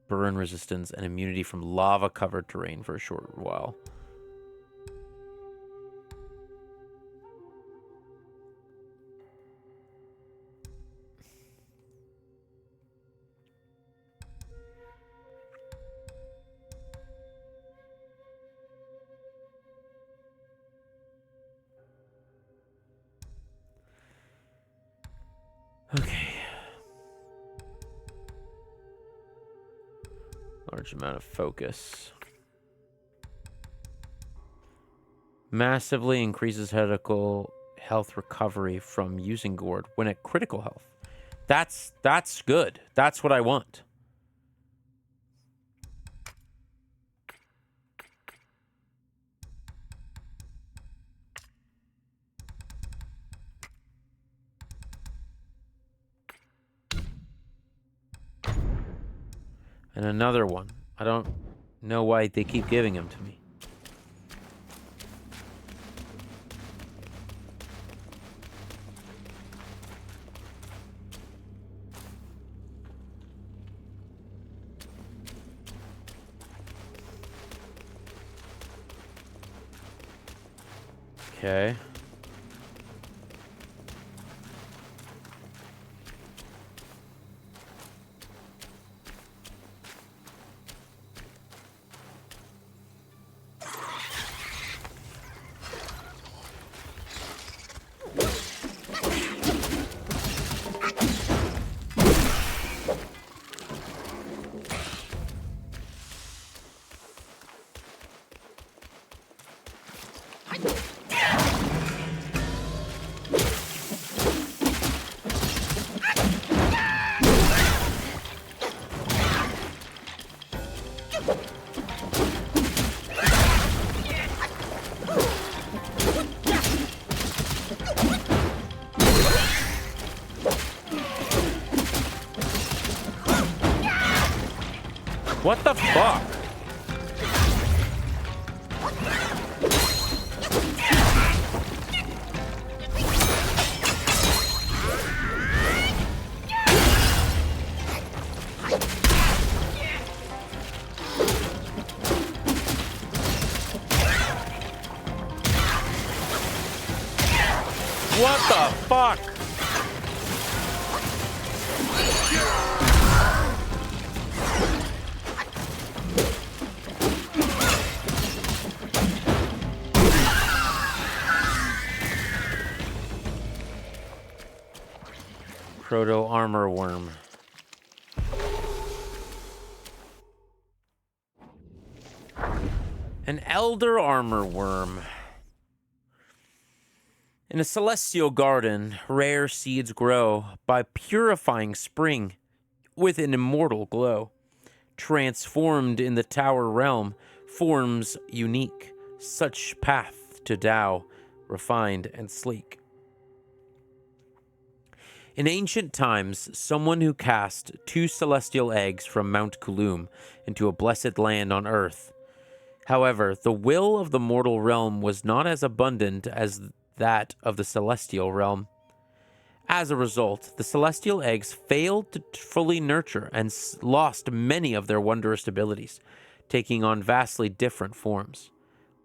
burn resistance and immunity from lava covered terrain for a short while. Okay. Large amount of focus. Massively increases medical health recovery from using gourd when at critical health. That's good. That's what I want. And another one. I don't know why they keep giving them to me. Okay. What the fuck? What the fuck? Proto armor worm. An elder armor worm. In a celestial garden, rare seeds grow by purifying spring with an immortal glow. Transformed in the tower realm, forms unique, such path to Tao, refined and sleek. In ancient times, someone who cast 2 celestial eggs from Mount Kulum into a blessed land on earth. However, the will of the mortal realm was not as abundant as that of the celestial realm. As a result, the celestial eggs failed to fully nurture and lost many of their wondrous abilities, taking on vastly different forms.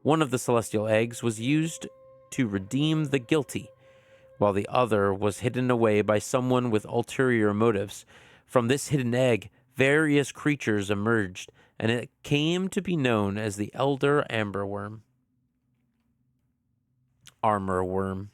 One of the celestial eggs was used to redeem the guilty, while the other was hidden away by someone with ulterior motives. From this hidden egg, various creatures emerged, and it came to be known as the Elder Amberworm. Armor Worm.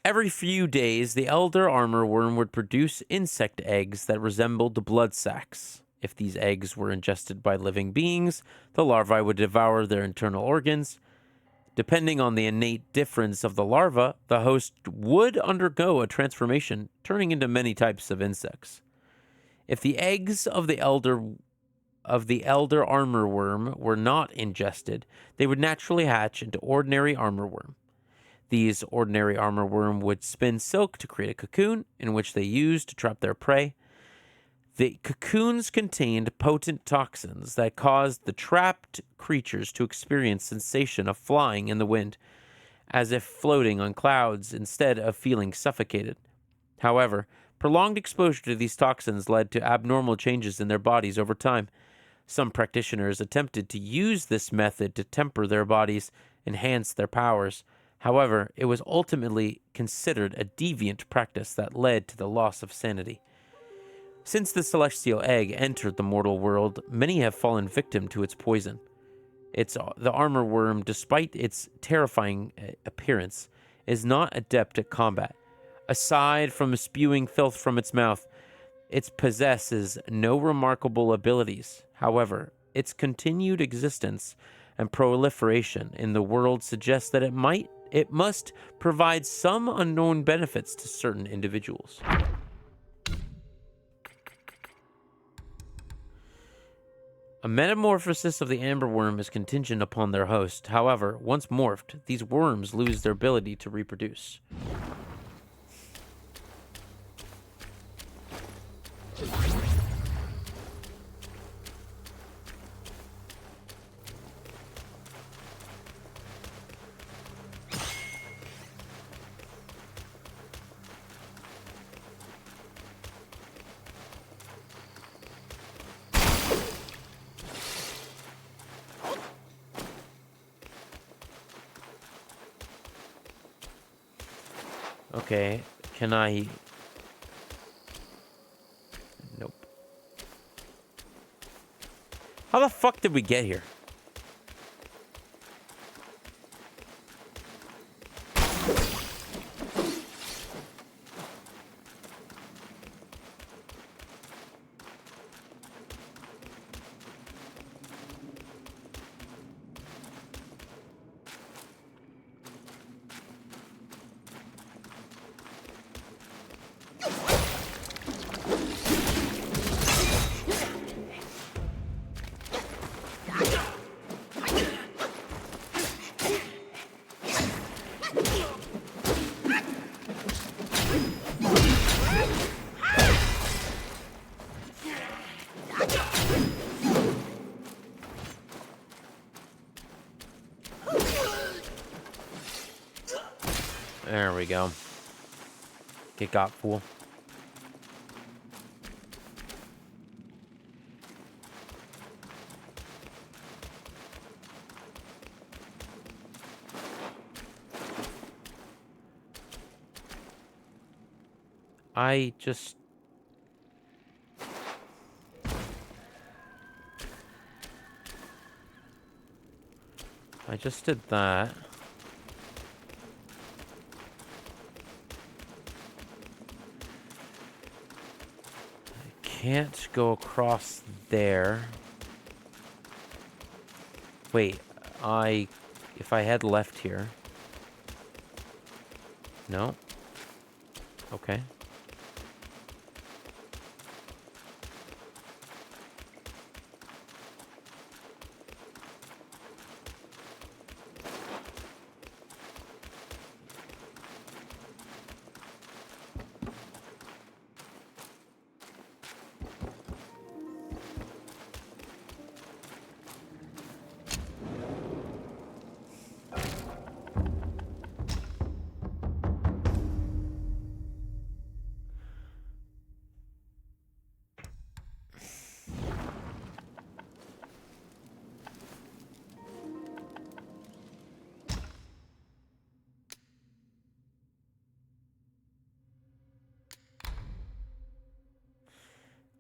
Every few days, the Elder Armor Worm would produce insect eggs that resembled blood sacs. If these eggs were ingested by living beings, the larvae would devour their internal organs. Depending on the innate difference of the larva, the host would undergo a transformation, turning into many types of insects. If the eggs of the elder armor worm were not ingested, they would naturally hatch into ordinary armor worm. These ordinary armor worm would spin silk to create a cocoon, in which they used to trap their prey. The cocoons contained potent toxins that caused the trapped creatures to experience sensation of flying in the wind, as if floating on clouds instead of feeling suffocated. However, prolonged exposure to these toxins led to abnormal changes in their bodies over time. Some practitioners attempted to use this method to temper their bodies, enhance their powers. However, it was ultimately considered a deviant practice that led to the loss of sanity. Since the celestial egg entered the mortal world, many have fallen victim to its poison. The armor worm, despite its terrifying appearance, is not adept at combat. Aside from spewing filth from its mouth, it possesses no remarkable abilities. However, its continued existence and proliferation in the world suggests that it must provide some unknown benefits to certain individuals. A metamorphosis of the amber worm is contingent upon their host. However, once morphed, these worms lose their ability to reproduce. Okay, can I... Nope. How the fuck did we get here? we go. Get got, fool. I just did that. I can't go across there. Wait, if I head left here. No. Okay.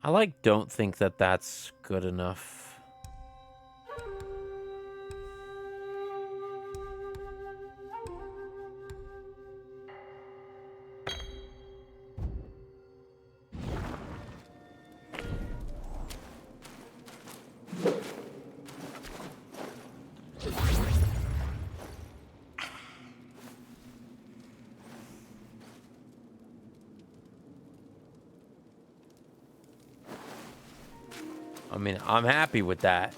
I don't think that that's good enough. I mean, I'm happy with that.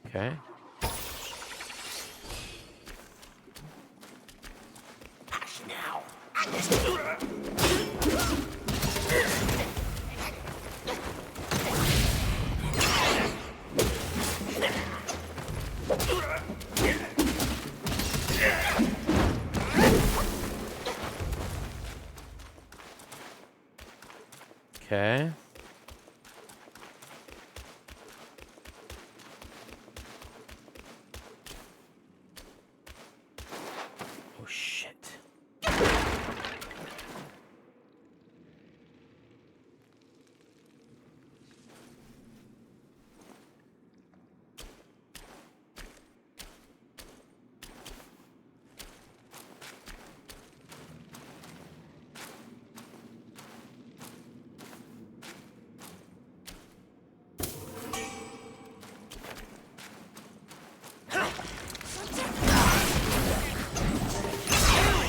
Okay. Now. Okay. Oh, shit.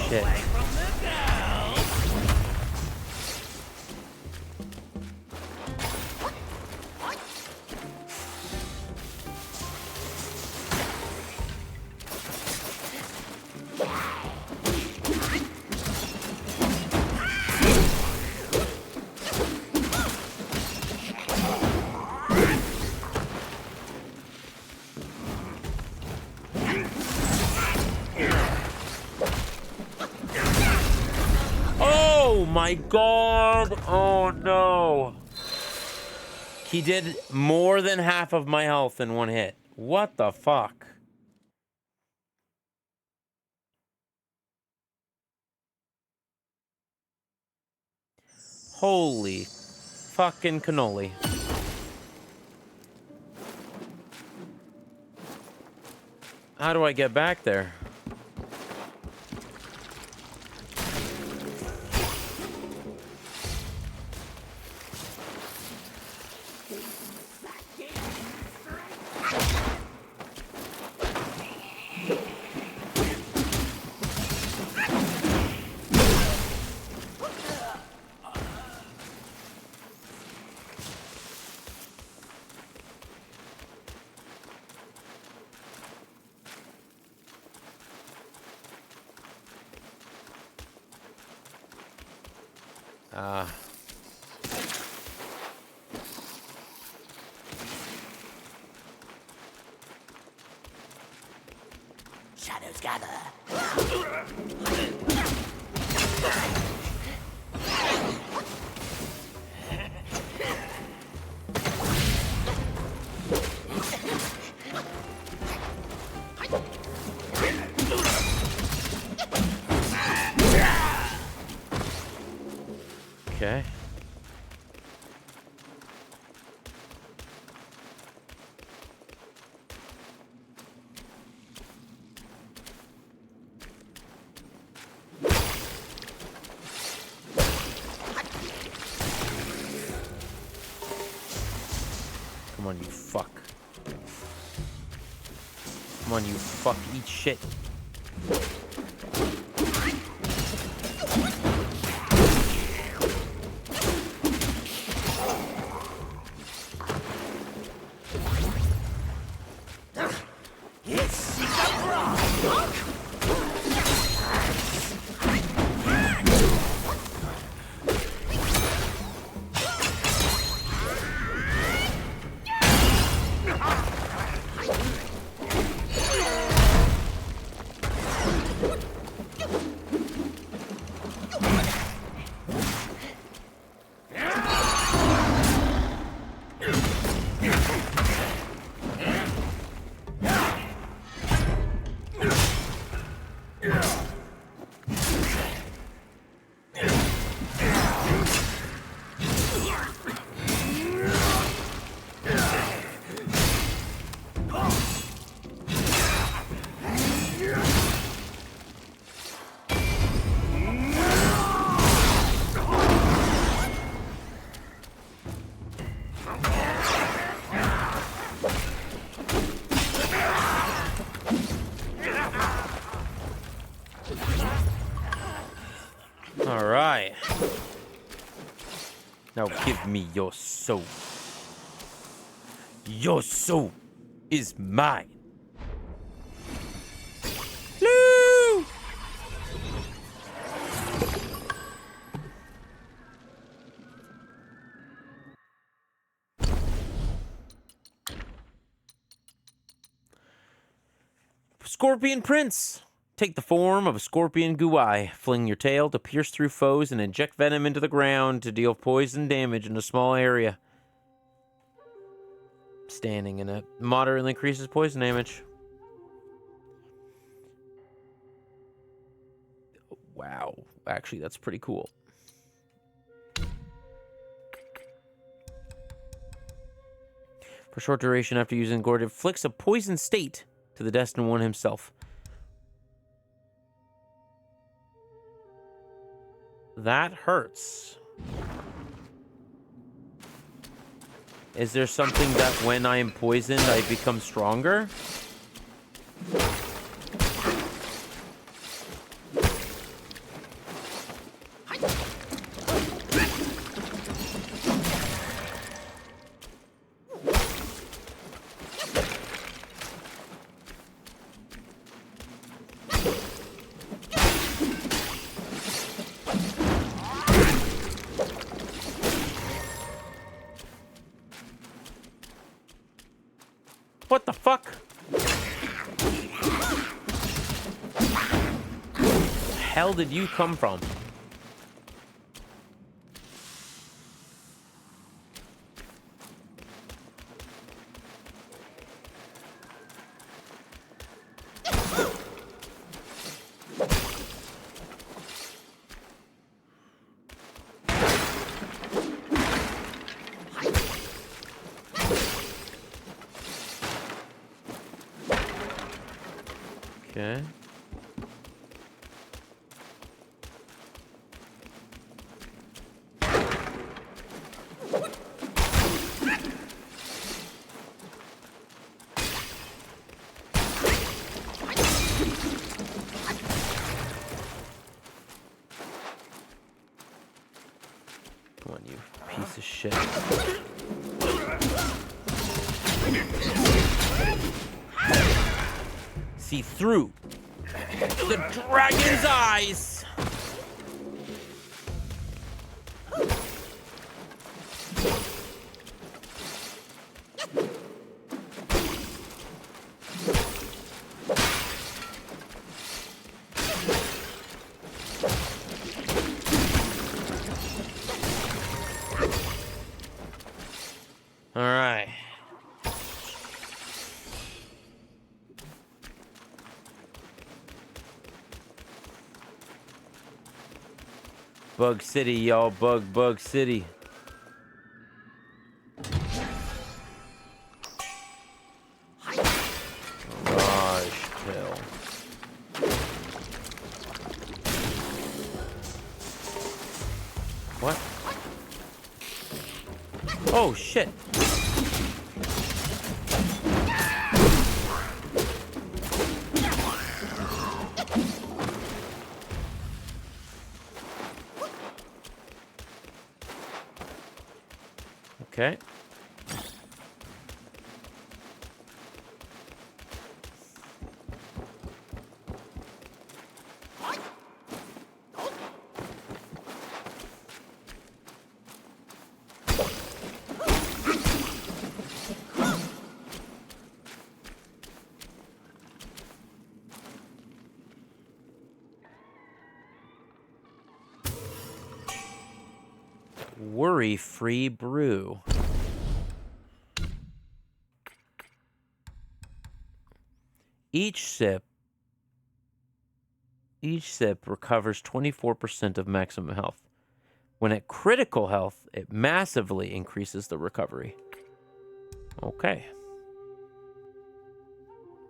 Shit. Oh my god! Oh no! He did more than half of my health in one hit. What the fuck? Holy fucking cannoli. How do I get back there? Shadows gather. Okay. Come on, you fuck. Come on, you fuck. Eat shit. All right. Now give me your soul. Your soul is mine. Lou! Scorpion Prince. Take the form of a scorpion guai. Fling your tail to pierce through foes and inject venom into the ground to deal poison damage in a small area. Standing in it moderately increases poison damage. Wow. Actually, that's pretty cool. For short duration after using Gourd, inflicts a poison state to the destined one himself. That hurts. Is there something that when I am poisoned, I become stronger? What the fuck? Where the hell did you come from? Okay. Come on, you piece of shit. See through the dragon's eyes. Bug City, y'all. Bug City. Mirage Hill. What? Oh, shit. Okay. Worry-free brew. Each sip recovers 24% of maximum health. When at critical health, it massively increases the recovery. Okay.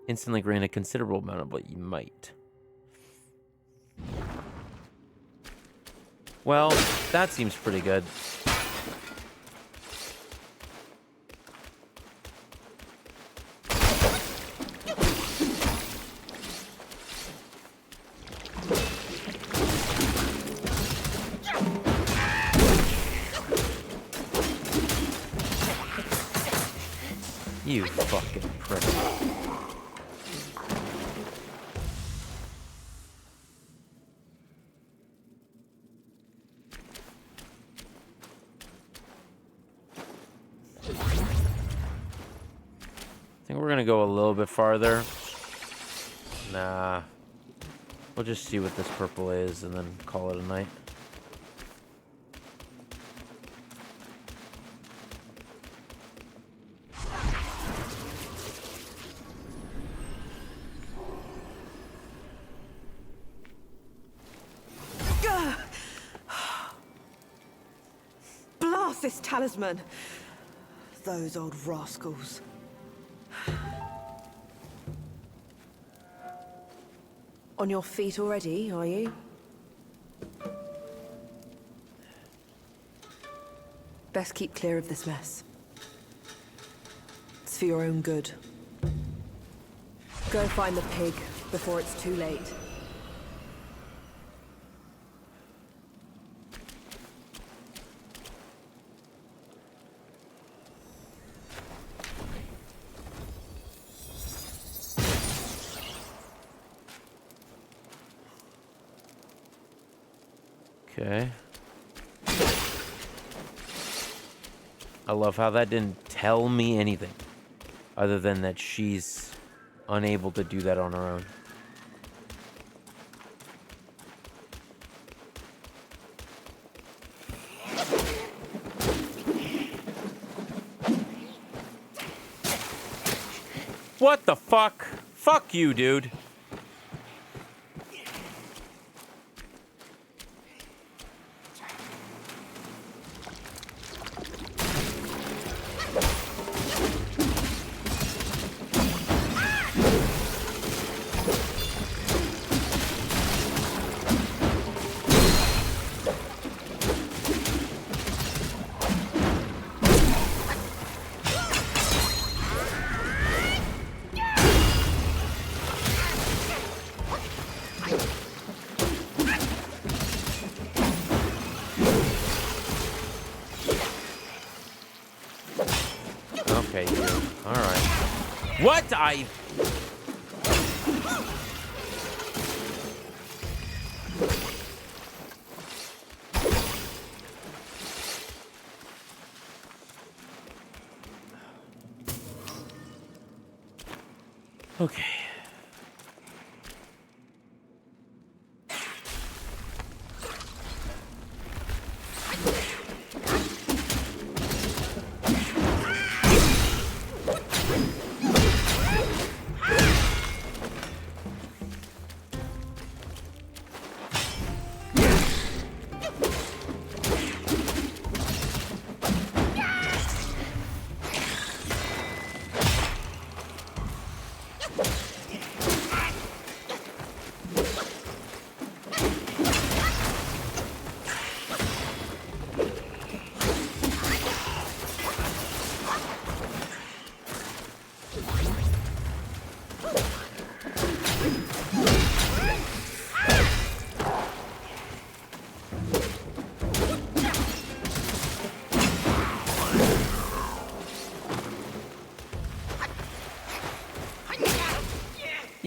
Instantly gain a considerable amount of what you might. Well, that seems pretty good. You fucking prick. I think we're gonna go a little bit farther. Nah. We'll just see what this purple is and then call it a night. Blast this talisman! Those old rascals. On your feet already, are you? Best keep clear of this mess. It's for your own good. Go find the pig before it's too late. Okay. I love how that didn't tell me anything other than that she's unable to do that on her own. What the fuck? Fuck you, dude. Okay, you. Alright. What? Okay.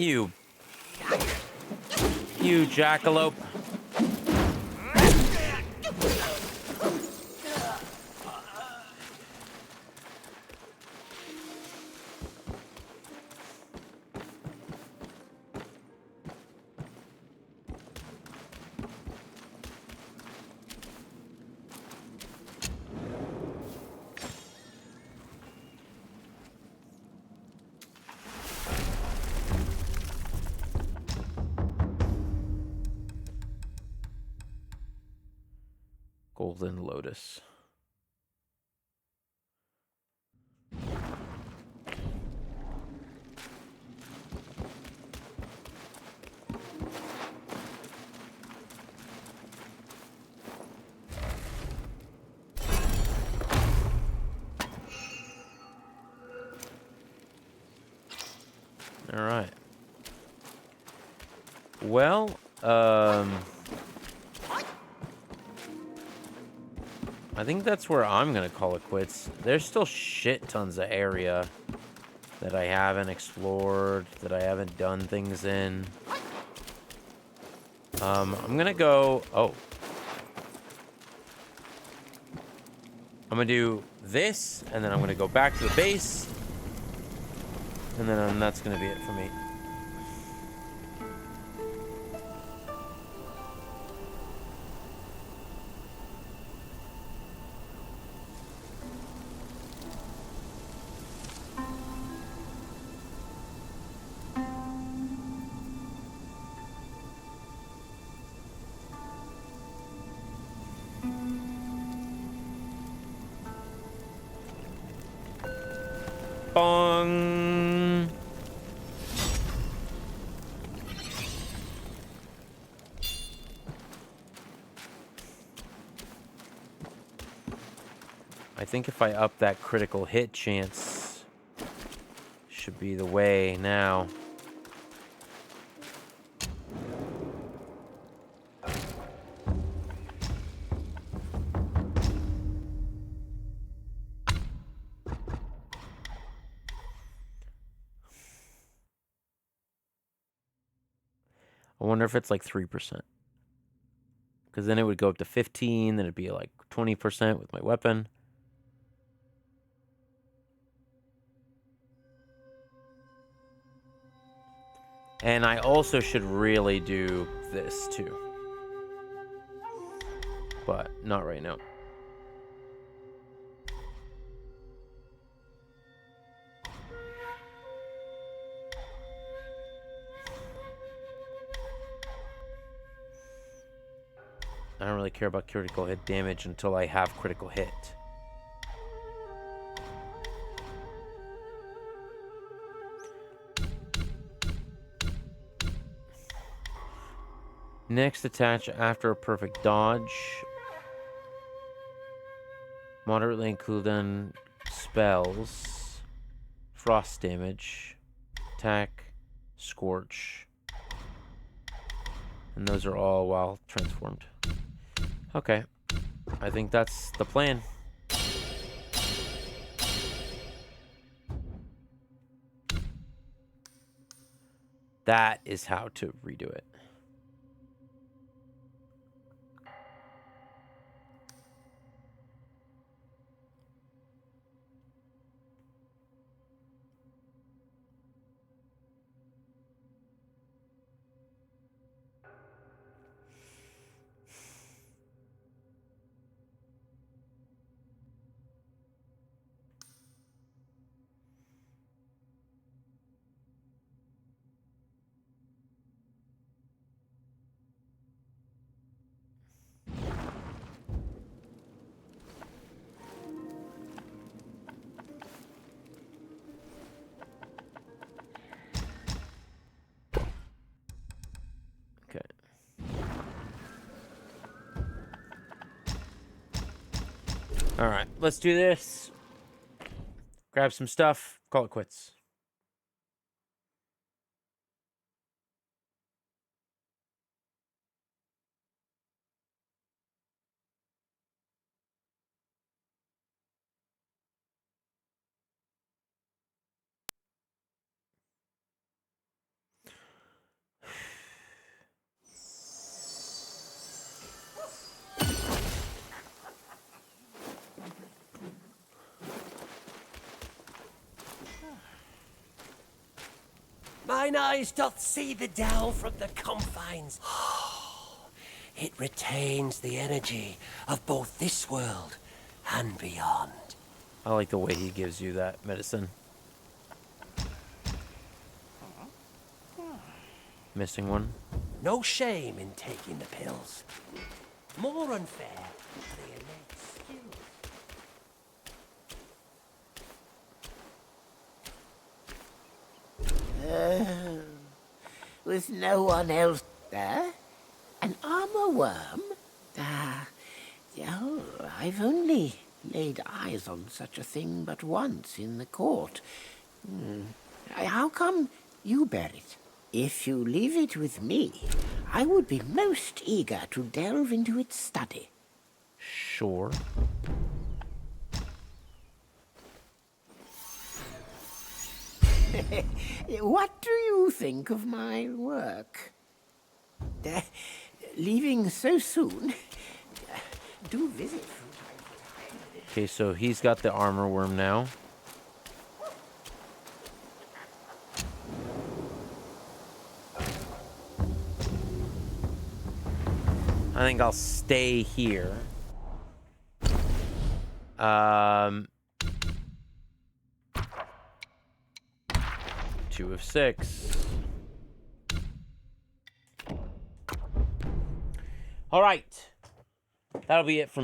You jackalope. Golden Lotus. All right. Well, I think that's where I'm gonna call it quits. There's still shit tons of area that I haven't explored, that I haven't done things in. I'm gonna go... Oh. I'm gonna do this, and then I'm gonna go back to the base. And then that's gonna be it for me. Bong! I think if I up that critical hit chance, should be the way now. I wonder if it's like 3%. Because then it would go up to 15, then it'd be like 20% with my weapon. And I also should really do this too. But not right now. I don't really care about critical hit damage until I have critical hit. Next, attach after a perfect dodge. Moderately include then spells. Frost damage. Attack. Scorch. And those are all while transformed. Okay. I think that's the plan. That is how to redo it. All right, let's do this. Grab some stuff, call it quits. Mine eyes doth see the dell from the confines. It retains the energy of both this world and beyond. I like the way he gives you that medicine. Missing one. No shame in taking the pills. More unfair the innate skills. With no one else there? An armor worm? Oh, I've only laid eyes on such a thing but once in the court. How come you bear it? If you leave it with me, I would be most eager to delve into its study. Sure. What do you think of my work? Leaving so soon? Do visit from time to time. Okay, so he's got the armor worm now. I think I'll stay here. 2 of 6. All right. That'll be it from